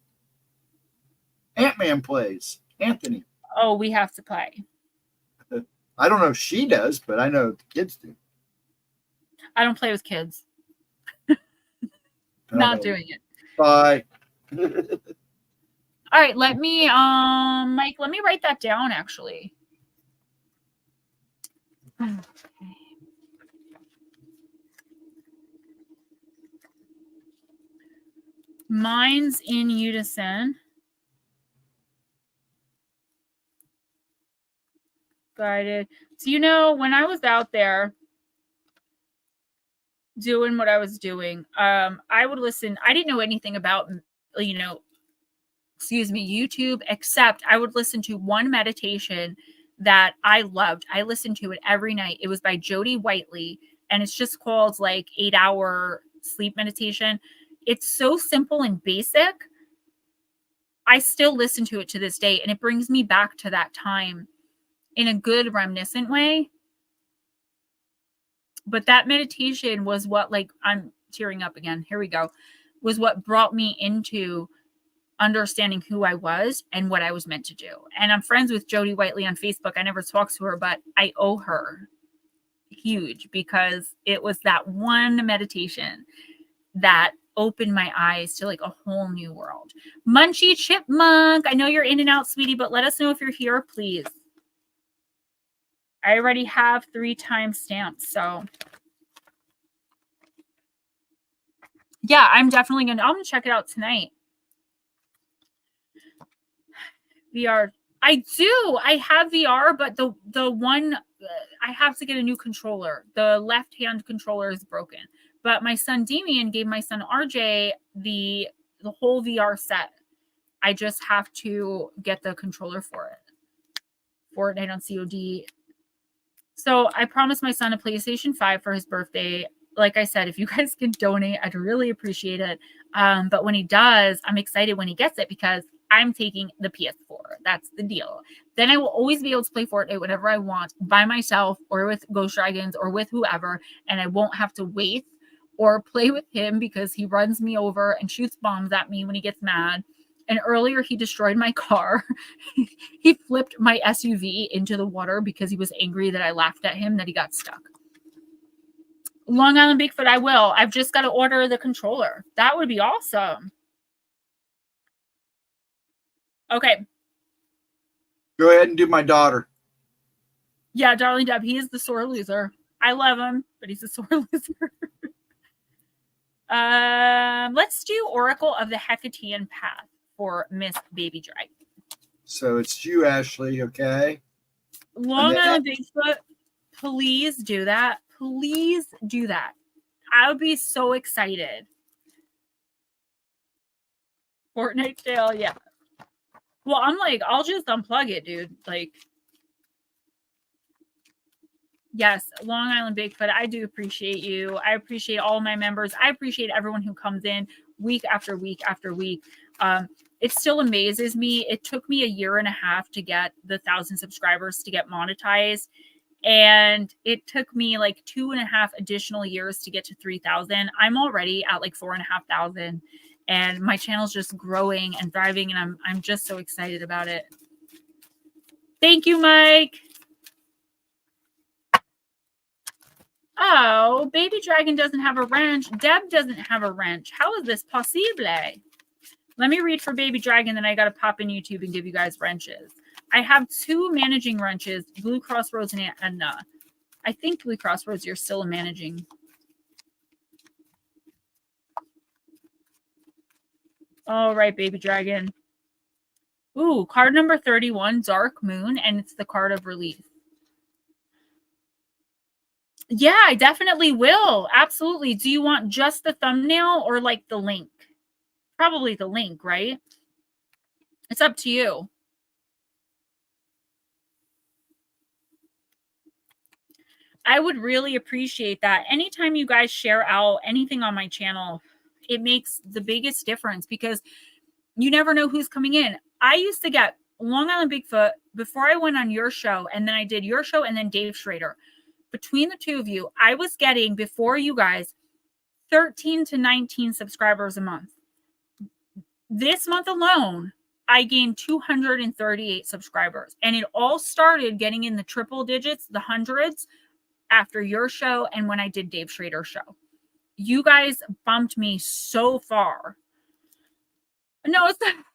Ant-Man plays. Anthony. Oh, we have to play. I don't know if she does, but I know the kids do. I don't play with kids. Not doing it. Bye. All right, let me, Mike, let me write that down, actually. Okay. Minds in unison. Guided. So, when I was out there doing what I was doing, I would listen. I didn't know anything about, YouTube, except I would listen to one meditation that I loved. I listened to it every night. It was by Jody Whiteley, and it's just called like 8-hour sleep meditation. It's so simple and basic. I still listen to it to this day, and it brings me back to that time in a good reminiscent way. But that meditation was what, I'm tearing up again. Here we go. Was what brought me into understanding who I was and what I was meant to do. And I'm friends with Jody Whiteley on Facebook. I never talked to her, but I owe her huge, because it was that one meditation that opened my eyes to like a whole new world. Munchie Chipmunk, I know you're in and out, sweetie, but let us know if you're here, please. I already have 3 timestamps, so yeah, I'm definitely I'm gonna check it out tonight. VR. I do. I have VR, but the one I have to get a new controller. The left hand controller is broken. But my son Damien gave my son RJ the whole VR set. I just have to get the controller for it. Fortnite on COD. So I promised my son a PlayStation 5 for his birthday. Like I said, if you guys can donate, I'd really appreciate it. But when he does, I'm excited when he gets it because I'm taking the PS4. That's the deal. Then I will always be able to play Fortnite whenever I want by myself or with Ghost Dragons or with whoever. And I won't have to wait or play with him because he runs me over and shoots bombs at me when he gets mad. And earlier he destroyed my car. He flipped my SUV into the water because he was angry that I laughed at him that he got stuck. Long Island Bigfoot, I will. I've just got to order the controller. That would be awesome. Okay. Go ahead and do my daughter. Yeah, Darling Deb, he is the sore loser. I love him, but he's a sore loser. Let's do Oracle of the Hekatean Path for Miss Baby Dragon. So it's you, Ashley, okay? Long Island Bigfoot, please do that. Please do that. I would be so excited. Fortnite jail, yeah. Well, I'm like, I'll just unplug it, dude. Like, yes, Long Island Bigfoot, I do appreciate you. I appreciate all my members. I appreciate everyone who comes in week after week after week. It still amazes me. It took me 1.5 years to get the 1,000 subscribers to get monetized. And it took me like 2.5 additional years to get to 3,000. I'm already at like 4,500. And my channel's just growing and thriving. And I'm just so excited about it. Thank you, Mike. Oh, Baby Dragon doesn't have a wrench. Deb doesn't have a wrench. How is this possible? Let me read for Baby Dragon, then I got to pop in YouTube and give you guys wrenches. I have 2 managing wrenches, Blue Crossroads and Edna. I think Blue Crossroads, you're still a managing. All right, Baby Dragon. Ooh, card number 31, Dark Moon, and it's the card of relief. Yeah, I definitely will. Absolutely. Do you want just the thumbnail or like the link? Probably the link, right? It's up to you. I would really appreciate that. Anytime you guys share out anything on my channel, it makes the biggest difference because you never know who's coming in. I used to get Long Island Bigfoot before I went on your show, and then I did your show and then Dave Schrader. Between the two of you, I was getting, before you guys, 13 to 19 subscribers a month. This month alone, I gained 238 subscribers. And it all started getting in the triple digits, the hundreds, after your show and when I did Dave Schrader's show. You guys bumped me so far. No,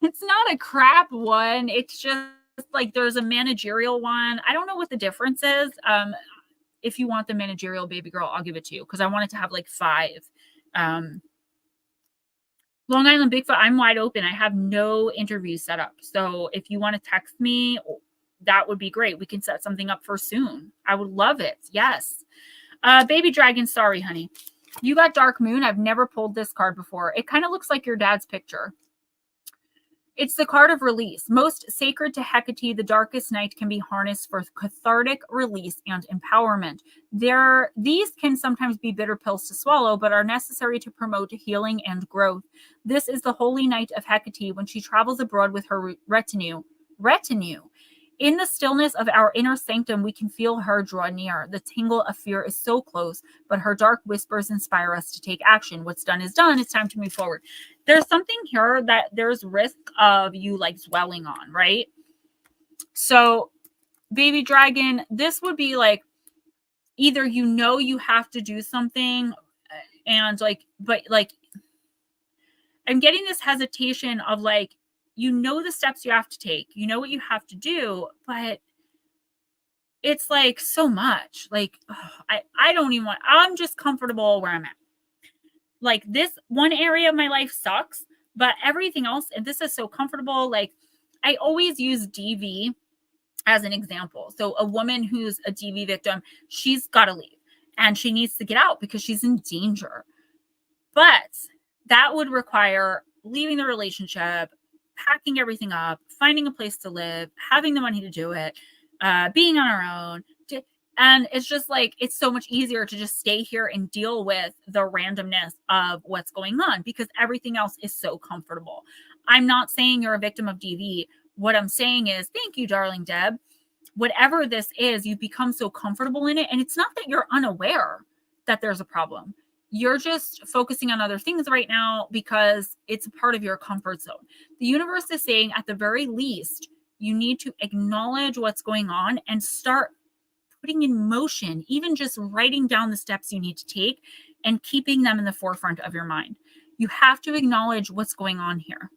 it's not a crap one. It's just like there's a managerial one. I don't know what the difference is. If you want the managerial, baby girl, I'll give it to you because I wanted to have like 5. Long Island Bigfoot, I'm wide open. I have no interview set up. So if you want to text me, that would be great. We can set something up for soon. I would love it. Yes. Baby Dragon, sorry, honey. You got Dark Moon. I've never pulled this card before. It kind of looks like your dad's picture. It's the card of release. Most sacred to Hecate, the darkest night can be harnessed for cathartic release and empowerment. These can sometimes be bitter pills to swallow, but are necessary to promote healing and growth. This is the holy night of Hecate when she travels abroad with her retinue. In the stillness of our inner sanctum, we can feel her draw near. The tingle of fear is so close, but her dark whispers inspire us to take action. What's done is done. It's time to move forward. There's something here that there's risk of you like dwelling on, right? So, Baby Dragon, this would be like either you have to do something and like, but like, I'm getting this hesitation of like, the steps you have to take, what you have to do, but it's like so much. Like, I don't even want, I'm just comfortable where I'm at. Like this one area of my life sucks, but everything else, and this is so comfortable. Like I always use DV as an example. So a woman who's a DV victim, she's got to leave and she needs to get out because she's in danger. But that would require leaving the relationship, packing everything up, finding a place to live, having the money to do it, being on our own. And it's just like, it's so much easier to just stay here and deal with the randomness of what's going on because everything else is so comfortable. I'm not saying you're a victim of DV. What I'm saying is, thank you, darling Deb. Whatever this is, you've become so comfortable in it. And it's not that you're unaware that there's a problem. You're just focusing on other things right now because it's a part of your comfort zone. The universe is saying, at the very least, you need to acknowledge what's going on and start putting in motion, even just writing down the steps you need to take and keeping them in the forefront of your mind. You have to acknowledge what's going on here.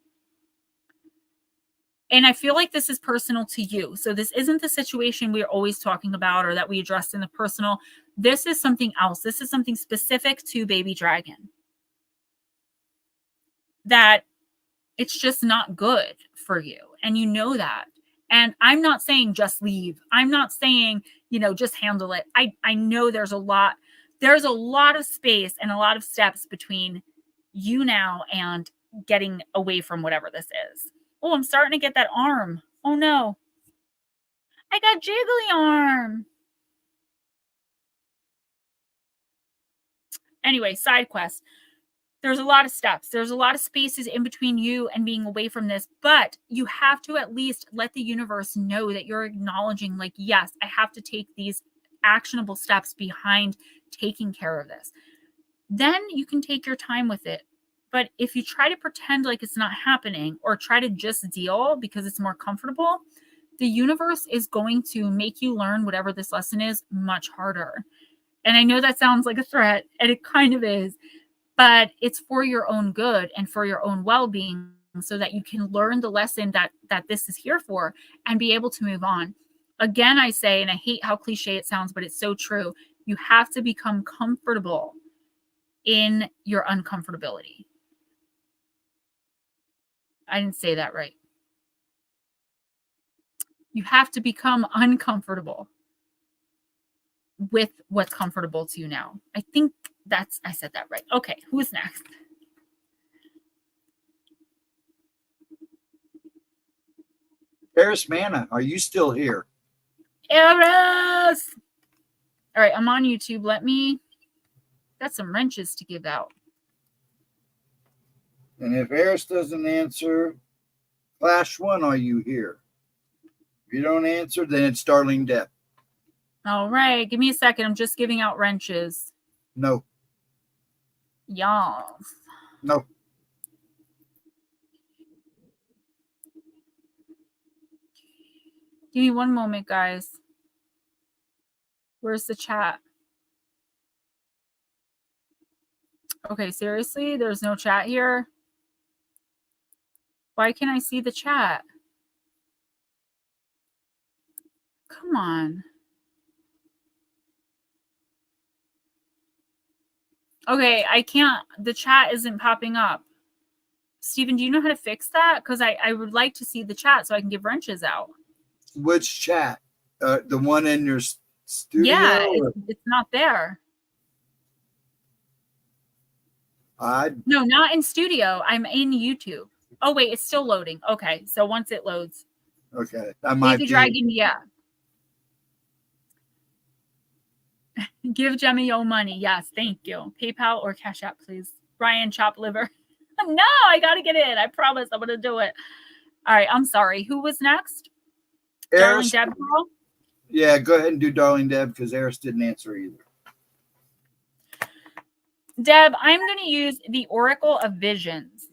And I feel like this is personal to you. So this isn't the situation we're always talking about or that we addressed in the personal. This is something else. This is something specific to baby dragon. That it's just not good for you. And you know that. And I'm not saying just leave. I'm not saying, just handle it. I know there's a lot of space and a lot of steps between you now and getting away from whatever this is. Oh, I'm starting to get that arm. Oh no. I got jiggly arm. Anyway, side quest. There's a lot of steps. There's a lot of spaces in between you and being away from this, but you have to at least let the universe know that you're acknowledging, like, yes, I have to take these actionable steps behind taking care of this. Then you can take your time with it. But if you try to pretend like it's not happening or try to just deal because it's more comfortable, the universe is going to make you learn whatever this lesson is much harder. And I know that sounds like a threat, and it kind of is. But it's for your own good and for your own well-being so that you can learn the lesson that this is here for and be able to move on. Again, I say, and I hate how cliche it sounds, but it's so true. You have to become comfortable in your uncomfortability. I didn't say that right. You have to become uncomfortable with what's comfortable to you now. I think I said that right. Okay, who's next? Paris Manna, are you still here? Eris! All right, I'm on YouTube. Got some wrenches to give out. And if Eris doesn't answer, Clash 1, are you here? If you don't answer, then it's Darling Deb. All right, give me a second. I'm just giving out wrenches. No. Y'all. No. Give me one moment, guys. Where's the chat? Okay, seriously? There's no chat here? Why can't I see the chat? Come on. Okay, I can't. The chat isn't popping up. Steven, do you know how to fix that? Because I would like to see the chat so I can give wrenches out. Which chat? The one in your studio? Yeah, it's not there. No, not in studio. I'm in YouTube. Oh, wait, it's still loading. Okay, so once it loads. Okay, that might be. Dragon, yeah. Give Gemma your money. Yes, thank you. PayPal or Cash App, please. Brian, chop liver. No, I got to get in. I promise I'm going to do it. All right, I'm sorry. Who was next? Darling Deb girl? Yeah, go ahead and do Darling Deb because Eris didn't answer either. Deb, I'm going to use the Oracle of Visions.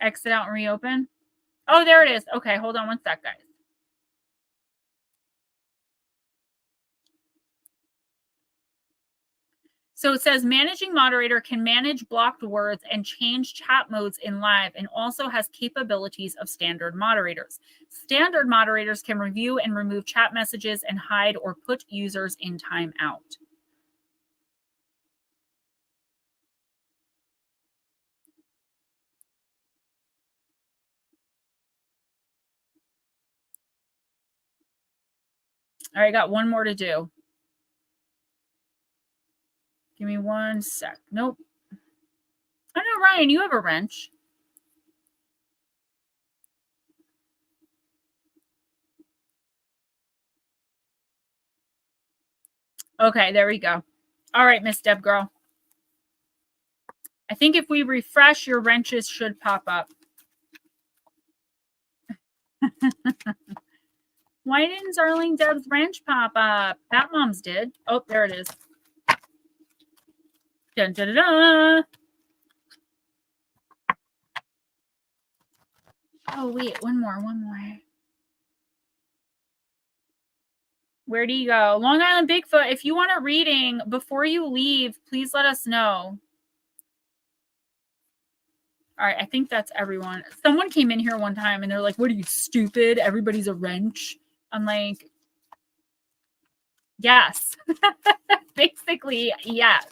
Exit out and reopen. Oh, there it is. Okay, hold on one sec, guys. So it says managing moderator can manage blocked words and change chat modes in live and also has capabilities of standard moderators. Standard moderators can review and remove chat messages and hide or put users in timeout. All right, got one more to do. Give me one sec. Nope. I know, Ryan, you have a wrench. Okay, there we go. All right, Miss Deb girl. I think if we refresh, your wrenches should pop up. Why didn't Darling Deb's wrench pop up? Pat Mom's did. Oh, there it is. Dun, dun, dun, dun. Oh, wait, one more. Where do you go? Long Island Bigfoot, if you want a reading before you leave, please let us know. All right, I think that's everyone. Someone came in here one time and they're like, what are you, stupid? Everybody's a wrench. I'm like, yes. Basically, yes.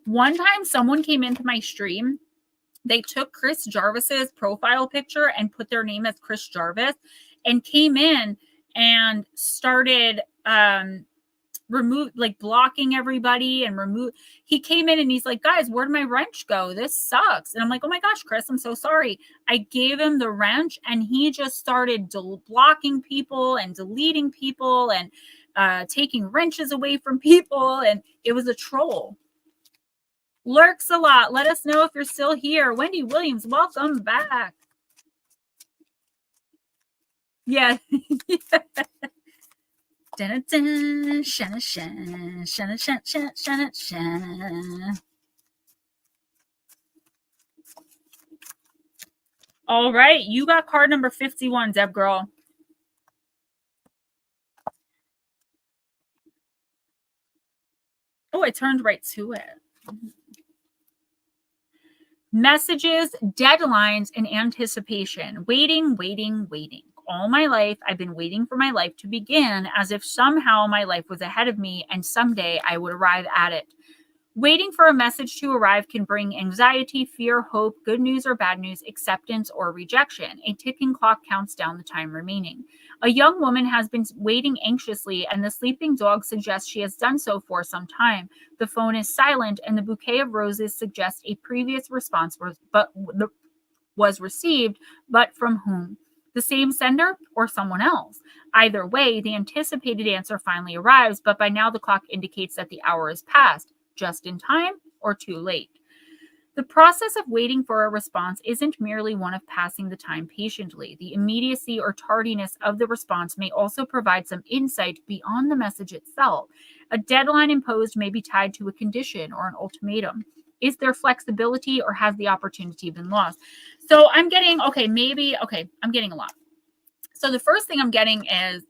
One time someone came into my stream. They took Chris Jarvis's profile picture and put their name as Chris Jarvis and came in and started blocking everybody and he came in and he's like, guys, where'd my wrench go? This sucks. And I'm like, oh my gosh, Chris, I'm so sorry. I gave him the wrench and he just started blocking people and deleting people and taking wrenches away from people. And it was a troll. Lurks a lot. Let us know if you're still here. Wendy Williams, welcome back. Yeah. All right, you got card number 51, Deb girl. Oh, I turned right to it. Messages, deadlines, and anticipation. Waiting. All my life, I've been waiting for my life to begin as if somehow my life was ahead of me and someday I would arrive at it. Waiting for a message to arrive can bring anxiety, fear, hope, good news or bad news, acceptance or rejection. A ticking clock counts down the time remaining. A young woman has been waiting anxiously, and the sleeping dog suggests she has done so for some time. The phone is silent, and the bouquet of roses suggests a previous response was received, but from whom? The same sender or someone else? Either way, the anticipated answer finally arrives, but by now the clock indicates that the hour is past. Just in time or too late. The process of waiting for a response isn't merely one of passing the time patiently. The immediacy or tardiness of the response may also provide some insight beyond the message itself. A deadline imposed may be tied to a condition or an ultimatum. Is there flexibility or has the opportunity been lost? So I'm getting, I'm getting a lot. So the first thing I'm getting is,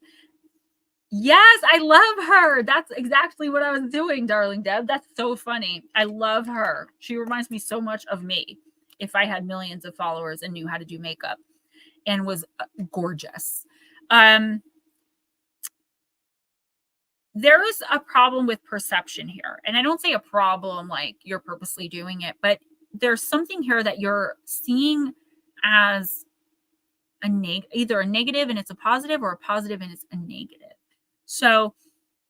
yes, I love her. That's exactly what I was doing, darling Deb. That's so funny. I love her. She reminds me so much of me if I had millions of followers and knew how to do makeup and was gorgeous. There is a problem with perception here. And I don't say a problem like you're purposely doing it, but there's something here that you're seeing as either a negative and it's a positive or a positive and it's a negative. So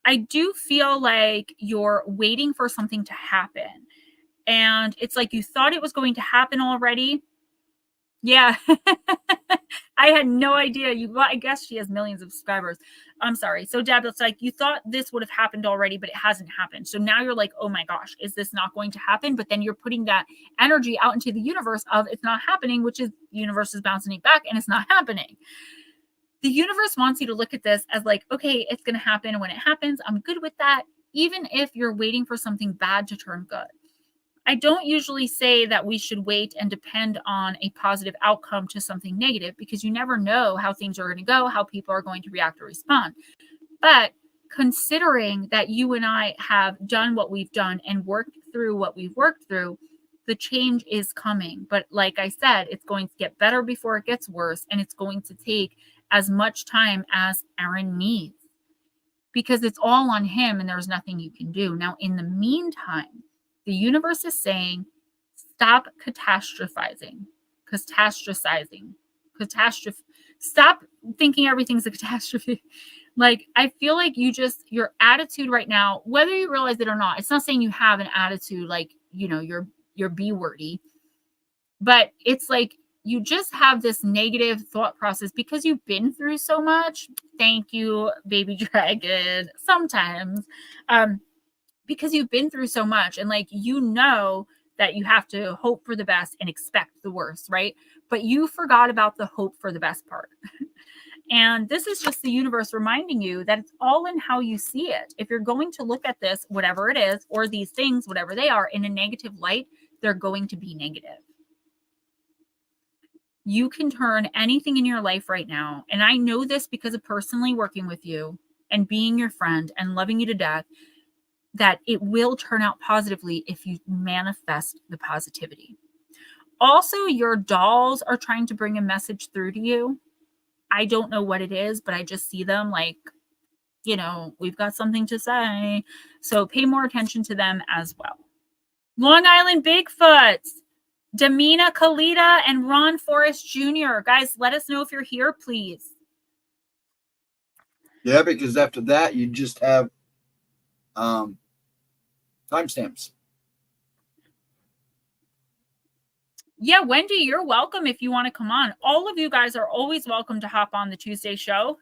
I do feel like you're waiting for something to happen. And it's like you thought it was going to happen already. Yeah. I had no idea. I guess she has millions of subscribers. I'm sorry. So Deb, it's like you thought this would have happened already, but it hasn't happened. So now you're like, oh my gosh, is this not going to happen? But then you're putting that energy out into the universe of it's not happening, which is the universe is bouncing it back and it's not happening. The universe wants you to look at this as like, okay, it's going to happen. When it happens, I'm good with that. Even if you're waiting for something bad to turn good. I don't usually say that we should wait and depend on a positive outcome to something negative because you never know how things are going to go, how people are going to react or respond. But considering that you and I have done what we've done and worked through what we've worked through, the change is coming. But like I said, it's going to get better before it gets worse. And it's going to take as much time as Aaron needs because it's all on him and there's nothing you can do. Now, in the meantime, the universe is saying, stop catastrophizing. Stop thinking everything's a catastrophe. Like, I feel like your attitude right now, whether you realize it or not, it's not saying you have an attitude like, you're B-wordy, but it's like you just have this negative thought process because you've been through so much. Thank you, baby dragon. Sometimes, because you've been through so much, and like, you know that you have to hope for the best and expect the worst, right? But you forgot about the hope for the best part. And this is just the universe reminding you that it's all in how you see it. If you're going to look at this, whatever it is, or these things, whatever they are, in a negative light, they're going to be negative. You can turn anything in your life right now. And I know this because of personally working with you and being your friend and loving you to death, that it will turn out positively if you manifest the positivity. Also, your dolls are trying to bring a message through to you. I don't know what it is, but I just see them like, you know, we've got something to say. So pay more attention to them as well. Long Island Bigfoots, Damina Kalita and Ron Forrest Jr. Guys, let us know if you're here, please. Yeah, because after that, you just have timestamps. Yeah, Wendy, you're welcome if you want to come on. All of you guys are always welcome to hop on the Tuesday show.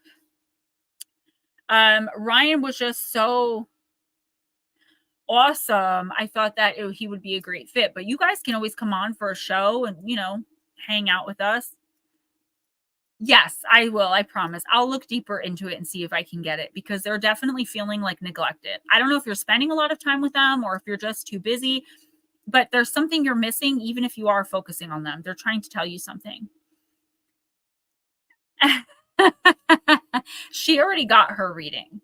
Ryan was just so awesome. I thought that he would be a great fit, but you guys can always come on for a show and, you know, hang out with us. Yes, I will. I promise. I'll look deeper into it and see if I can get it, because they're definitely feeling like neglected. I don't know if you're spending a lot of time with them or if you're just too busy, but there's something you're missing, even if you are focusing on them. They're trying to tell you something. She already got her reading.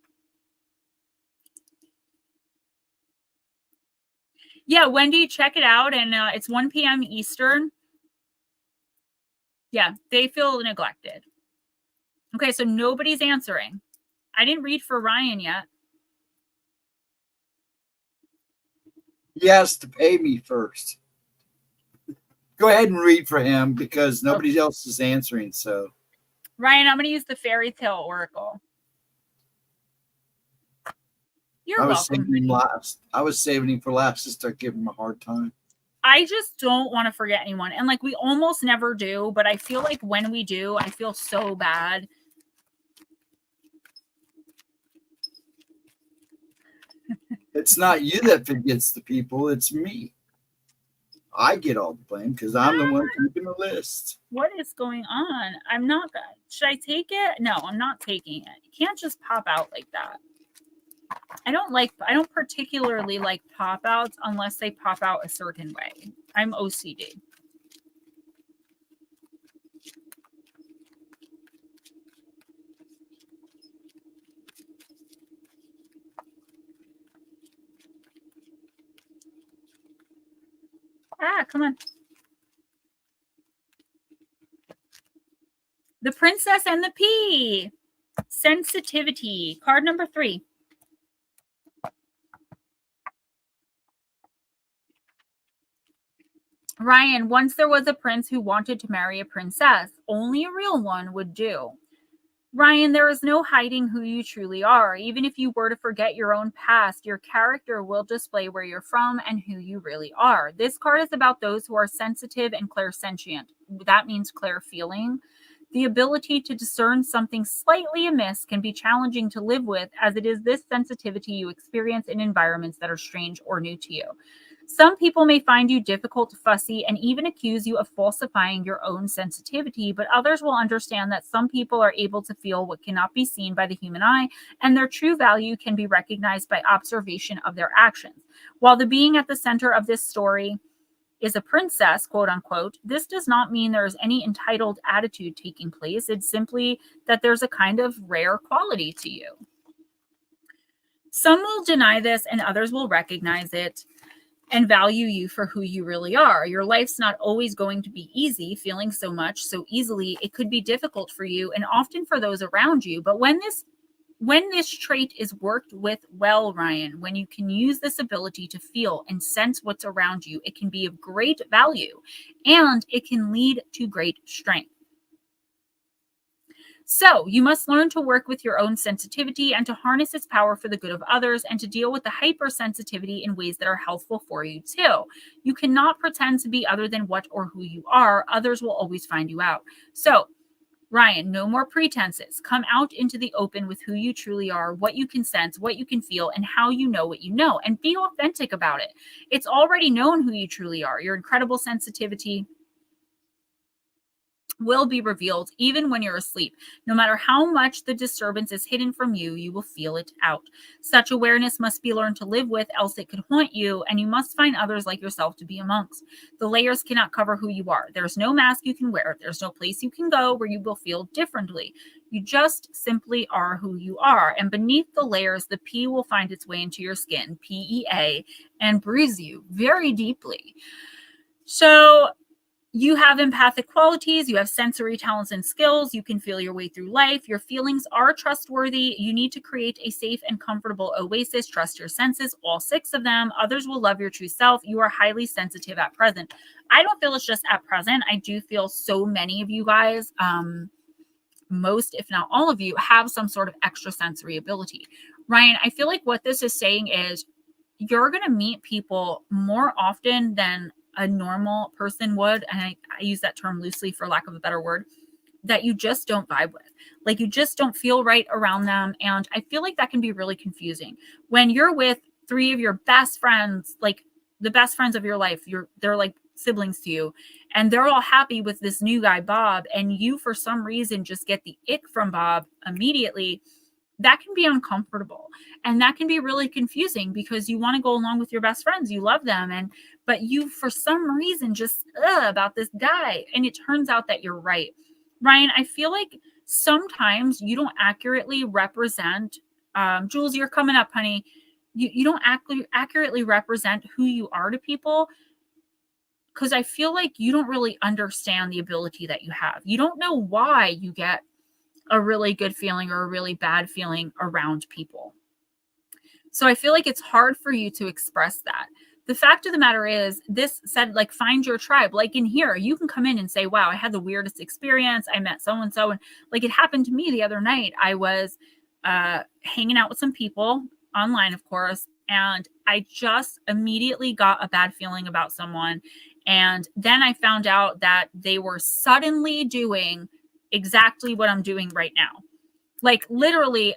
Yeah, Wendy, check it out. And it's 1 p.m. Eastern. Yeah, they feel neglected. Okay, so nobody's answering. I didn't read for Ryan yet. He has to pay me first. Go ahead and read for him because nobody else is answering. So, Ryan, I'm going to use the fairy tale oracle. You're welcome. I was saving him for last to start giving him a hard time. I just don't want to forget anyone. And like, we almost never do, but I feel like when we do, I feel so bad. It's not you that forgets the people. It's me. I get all the blame because I'm the one keeping the list. What is going on? I'm not. Should I take it? No, I'm not taking it. You can't just pop out like that. I don't particularly like pop outs unless they pop out a certain way. I'm OCD. Come on. The Princess and the Pea. Sensitivity. Card number 3. Ryan, once there was a prince who wanted to marry a princess. Only a real one would do. Ryan, there is no hiding who you truly are. Even if you were to forget your own past, your character will display where you're from and who you really are. This card is about those who are sensitive and clairsentient. That means clair feeling. The ability to discern something slightly amiss can be challenging to live with, as it is this sensitivity you experience in environments that are strange or new to you. Some people may find you difficult, fussy, and even accuse you of falsifying your own sensitivity, but others will understand that some people are able to feel what cannot be seen by the human eye, and their true value can be recognized by observation of their actions. While the being at the center of this story is a princess, quote unquote, this does not mean there is any entitled attitude taking place. It's simply that there's a kind of rare quality to you. Some will deny this and others will recognize it and value you for who you really are. Your life's not always going to be easy, feeling so much so easily. It could be difficult for you and often for those around you. But when this trait is worked with well, Ryan, when you can use this ability to feel and sense what's around you, it can be of great value and it can lead to great strength. So you must learn to work with your own sensitivity and to harness its power for the good of others and to deal with the hypersensitivity in ways that are helpful for you too. You cannot pretend to be other than what or who you are. Others will always find you out. So Ryan, no more pretenses. Come out into the open with who you truly are, what you can sense, what you can feel, and how you know what you know, and be authentic about it. It's already known who you truly are. Your incredible sensitivity will be revealed even when you're asleep. No matter how much the disturbance is hidden from you, you will feel it out. Such awareness must be learned to live with, else it could haunt you, and you must find others like yourself to be amongst. The layers cannot cover who you are. There's no mask you can wear. There's no place you can go where you will feel differently. You just simply are who you are, and beneath the layers, the P will find its way into your skin, PEA, and bruise you very deeply. So you have empathic qualities, you have sensory talents and skills, you can feel your way through life, your feelings are trustworthy, you need to create a safe and comfortable oasis, trust your senses, all 6 of them, others will love your true self, you are highly sensitive at present. I don't feel it's just at present, I do feel so many of you guys, most if not all of you, have some sort of extrasensory ability. Ryan, I feel like what this is saying is you're going to meet people more often than a normal person would, and I use that term loosely for lack of a better word, that you just don't vibe with. Like you just don't feel right around them. And I feel like that can be really confusing. When you're with 3 of your best friends, like the best friends of your life, they're like siblings to you, and they're all happy with this new guy, Bob, and you for some reason just get the ick from Bob immediately. That can be uncomfortable, and that can be really confusing because you want to go along with your best friends, you love them, but you for some reason just about this guy, and it turns out that you're right. Ryan, I feel like sometimes you don't accurately represent Jules, you're coming up, honey. You don't accurately represent who you are to people, because I feel like you don't really understand the ability that you have. You don't know why you get a really good feeling or a really bad feeling around people. So I feel like it's hard for you to express that. The fact of the matter is, this said, like, find your tribe. Like in here, you can come in and say, wow, I had the weirdest experience. I met so-and-so. And like it happened to me the other night. I was hanging out with some people online, of course, and I just immediately got a bad feeling about someone. And then I found out that they were suddenly doing exactly what I'm doing right now. Like literally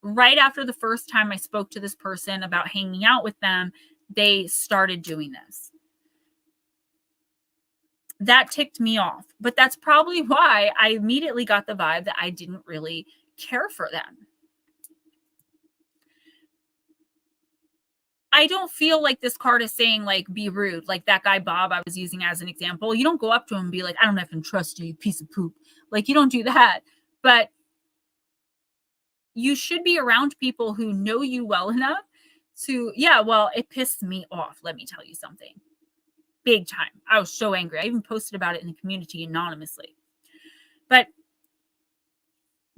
right after the first time I spoke to this person about hanging out with them, they started doing this. That ticked me off, but that's probably why I immediately got the vibe that I didn't really care for them. I don't feel like this card is saying like be rude, like that guy Bob I was using as an example. You don't go up to him and be like, I don't even trust you, piece of poop. Like you don't do that. But you should be around people who know you well enough to, yeah, well, it pissed me off. Let me tell you something. Big time. I was so angry. I even posted about it in the community anonymously. But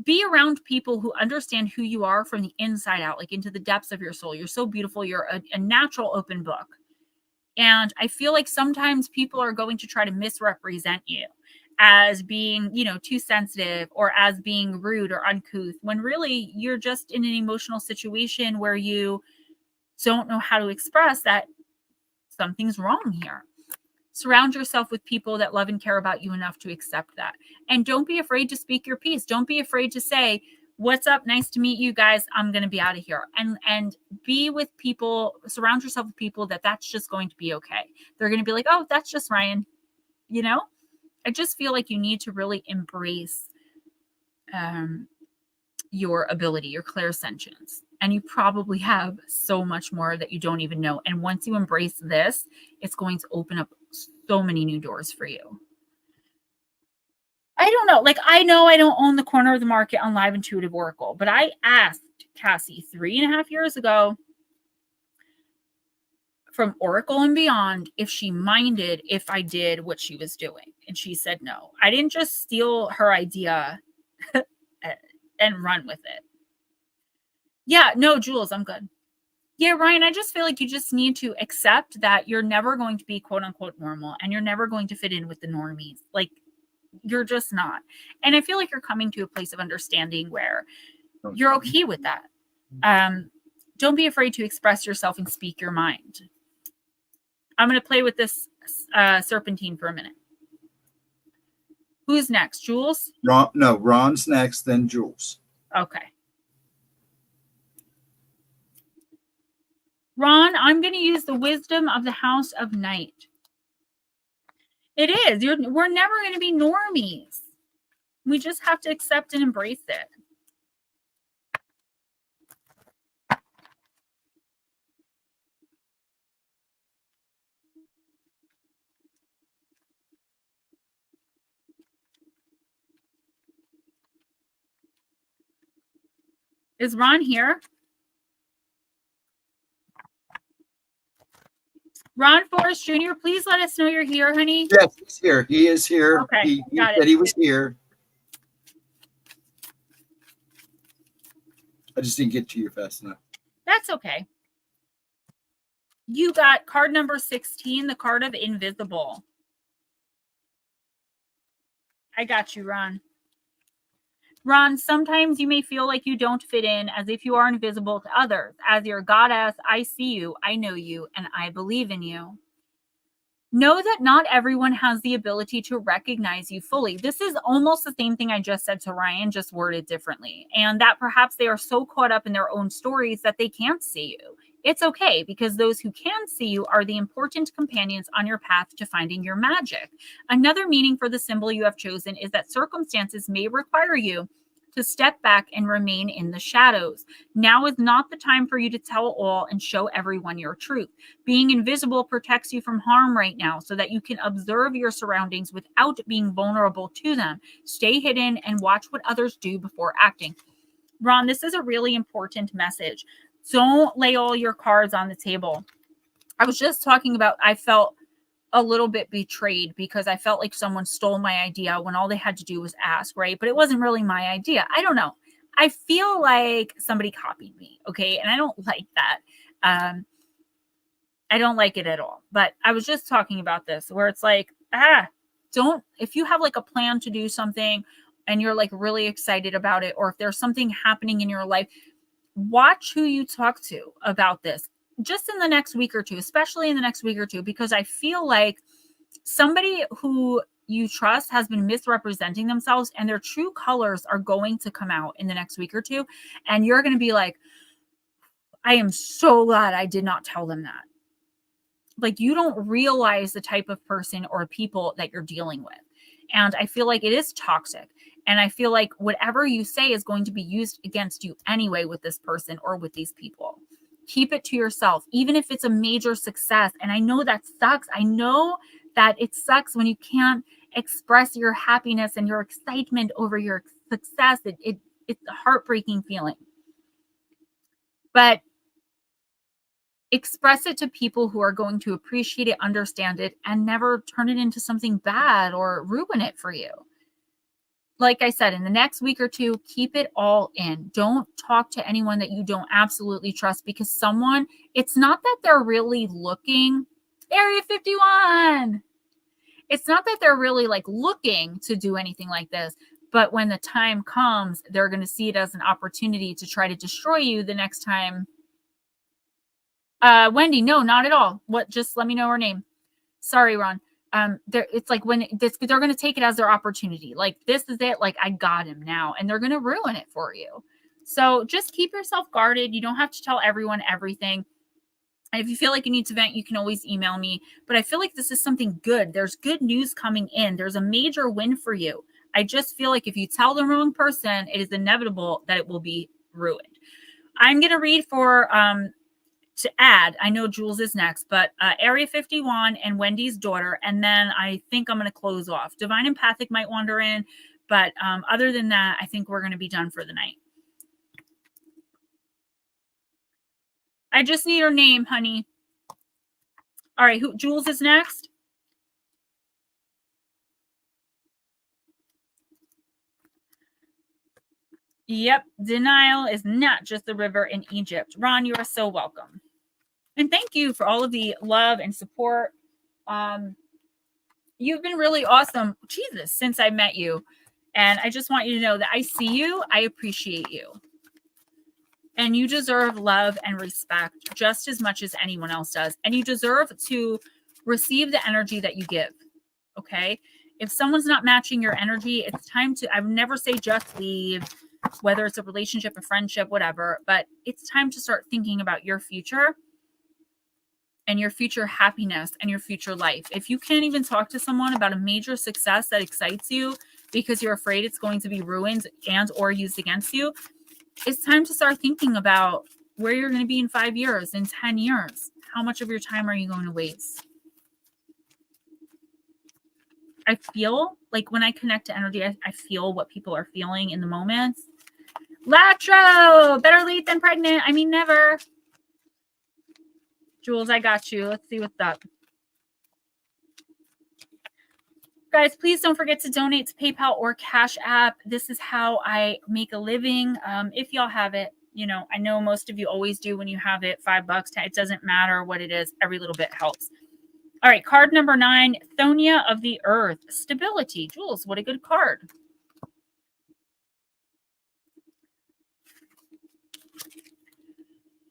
be around people who understand who you are from the inside out, like into the depths of your soul. You're so beautiful. You're a natural open book. And I feel like sometimes people are going to try to misrepresent you as being, too sensitive or as being rude or uncouth, when really you're just in an emotional situation where you don't know how to express that something's wrong here. Surround yourself with people that love and care about you enough to accept that. And don't be afraid to speak your piece. Don't be afraid to say, what's up? Nice to meet you guys. I'm going to be out of here. And be with people, surround yourself with people that's just going to be okay. They're going to be like, oh, that's just Ryan. I just feel like you need to really embrace your ability, your clairsentience. And you probably have so much more that you don't even know. And once you embrace this, it's going to open up so many new doors for you. I don't know. Like, I know I don't own the corner of the market on Live Intuitive Oracle, but I asked Cassie 3.5 years ago from Oracle and Beyond if she minded if I did what she was doing. And she said no. I didn't just steal her idea and run with it. Yeah, no, Jules, I'm good. Yeah, Ryan, I just feel like you just need to accept that you're never going to be quote unquote normal and you're never going to fit in with the normies. Like, you're just not. And I feel like you're coming to a place of understanding where you're okay with that. Don't be afraid to express yourself and speak your mind. I'm going to play with this serpentine for a minute. Who's next? Jules? Ron, no, Ron's next, then Jules. Okay. Ron, I'm going to use the wisdom of the House of Night. It is. We're never going to be normies. We just have to accept and embrace it. Is Ron here? Ron Forrest Jr., please let us know you're here, honey. Yes, he's here. He is here. Okay, He got said it. he was here. I just didn't get to you fast enough. That's okay. You got card number 16, the card of invisible. I got you, Ron. Ron, sometimes you may feel like you don't fit in, as if you are invisible to others. As your goddess, I see you, I know you, and I believe in you. Know that not everyone has the ability to recognize you fully. This is almost the same thing I just said to Ryan, just worded differently. And that perhaps they are so caught up in their own stories that they can't see you. It's okay, because those who can see you are the important companions on your path to finding your magic. Another meaning for the symbol you have chosen is that circumstances may require you to step back and remain in the shadows. Now is not the time for you to tell all and show everyone your truth. Being invisible protects you from harm right now so that you can observe your surroundings without being vulnerable to them. Stay hidden and watch what others do before acting. Ron, this is a really important message. Don't lay all your cards on the table. I was just talking about, I felt a little bit betrayed because I felt like someone stole my idea when all they had to do was ask, right? But it wasn't really my idea. I don't know. I feel like somebody copied me, okay? And I don't like that. I don't like it at all. But I was just talking about this where it's like, if you have like a plan to do something and you're like really excited about it, or if there's something happening in your life, watch who you talk to about this. Just in the next week or two, especially in the next week or two, because I feel like somebody who you trust has been misrepresenting themselves and their true colors are going to come out in the next week or two. And you're going to be like, I am so glad I did not tell them that. Like, you don't realize the type of person or people that you're dealing with. And I feel like it is toxic. And I feel like whatever you say is going to be used against you anyway with this person or with these people. Keep it to yourself, even if it's a major success. And I know that sucks. I know that it sucks when you can't express your happiness and your excitement over your success. It's a heartbreaking feeling. But express it to people who are going to appreciate it, understand it, and never turn it into something bad or ruin it for you. Like I said, in the next week or two, keep it all in. Don't talk to anyone that you don't absolutely trust, because it's not that they're really looking. Area 51. It's not that they're really like looking to do anything like this, but when the time comes, they're going to see it as an opportunity to try to destroy you the next time. Wendy, no, not at all. Just let me know her name. Sorry, Ron. It's like when they're going to take it as their opportunity. Like, this is it. Like, I got him now, and they're going to ruin it for you. So just keep yourself guarded. You don't have to tell everyone everything. And if you feel like you need to vent, you can always email me. But I feel like this is something good. There's good news coming in. There's a major win for you. I just feel like if you tell the wrong person, it is inevitable that it will be ruined. I'm going to read for to add, I know Jules is next, but Area 51 and Wendy's daughter. And then I think I'm going to close off. Divine Empathic might wander in. But other than that, I think we're going to be done for the night. I just need her name, honey. All right, Jules is next? Yep, denial is not just the river in Egypt. Ron, you are so welcome. And thank you for all of the love and support. You've been really awesome, Jesus, since I met you. And I just want you to know that I see you. I appreciate you. And you deserve love and respect just as much as anyone else does. And you deserve to receive the energy that you give. Okay? If someone's not matching your energy, it's time to, I would never say just leave, whether it's a relationship, a friendship, whatever, but it's time to start thinking about your future and your future happiness and your future life. If you can't even talk to someone about a major success that excites you because you're afraid it's going to be ruined and or used against you, it's time to start thinking about where you're going to be in 5 years, in 10 years. How much of your time are you going to waste? I feel like when I connect to energy, I feel what people are feeling in the moment. Latro, better late than pregnant. I mean, never. Jules, I got you. Let's see what's up. Guys, please don't forget to donate to PayPal or Cash App. This is how I make a living. If y'all have it, you know, I know most of you always do when you have it. $5, it doesn't matter what it is. Every little bit helps. All right, card number 9, Thonia of the Earth. Stability. Jules, what a good card.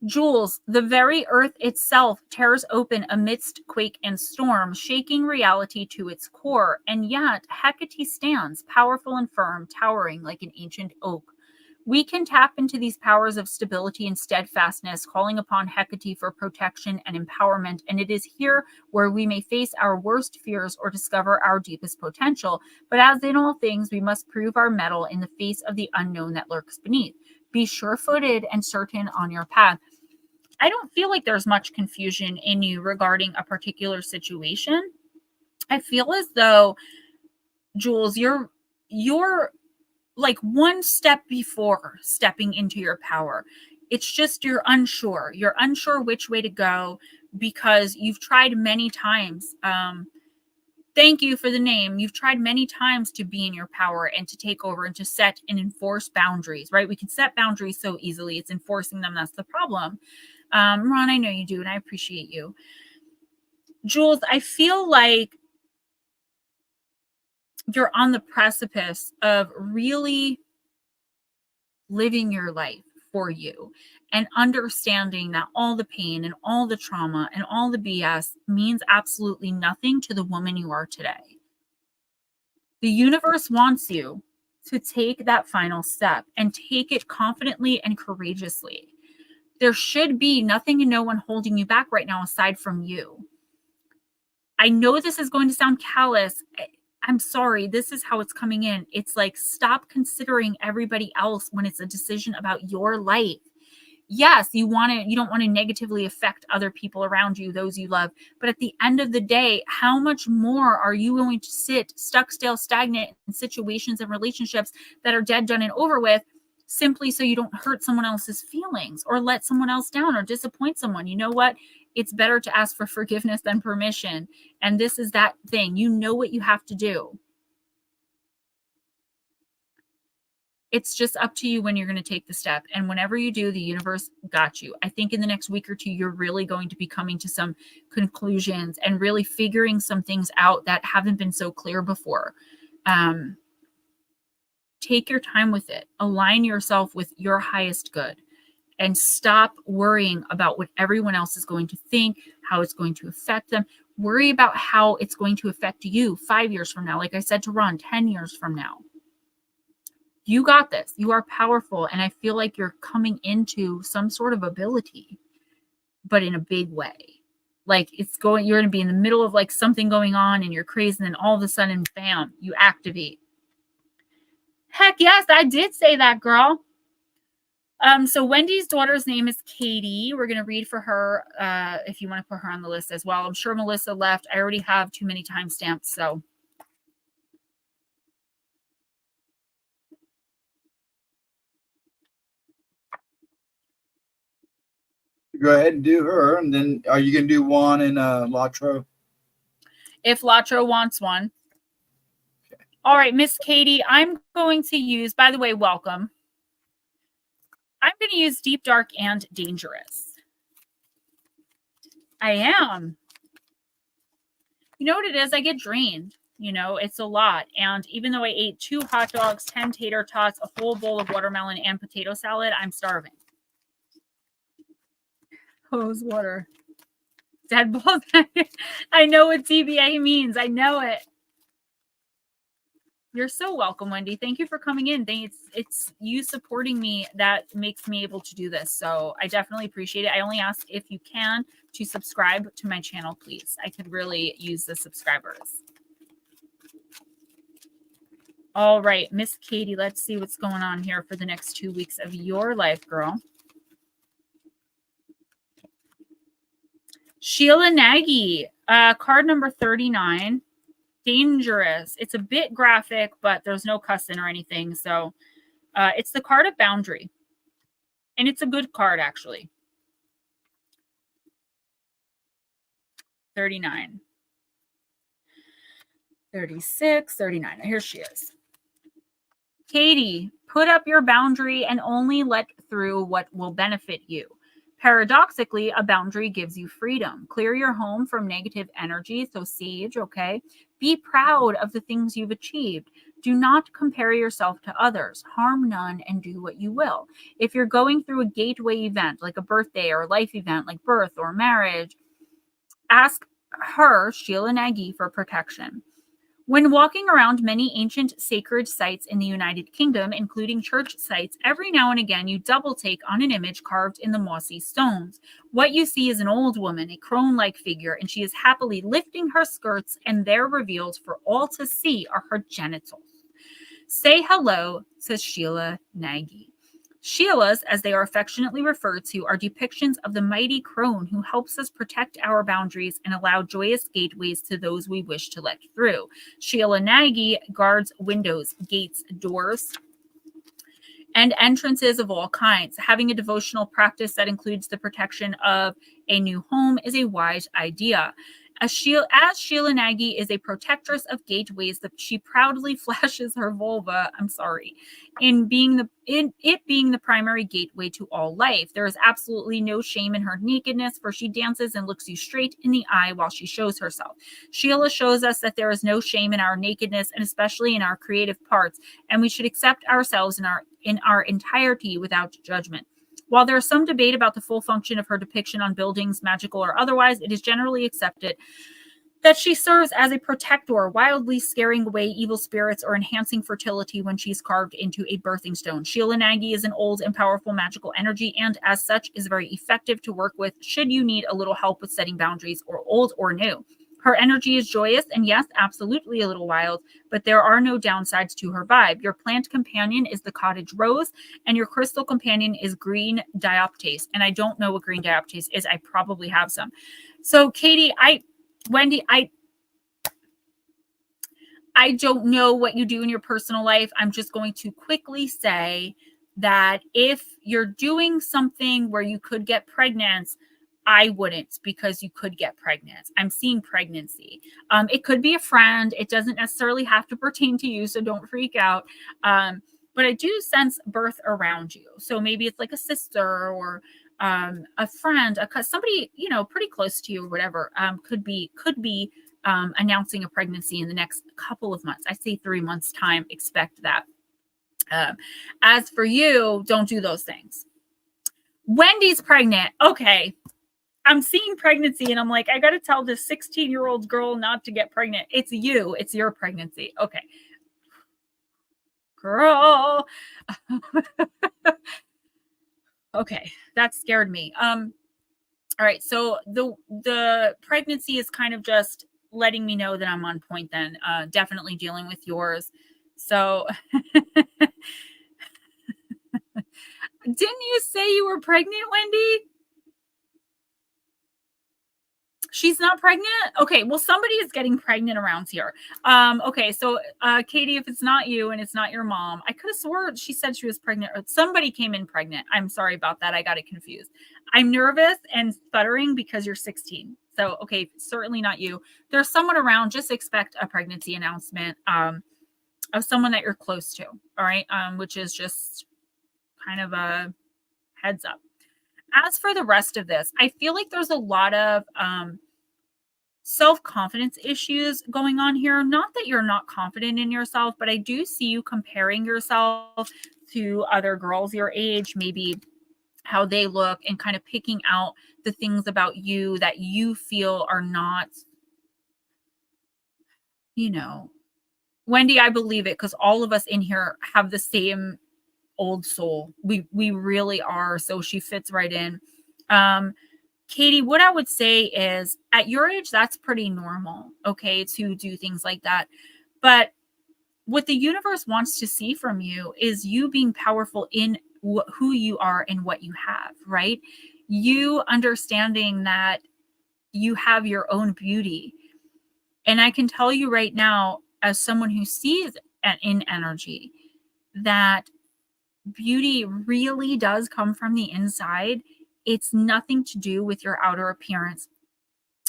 Jules, the very earth itself tears open amidst quake and storm, shaking reality to its core. And yet, Hecate stands, powerful and firm, towering like an ancient oak. We can tap into these powers of stability and steadfastness, calling upon Hecate for protection and empowerment. And it is here where we may face our worst fears or discover our deepest potential. But as in all things, we must prove our mettle in the face of the unknown that lurks beneath. Be sure-footed and certain on your path. I don't feel like there's much confusion in you regarding a particular situation. I feel as though, Jules, you're like one step before stepping into your power. It's just you're unsure. You're unsure which way to go because you've tried many times. Thank you for the name. You've tried many times to be in your power and to take over and to set and enforce boundaries, right? We can set boundaries so easily. It's enforcing them that's the problem. Ron, I know you do, and I appreciate you. Jules, I feel like you're on the precipice of really living your life for you and understanding that all the pain and all the trauma and all the BS means absolutely nothing to the woman you are today. The universe wants you to take that final step and take it confidently and courageously. There should be nothing and no one holding you back right now aside from you. I know this is going to sound callous. I'm sorry. This is how it's coming in. It's like, stop considering everybody else when it's a decision about your life. Yes, you don't want to negatively affect other people around you, those you love. But at the end of the day, how much more are you going to sit stuck, stale, stagnant in situations and relationships that are dead, done, and over with, simply so you don't hurt someone else's feelings or let someone else down or disappoint someone? You know what? It's better to ask for forgiveness than permission. And this is that thing. You know what you have to do. It's just up to you when you're going to take the step. And whenever you do, the universe got you. I think in the next week or two, you're really going to be coming to some conclusions and really figuring some things out that haven't been so clear before. Take your time with it. Align yourself with your highest good and stop worrying about what everyone else is going to think, how it's going to affect them. Worry about how it's going to affect you 5 years from now. Like I said to Ron, 10 years from now. You got this. You are powerful. And I feel like you're coming into some sort of ability, but in a big way. Like you're going to be in the middle of like something going on and you're crazy. And then all of a sudden, bam, you activate. Heck yes, I did say that, girl. So Wendy's daughter's name is Katie. We're going to read for her if you want to put her on the list as well. I'm sure Melissa left. I already have too many timestamps, so. Go ahead and do her, and then are you going to do Juan and Latro? If Latro wants one. Okay. All right, Miss Katie, I'm going to use, by the way, welcome. I'm going to use Deep, Dark, and Dangerous. I am. You know what it is? I get drained. You know, it's a lot. And even though I ate 2 hot dogs, 10 tater tots, a whole bowl of watermelon, and potato salad, I'm starving. Hose water. Dead balls. I know what TBA means. I know it. You're so welcome, Wendy. Thank you for coming in. It's you supporting me that makes me able to do this. So I definitely appreciate it. I only ask if you can to subscribe to my channel, please. I could really use the subscribers. All right, Miss Katie, let's see what's going on here for the next 2 weeks of your life, girl. Sheila Nagy, card number 39. Dangerous. It's a bit graphic, but there's no cussing or anything. So it's the card of boundary. And it's a good card, actually. 39. 36, 39. Here she is. Katie, put up your boundary and only let through what will benefit you. Paradoxically, a boundary gives you freedom. Clear your home from negative energy. So sage, okay? Be proud of the things you've achieved. Do not compare yourself to others. Harm none and do what you will. If you're going through a gateway event, like a birthday or a life event, like birth or marriage, ask her, Sheila Nagy, for protection. When walking around many ancient sacred sites in the United Kingdom, including church sites, every now and again you double take on an image carved in the mossy stones. What you see is an old woman, a crone-like figure, and she is happily lifting her skirts, and there revealed for all to see are her genitals. Say hello, says Sheila Nagy. Sheilas, as they are affectionately referred to, are depictions of the mighty crone who helps us protect our boundaries and allow joyous gateways to those we wish to let through. Sheila Nagy guards windows, gates, doors, and entrances of all kinds. Having a devotional practice that includes the protection of a new home is a wise idea. As Sheila Nagy is a protectress of gateways, that she proudly flashes her vulva. I'm sorry, in it being the primary gateway to all life. There is absolutely no shame in her nakedness, for she dances and looks you straight in the eye while she shows herself. Sheila shows us that there is no shame in our nakedness, and especially in our creative parts, and we should accept ourselves in our entirety without judgment. While there is some debate about the full function of her depiction on buildings, magical or otherwise, it is generally accepted that she serves as a protector, wildly scaring away evil spirits or enhancing fertility when she's carved into a birthing stone. Sheila Nagy is an old and powerful magical energy, and as such is very effective to work with should you need a little help with setting boundaries, or old or new. Her energy is joyous and, yes, absolutely a little wild, but there are no downsides to her vibe. Your plant companion is the cottage rose, and your crystal companion is green dioptase. And I don't know what green dioptase is. I probably have some. So, Katie, Wendy, I don't know what you do in your personal life. I'm just going to quickly say that if you're doing something where you could get pregnant, I wouldn't, because you could get pregnant. I'm seeing pregnancy. It could be a friend. It doesn't necessarily have to pertain to you, so don't freak out. But I do sense birth around you. So maybe it's like a sister or a friend, somebody, pretty close to you or whatever, could be announcing a pregnancy in the next couple of months. I say 3 months time, expect that. As for you, don't do those things. Wendy's pregnant. Okay. I'm seeing pregnancy and I'm like, I got to tell this 16-year-old girl not to get pregnant. It's you. It's your pregnancy. Okay. Girl. Okay. That scared me. All right. So the pregnancy is kind of just letting me know that I'm on point then. Definitely dealing with yours. So didn't you say you were pregnant, Wendy? She's not pregnant? Okay, well, somebody is getting pregnant around here. Okay, so Katie, if it's not you and it's not your mom, I could have sworn she said she was pregnant, or somebody came in pregnant. I'm sorry about that. I got it confused. I'm nervous and stuttering because you're 16. So, okay, certainly not you. There's someone around. Just expect a pregnancy announcement of someone that you're close to, all right? Which is just kind of a heads up. As for the rest of this, I feel like there's a lot of self-confidence issues going on here. Not that you're not confident in yourself, but I do see you comparing yourself to other girls your age, maybe how they look, and kind of picking out the things about you that you feel are not, Wendy, I believe it, because all of us in here have the same old soul. We really are. So she fits right in. Katie, what I would say is at your age, that's pretty normal, okay, to do things like that. But what the universe wants to see from you is you being powerful in who you are and what you have, right? You understanding that you have your own beauty. And I can tell you right now, as someone who sees in energy, that beauty really does come from the inside. It's nothing to do with your outer appearance.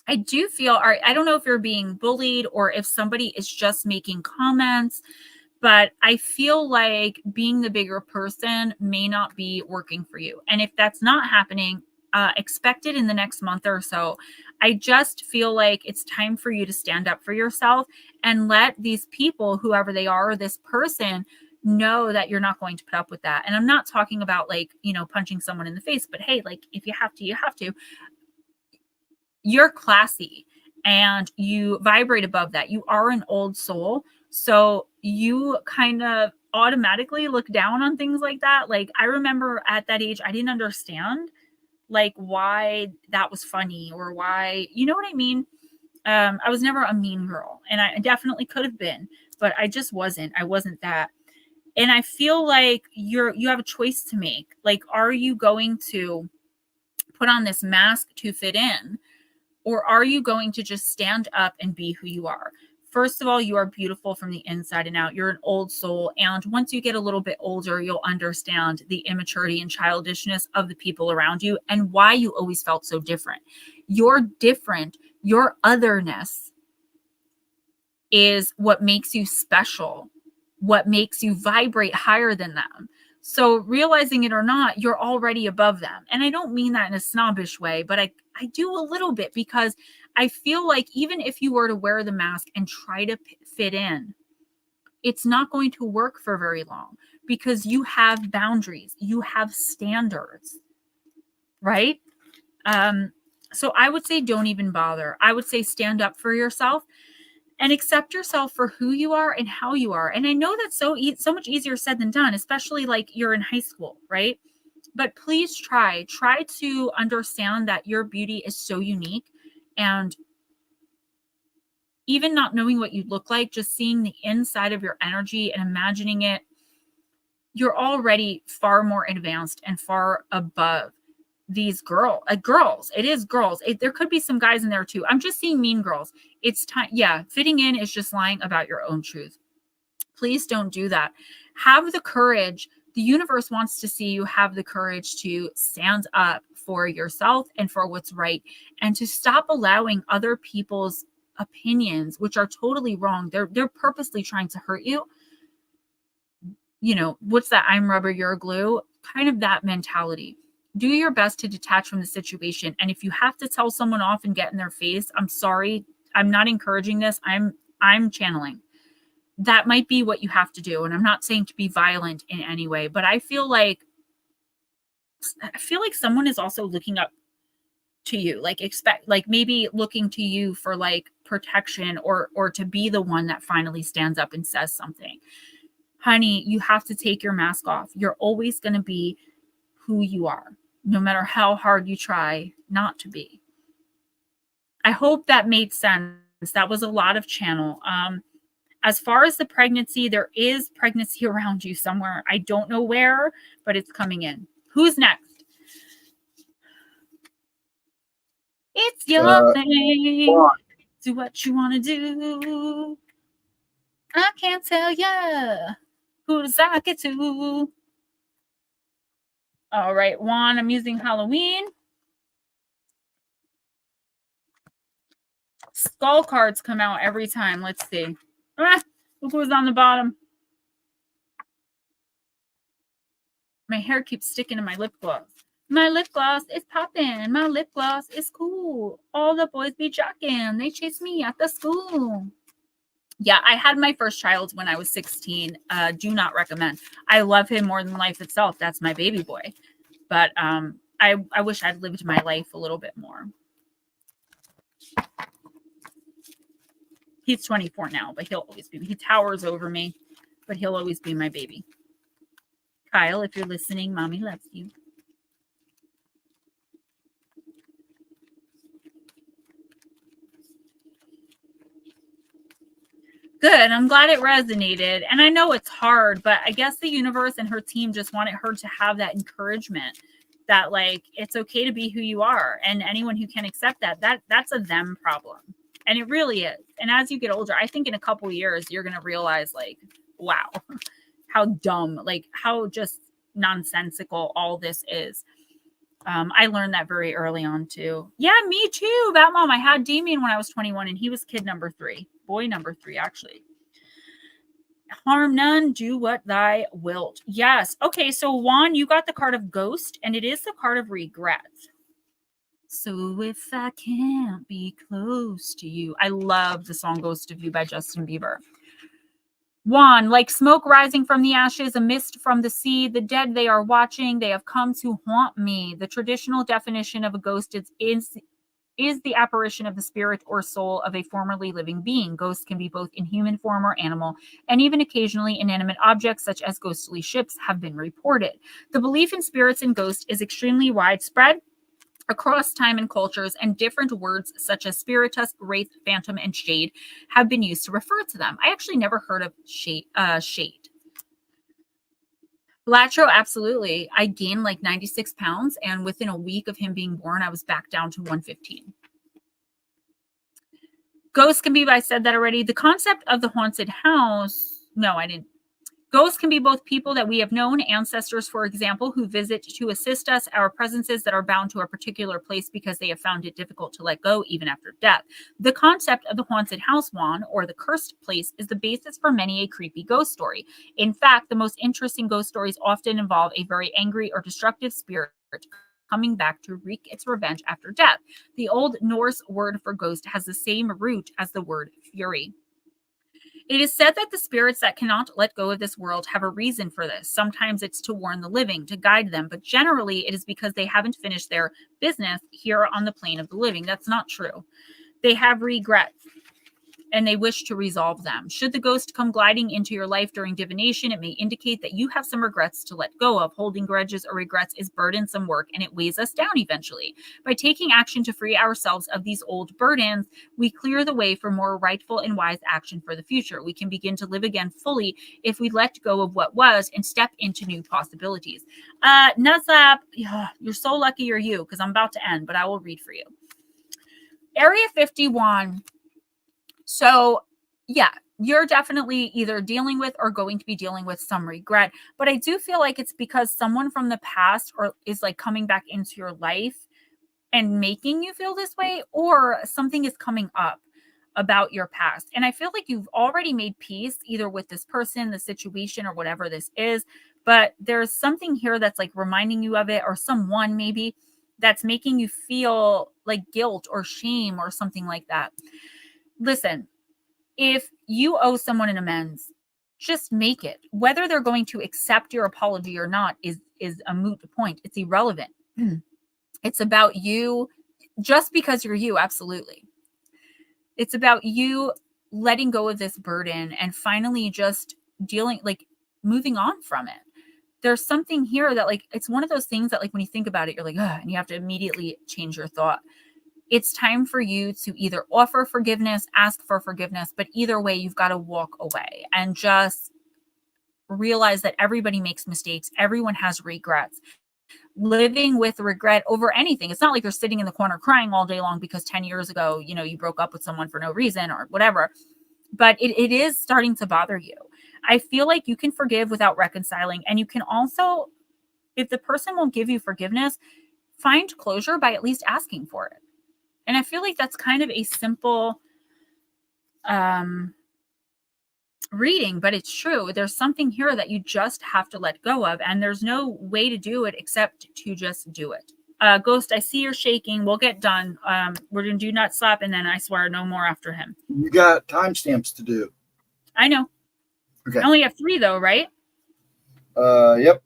I do feel, I don't know if you're being bullied or if somebody is just making comments, but I feel like being the bigger person may not be working for you. And if that's not happening, expect it in the next month or so. I just feel like it's time for you to stand up for yourself and let these people, whoever they are, this person, know that you're not going to put up with that. And I'm not talking about like, you know, punching someone in the face, but hey, like if you have to, you have to. You're classy and you vibrate above that. You are an old soul. So you kind of automatically look down on things like that. Like I remember at that age, I didn't understand like why that was funny or why, you know what I mean? I was never a mean girl, and I definitely could have been, but I just wasn't. I wasn't that. And I feel like you have a choice to make. Like, are you going to put on this mask to fit in? Or are you going to just stand up and be who you are? First of all, you are beautiful from the inside and out. You're an old soul. And once you get a little bit older, you'll understand the immaturity and childishness of the people around you and why you always felt so different. You're different. Your otherness is what makes you special, what makes you vibrate higher than them. So realizing it or not, you're already above them. And I don't mean that in a snobbish way, but I do a little bit, because I feel like even if you were to wear the mask and try to fit in, it's not going to work for very long, because you have boundaries, you have standards, right? So I would say don't even bother. I would say stand up for yourself and accept yourself for who you are and how you are. And I know that's so much easier said than done, especially like you're in high school, right? But please try to understand that your beauty is so unique. And even not knowing what you look like, just seeing the inside of your energy and imagining it, you're already far more advanced and far above these girls. It is girls. There could be some guys in there too. I'm just seeing mean girls. It's time. Yeah. Fitting in is just lying about your own truth. Please don't do that. Have the courage. The universe wants to see you have the courage to stand up for yourself and for what's right, and to stop allowing other people's opinions, which are totally wrong. They're purposely trying to hurt you. You know, what's that? I'm rubber, you're glue, kind of that mentality. Do your best to detach from the situation. And if you have to tell someone off and get in their face, I'm sorry. I'm not encouraging this. I'm channeling. That might be what you have to do. And I'm not saying to be violent in any way, but I feel like someone is also looking up to you, like maybe looking to you for like protection or to be the one that finally stands up and says something. Honey, you have to take your mask off. You're always going to be who you are, no matter how hard you try not to be. I hope that made sense. That was a lot of channel. As far as the pregnancy, there is pregnancy around you somewhere. I don't know where, but it's coming in. Who's next? It's your thing. Do what you want to do. I can't tell ya who to sock it to. All right, Juan, I'm using Halloween. Skull cards come out every time. Let's see. Look who's on the bottom. My hair keeps sticking to my lip gloss. My lip gloss is popping. My lip gloss is cool. All the boys be jocking. They chase me at the school. Yeah, I had my first child when I was 16. Do not recommend. I love him more than life itself. That's my baby boy. But I wish I'd lived my life a little bit more. He's 24 now, but he'll always be. He towers over me, but he'll always be my baby. Kyle, if you're listening, mommy loves you. Good. I'm glad it resonated. And I know it's hard, but I guess the universe and her team just wanted her to have that encouragement that, like, it's okay to be who you are. And anyone who can accept that's a them problem. And it really is. And as you get older, I think in a couple years, you're going to realize, like, wow, how dumb, like how just nonsensical all this is. I learned that very early on too. Yeah, me too. That mom, I had Damien when I was 21 and he was kid number 3, boy number 3, actually. Harm none, do what thy wilt. Yes. Okay. So Juan, you got the card of ghost and it is the card of regret. So if I can't be close to you. I love the song Ghost of You by Justin Bieber. Juan, like smoke rising from the ashes, a mist from the sea, the dead they are watching, they have come to haunt me. The traditional definition of a ghost is the apparition of the spirit or soul of a formerly living being. Ghosts can be both in human form or animal, and even occasionally inanimate objects such as ghostly ships have been reported. The belief in spirits and ghosts is extremely widespread across time and cultures, and different words such as spiritus, wraith, phantom, and shade have been used to refer to them. I actually never heard of shade. Latro, absolutely. I gained like 96 pounds, and within a week of him being born, I was back down to 115. Ghosts can be, I said that already. The concept of the haunted house, no, I didn't. Ghosts can be both people that we have known, ancestors, for example, who visit to assist us, our presences that are bound to a particular place because they have found it difficult to let go even after death. The concept of the haunted house, Juan, or the cursed place, is the basis for many a creepy ghost story. In fact, the most interesting ghost stories often involve a very angry or destructive spirit coming back to wreak its revenge after death. The Old Norse word for ghost has the same root as the word fury. It is said that the spirits that cannot let go of this world have a reason for this. Sometimes it's to warn the living, to guide them, but generally it is because they haven't finished their business here on the plane of the living. That's not true. They have regrets and they wish to resolve them. Should the ghost come gliding into your life during divination, it may indicate that you have some regrets to let go of. Holding grudges or regrets is burdensome work, and it weighs us down eventually. By taking action to free ourselves of these old burdens, we clear the way for more rightful and wise action for the future. We can begin to live again fully if we let go of what was and step into new possibilities. Nuzlap, you're so lucky you're you, because I'm about to end, but I will read for you. Area 51. So, yeah, you're definitely either dealing with or going to be dealing with some regret. But I do feel like it's because someone from the past or is like coming back into your life and making you feel this way, or something is coming up about your past. And I feel like you've already made peace either with this person, the situation, or whatever this is. But there's something here that's like reminding you of it, or someone maybe that's making you feel like guilt or shame or something like that. Listen, if you owe someone an amends, just make it. Whether they're going to accept your apology or not is a moot point. It's irrelevant. It's about you, just because you're you, absolutely. It's about you letting go of this burden and finally just dealing, like moving on from it. There's something here that like, it's one of those things that like when you think about it, you're like, ugh, and you have to immediately change your thought. It's time for you to either offer forgiveness, ask for forgiveness, but either way, you've got to walk away and just realize that everybody makes mistakes. Everyone has regrets. Living with regret over anything. It's not like you're sitting in the corner crying all day long because 10 years ago, you know, you broke up with someone for no reason or whatever, but it is starting to bother you. I feel like you can forgive without reconciling. And you can also, if the person won't give you forgiveness, find closure by at least asking for it. And I feel like that's kind of a simple reading, but it's true. There's something here that you just have to let go of, and there's no way to do it except to just do it. Ghost, I see you're shaking. We'll get done. We're going to do not slap, and then I swear no more after him. You got timestamps to do. I know. Okay. I only have 3, though, right? Yep.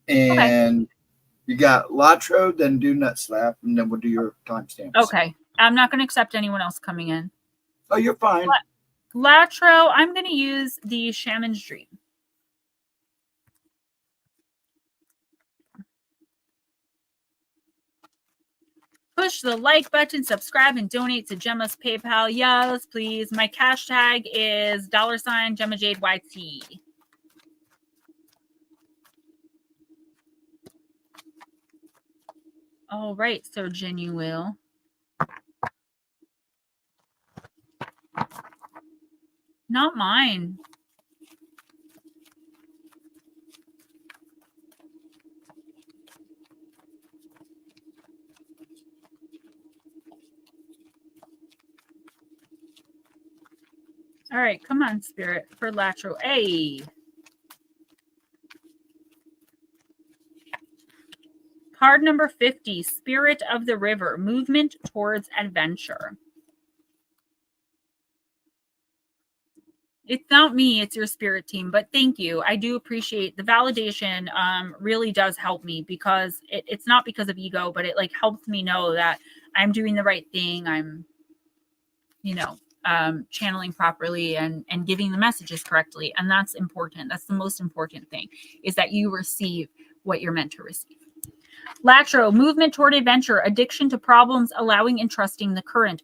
And okay. You got Latro, then do nut slap, and then we'll do your timestamps. Okay. I'm not going to accept anyone else coming in. Oh, you're fine. Latro, I'm going to use the Shaman's Dream. Push the like button, subscribe, and donate to Gemma's PayPal. Yes, please. My cash tag is $ Gemma Jade YT. All right, Sir Genuine. Not mine. All right, come on, Spirit, for Latro. Hey. Card number 50, Spirit of the River, movement towards adventure. It's not me, it's your spirit team, but thank you. I do appreciate the validation. Really does help me because it's not because of ego, but it like helps me know that I'm doing the right thing. I'm, channeling properly and giving the messages correctly. And that's important. That's the most important thing, is that you receive what you're meant to receive. Latro, movement toward adventure, addiction to problems, allowing and trusting the current.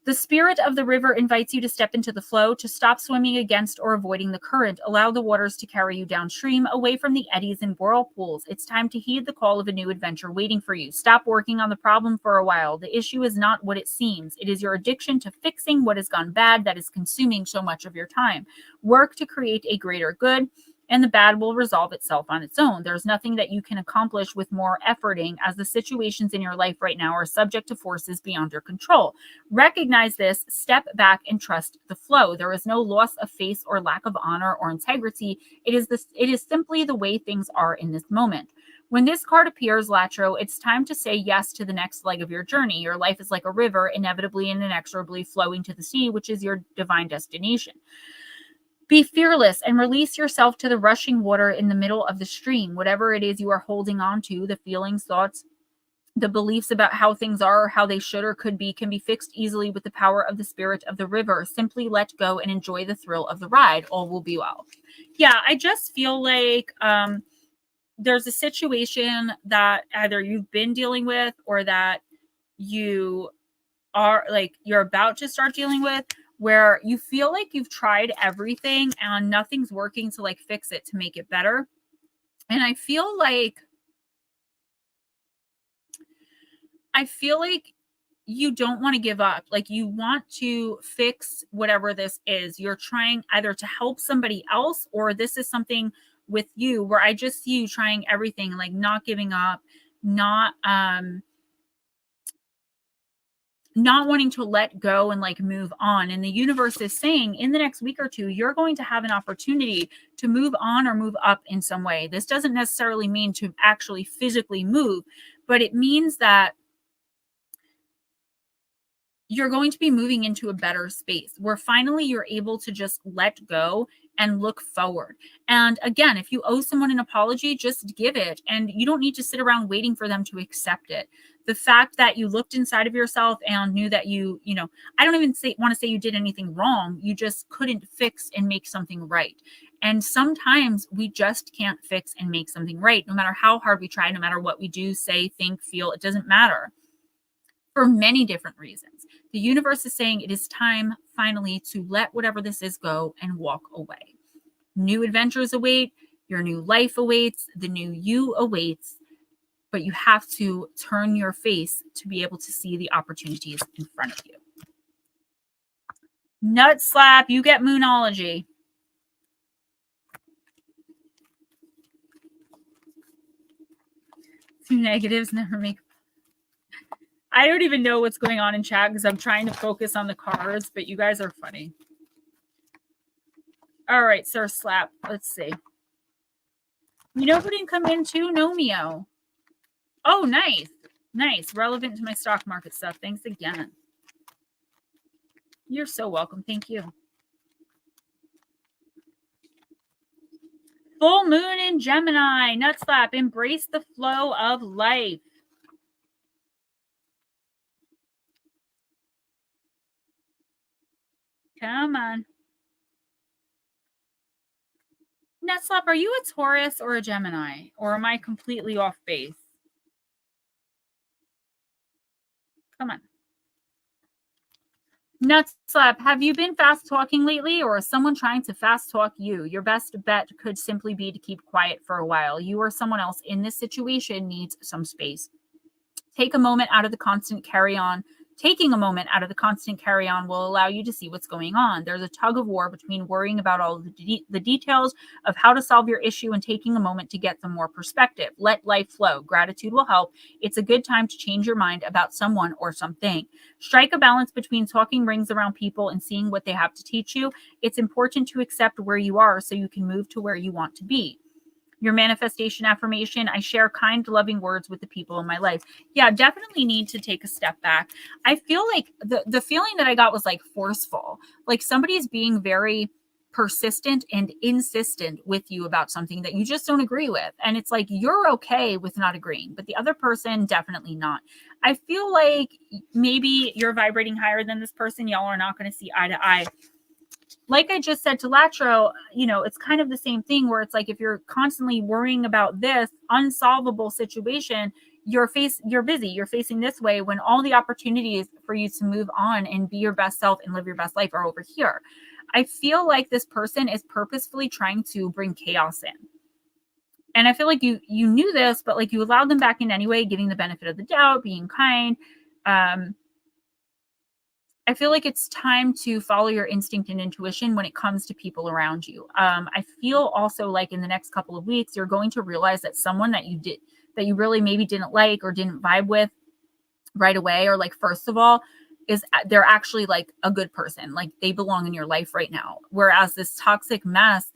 The spirit of the river invites you to step into the flow, to stop swimming against or avoiding the current. Allow the waters to carry you downstream, away from the eddies and whirlpools. It's time to heed the call of a new adventure waiting for you. Stop working on the problem for a while. The issue is not what it seems. It is your addiction to fixing what has gone bad that is consuming so much of your time. Work to create a greater good, and the bad will resolve itself on its own. There's nothing that you can accomplish with more efforting, as the situations in your life right now are subject to forces beyond your control. Recognize this, step back, and trust the flow. There is no loss of face or lack of honor or integrity. It is simply the way things are in this moment. When this card appears, Latro, it's time to say yes to the next leg of your journey. Your life is like a river, inevitably and inexorably flowing to the sea, which is your divine destination. Be fearless and release yourself to the rushing water in the middle of the stream. Whatever it is you are holding on to, the feelings, thoughts, the beliefs about how things are, how they should or could be, can be fixed easily with the power of the spirit of the river. Simply let go and enjoy the thrill of the ride. All will be well. Yeah, I just feel like there's a situation that either you've been dealing with or that you are like you're about to start dealing with, where you feel like you've tried everything and nothing's working to like fix it, to make it better. And I feel like you don't want to give up. Like, you want to fix whatever this is. You're trying either to help somebody else, or this is something with you where I just see you trying everything, like not giving up, not wanting to let go and like move on. And the universe is saying in the next week or two, you're going to have an opportunity to move on or move up in some way. This doesn't necessarily mean to actually physically move, but it means that you're going to be moving into a better space where finally you're able to just let go and look forward. And again, if you owe someone an apology, just give it. And you don't need to sit around waiting for them to accept it. The fact that you looked inside of yourself and knew that I don't even want to say you did anything wrong. You just couldn't fix and make something right. And sometimes we just can't fix and make something right, no matter how hard we try, no matter what we do, say, think, feel, it doesn't matter. For many different reasons. The universe is saying it is time finally to let whatever this is go and walk away. New adventures await, your new life awaits, the new you awaits, but you have to turn your face to be able to see the opportunities in front of you. Nut slap, you get Moonology. Two negatives never make. I don't even know what's going on in chat because I'm trying to focus on the cards, but you guys are funny. All right, Sir Slap. Let's see. You know who didn't come in too? Nomeo. Oh, nice. Nice. Relevant to my stock market stuff. Thanks again. You're so welcome. Thank you. Full moon in Gemini. Nut slap. Embrace the flow of life. Come on. Netslap, are you a Taurus or a Gemini? Or am I completely off base? Come on. Netslap, have you been fast talking lately, or is someone trying to fast talk you? Your best bet could simply be to keep quiet for a while. You or someone else in this situation needs some space. Take a moment out of the constant carry on. Taking a moment out of the constant carry on will allow you to see what's going on. There's a tug of war between worrying about all of the details of how to solve your issue and taking a moment to get some more perspective. Let life flow. Gratitude will help. It's a good time to change your mind about someone or something. Strike a balance between talking rings around people and seeing what they have to teach you. It's important to accept where you are so you can move to where you want to be. Your manifestation affirmation: I share kind, loving words with the people in my life. Yeah, definitely need to take a step back. I feel like the feeling that I got was like forceful. Like somebody's being very persistent and insistent with you about something that you just don't agree with. And it's like, you're okay with not agreeing, but the other person definitely not. I feel like maybe you're vibrating higher than this person. Y'all are not going to see eye to eye. Like I just said to Latro, it's kind of the same thing where it's like, if you're constantly worrying about this unsolvable situation, you're busy, you're facing this way when all the opportunities for you to move on and be your best self and live your best life are over here. I feel like this person is purposefully trying to bring chaos in. And I feel like you knew this, but like you allowed them back in anyway, giving the benefit of the doubt, being kind. I feel like it's time to follow your instinct and intuition when it comes to people around you. I feel also like in the next couple of weeks, you're going to realize that someone that you really maybe didn't like or didn't vibe with right away, or like, first of all, they're actually like a good person. Like they belong in your life right now. Whereas this toxic mess,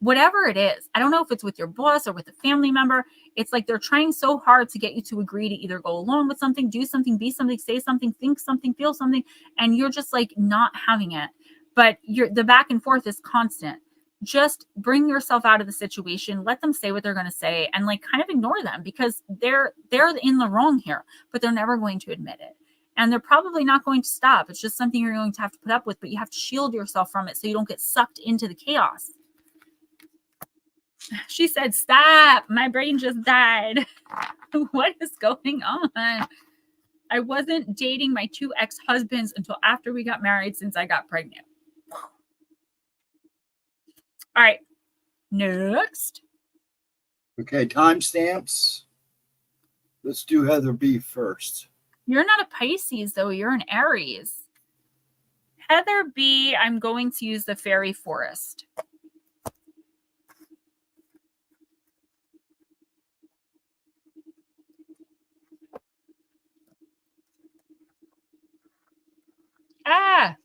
whatever it is, I don't know if it's with your boss or with a family member, it's like they're trying so hard to get you to agree to either go along with something, do something, be something, say something, think something, feel something, and you're just like not having it. But the back and forth is constant. Just bring yourself out of the situation, let them say what they're going to say, and like kind of ignore them, because they're in the wrong here, but they're never going to admit it. And they're probably not going to stop. It's just something you're going to have to put up with, but you have to shield yourself from it so you don't get sucked into the chaos. She said, stop. My brain just died. What is going on? I wasn't dating my 2 ex-husbands until after we got married, since I got pregnant. All right. Next. Okay, timestamps. Let's do Heather B first. You're not a Pisces, though. You're an Aries. Heather B, I'm going to use the fairy forest. Ah.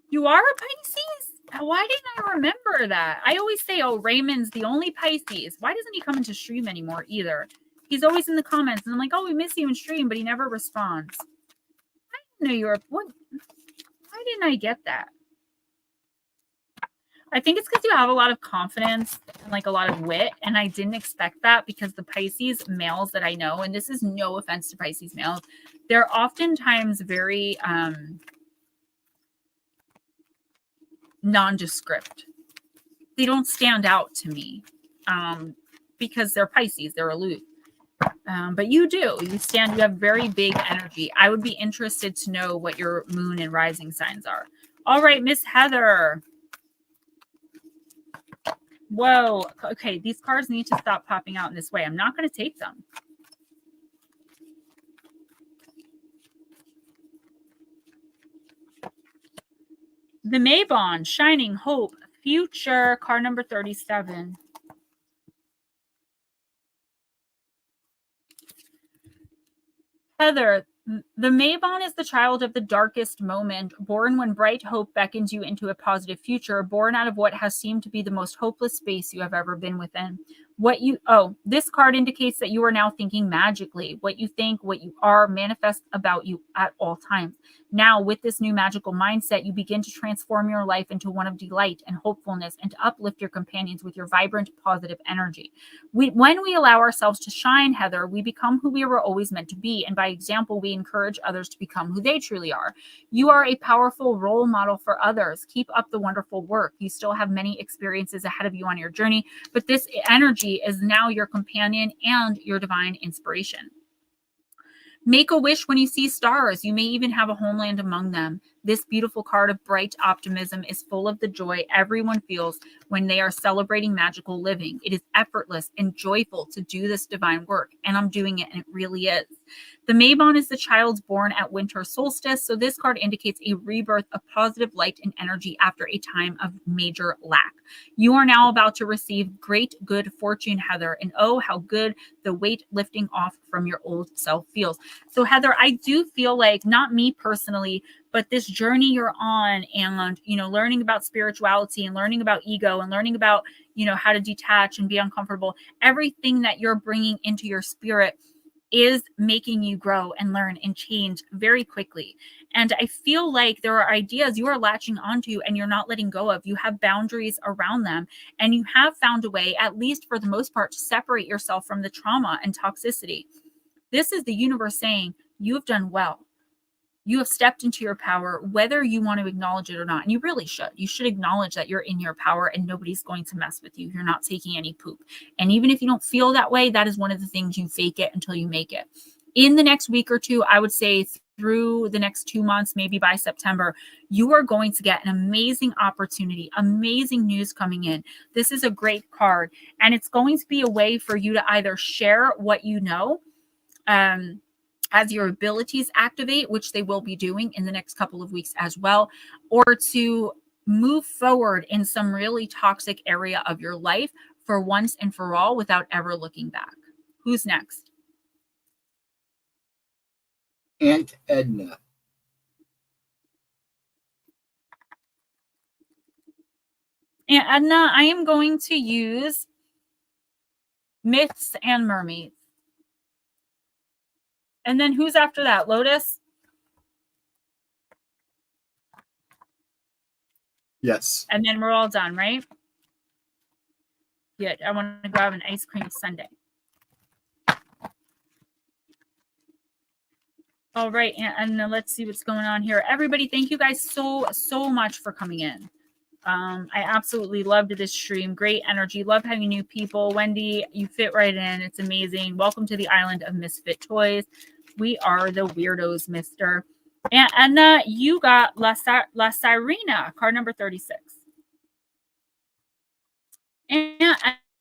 You are a Pisces? Why didn't I remember that? I always say, oh, Raymond's the only Pisces. Why doesn't he come into stream anymore either? He's always in the comments, and I'm like, oh, we miss you in stream, but he never responds. I didn't know you were... What? Why didn't I get that? I think it's because you have a lot of confidence and like a lot of wit, and I didn't expect that, because the Pisces males that I know, and this is no offense to Pisces males, they're oftentimes very nondescript. They don't stand out to me because they're Pisces, they're aloof. But you do. You have very big energy. I would be interested to know what your moon and rising signs are. All right, Miss Heather. Whoa. Okay, these cards need to stop popping out in this way. I'm not going to take them. The Maybon, Shining Hope, Future, card number 37. Heather, the Maybon is the child of the darkest moment, born when bright hope beckons you into a positive future, born out of what has seemed to be the most hopeless space you have ever been within. This card indicates that you are now thinking magically. What you think, what you are, manifests about you at all times. Now, with this new magical mindset, you begin to transform your life into one of delight and hopefulness, and to uplift your companions with your vibrant, positive energy. When we allow ourselves to shine, Heather, we become who we were always meant to be. And by example, we encourage others to become who they truly are. You are a powerful role model for others. Keep up the wonderful work. You still have many experiences ahead of you on your journey, but this energy is now your companion and your divine inspiration. Make a wish when you see stars. You may even have a homeland among them. This beautiful card of bright optimism is full of the joy everyone feels when they are celebrating magical living. It is effortless and joyful to do this divine work, and I'm doing it, and it really is. The Maybon is the child born at winter solstice, so this card indicates a rebirth of positive light and energy after a time of major lack. You are now about to receive great good fortune, Heather, and oh, how good the weight lifting off from your old self feels. So, Heather, I do feel like, not me personally, but this journey you're on, and, learning about spirituality and learning about ego and learning about, how to detach and be uncomfortable, everything that you're bringing into your spirit is making you grow and learn and change very quickly. And I feel like there are ideas you are latching onto and you're not letting go of. You have boundaries around them, and you have found a way, at least for the most part, to separate yourself from the trauma and toxicity. This is the universe saying, you have done well. You have stepped into your power, whether you want to acknowledge it or not. And you really should. You should acknowledge that you're in your power and nobody's going to mess with you. You're not taking any poop. And even if you don't feel that way, that is one of the things, you fake it until you make it. In the next week or two, I would say through the next 2 months, maybe by September, you are going to get an amazing opportunity, amazing news coming in. This is a great card. And it's going to be a way for you to either share what you know, as your abilities activate, which they will be doing in the next couple of weeks as well, or to move forward in some really toxic area of your life for once and for all without ever looking back. Who's next? Aunt Edna. Aunt Edna, I am going to use myths and mermaids. And then who's after that? Lotus? Yes. And then we're all done, right? Good. I want to grab an ice cream sundae. All right, and let's see what's going on here. Everybody, thank you guys so much for coming in. I absolutely loved this stream. Great energy. Love having new people. Wendy, you fit right in. It's amazing. Welcome to the island of misfit toys. We are the weirdos, mister. And Anna, you got La Sirena, card number 36. And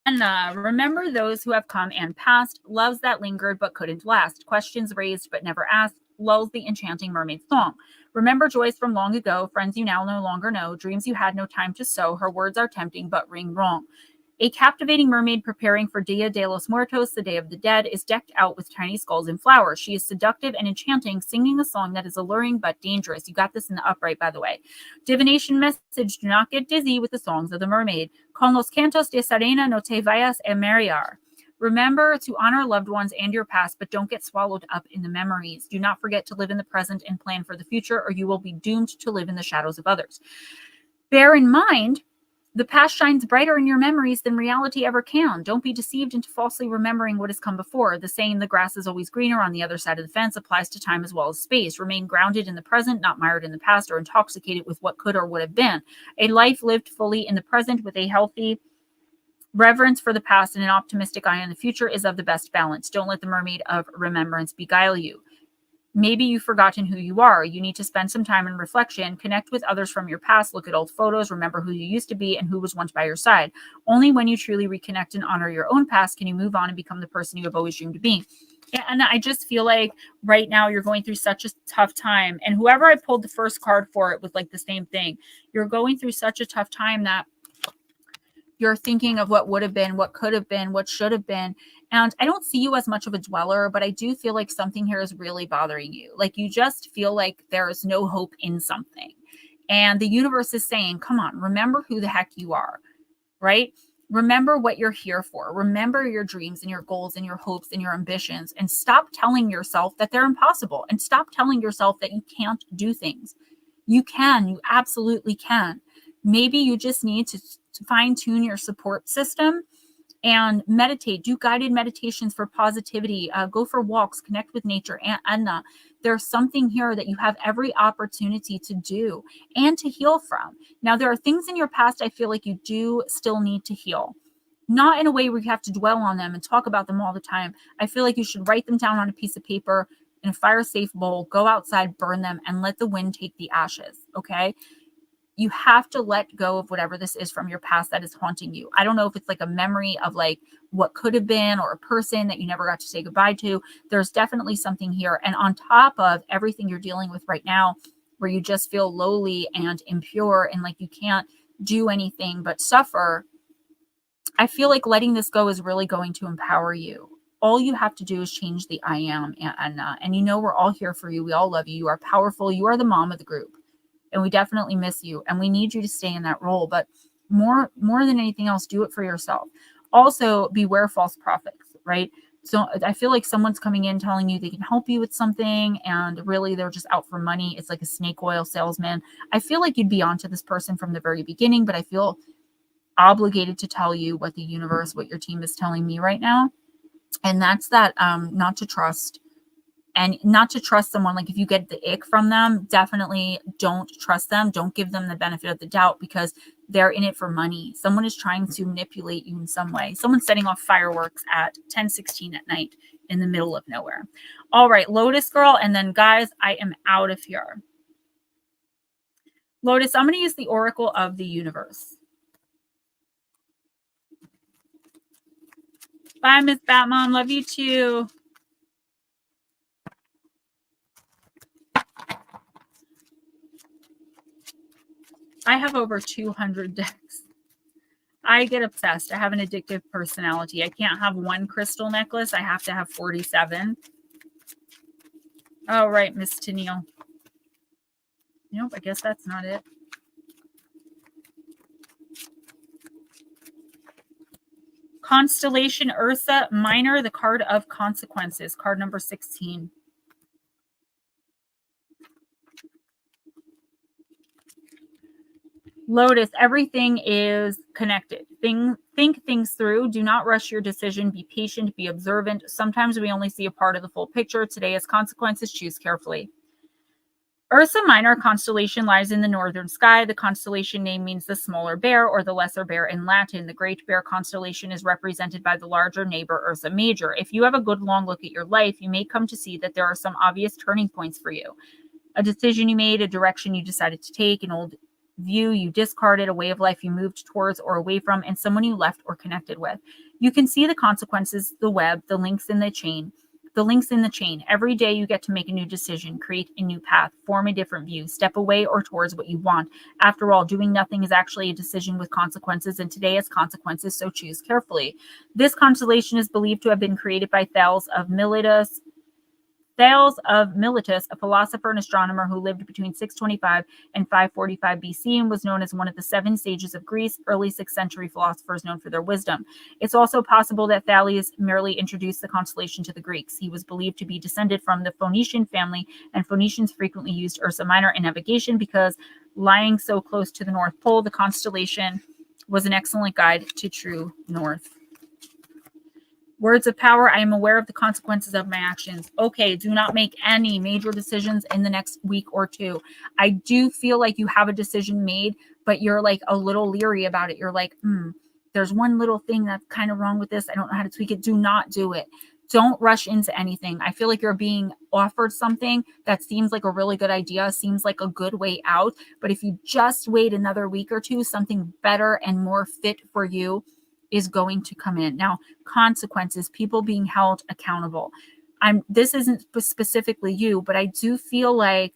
Anna, remember those who have come and passed, loves that lingered but couldn't last, questions raised but never asked, lulls the enchanting mermaid song. Remember joys from long ago, friends you now no longer know, dreams you had no time to sow, her words are tempting but ring wrong. A captivating mermaid preparing for Dia de los Muertos, the Day of the Dead, is decked out with tiny skulls and flowers. She is seductive and enchanting, singing a song that is alluring but dangerous. You got this in the upright, by the way. Divination message, do not get dizzy with the songs of the mermaid. Con los cantos de sirena no te vayas a marear. Remember to honor loved ones and your past, but don't get swallowed up in the memories. Do not forget to live in the present and plan for the future, or you will be doomed to live in the shadows of others. Bear in mind, the past shines brighter in your memories than reality ever can. Don't be deceived into falsely remembering what has come before. The saying, the grass is always greener on the other side of the fence, applies to time as well as space. Remain grounded in the present, not mired in the past or intoxicated with what could or would have been. A life lived fully in the present with a healthy reverence for the past and an optimistic eye on the future is of the best balance. Don't let the mermaid of remembrance beguile you. Maybe you've forgotten who you are. You need to spend some time in reflection, connect with others from your past, look at old photos, remember who you used to be and who was once by your side. Only when you truly reconnect and honor your own past can you move on and become the person you have always dreamed of being. And I just feel like right now you're going through such a tough time. And whoever I pulled the first card for it was like the same thing. You're going through such a tough time that you're thinking of what would have been, what could have been, what should have been. And I don't see you as much of a dweller, but I do feel like something here is really bothering you. Like you just feel like there is no hope in something. And the universe is saying, come on, remember who the heck you are, right? Remember what you're here for. Remember your dreams and your goals and your hopes and your ambitions, and stop telling yourself that they're impossible, and stop telling yourself that you can't do things. You can, you absolutely can. Maybe you just need to fine tune your support system and meditate, do guided meditations for positivity, go for walks, connect with nature. Aunt Edna, there's something here that you have every opportunity to do and to heal from. Now, there are things in your past I feel like you do still need to heal. Not in a way where you have to dwell on them and talk about them all the time. I feel like you should write them down on a piece of paper in a fire-safe bowl, go outside, burn them, and let the wind take the ashes, okay? You have to let go of whatever this is from your past that is haunting you. I don't know if it's like a memory of like what could have been, or a person that you never got to say goodbye to. There's definitely something here. And on top of everything you're dealing with right now, where you just feel lowly and impure and like you can't do anything but suffer, I feel like letting this go is really going to empower you. All you have to do is change the I am, and you know we're all here for you. We all love you. You are powerful. You are the mom of the group. And we definitely miss you, and we need you to stay in that role. But more than anything else, do it for yourself. Also, beware false prophets, right? So I feel like someone's coming in telling you they can help you with something, and really they're just out for money. It's like a snake oil salesman. I feel like you'd be onto this person from the very beginning, but I feel obligated to tell you what the universe, what your team is telling me right now. And that's that not to trust. And not to trust someone, like if you get the ick from them, definitely don't trust them. Don't give them the benefit of the doubt, because they're in it for money. Someone is trying to manipulate you in some way. Someone's setting off fireworks at 10:16 at night in the middle of nowhere. All right, Lotus girl. And then guys, I am out of here. Lotus, I'm going to use the Oracle of the Universe. Bye, Miss Batmom. Love you too. I have over 200 decks. I get obsessed. I have an addictive personality. I can't have one crystal necklace. I have to have 47. Oh, right, Miss Tennille. Nope, I guess that's not it. Constellation Ursa Minor, the card of consequences, card number 16. Lotus, everything is connected. Think things through. Do not rush your decision. Be patient. Be observant. Sometimes we only see a part of the full picture. Today has consequences. Choose carefully. Ursa Minor constellation lies in the northern sky. The constellation name means the smaller bear or the lesser bear in Latin. The Great Bear constellation is represented by the larger neighbor Ursa Major. If you have a good long look at your life, you may come to see that there are some obvious turning points for you. A decision you made, a direction you decided to take, an old view you discarded, a way of life you moved towards or away from, and someone you left or connected with. You can see the consequences, the web, the links in the chain. The links in the chain. Every day you get to make a new decision, create a new path, form a different view, step away or towards what you want. After all, doing nothing is actually a decision with consequences, and today has consequences, so choose carefully. This constellation is believed to have been created by Thales of Miletus, a philosopher and astronomer who lived between 625 and 545 BC and was known as one of the 7 sages of Greece, early 6th century philosophers known for their wisdom. It's also possible that Thales merely introduced the constellation to the Greeks. He was believed to be descended from the Phoenician family, and Phoenicians frequently used Ursa Minor in navigation because, lying so close to the North Pole, the constellation was an excellent guide to true north. Words of power. I am aware of the consequences of my actions. Okay, do not make any major decisions in the next week or two. I do feel like you have a decision made, but you're like a little leery about it. You're like, there's one little thing that's kind of wrong with this. I don't know how to tweak it. Do not do it. Don't rush into anything. I feel like you're being offered something that seems like a really good idea, seems like a good way out. But if you just wait another week or two, something better and more fit for you is going to come in. Now, consequences, people being held accountable. This isn't specifically you, but I do feel like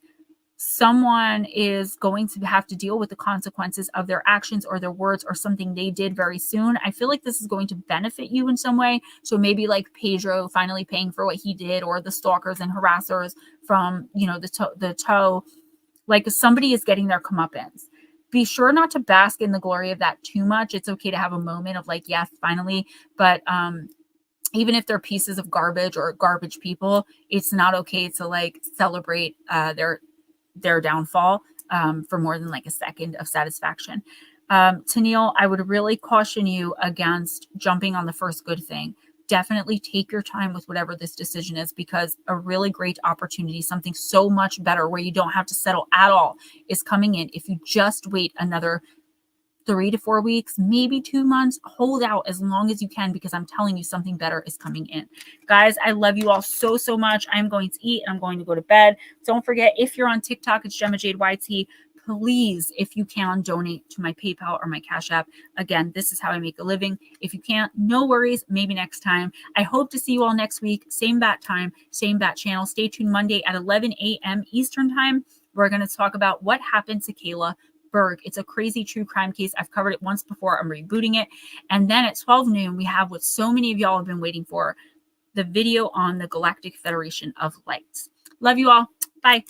someone is going to have to deal with the consequences of their actions or their words or something they did very soon. I feel like this is going to benefit you in some way. So maybe like Pedro finally paying for what he did, or the stalkers and harassers from, the toe, like somebody is getting their comeuppance. be sure not to bask in the glory of that too much. It's okay to have a moment of like, yes, finally. But even if they're pieces of garbage or garbage people, it's not okay to like celebrate their downfall for more than like a second of satisfaction. Tennille, I would really caution you against jumping on the first good thing. Definitely take your time with whatever this decision is, because a really great opportunity, something so much better where you don't have to settle at all, is coming in. If you just wait another 3 to 4 weeks, maybe 2 months, hold out as long as you can, because I'm telling you something better is coming in. Guys, I love you all so, so much. I'm going to eat and I'm going to go to bed. Don't forget, if you're on TikTok, it's Gemma Jade YT. Please, if you can, donate to my PayPal or my Cash App. Again, this is how I make a living. If you can't, no worries. Maybe next time. I hope to see you all next week. Same bat time, same bat channel. Stay tuned Monday at 11 a.m. Eastern time. We're going to talk about what happened to Kayla Berg. It's a crazy true crime case. I've covered it once before. I'm rebooting it. And then at 12 noon, we have what so many of y'all have been waiting for, the video on the Galactic Federation of Lights. Love you all. Bye.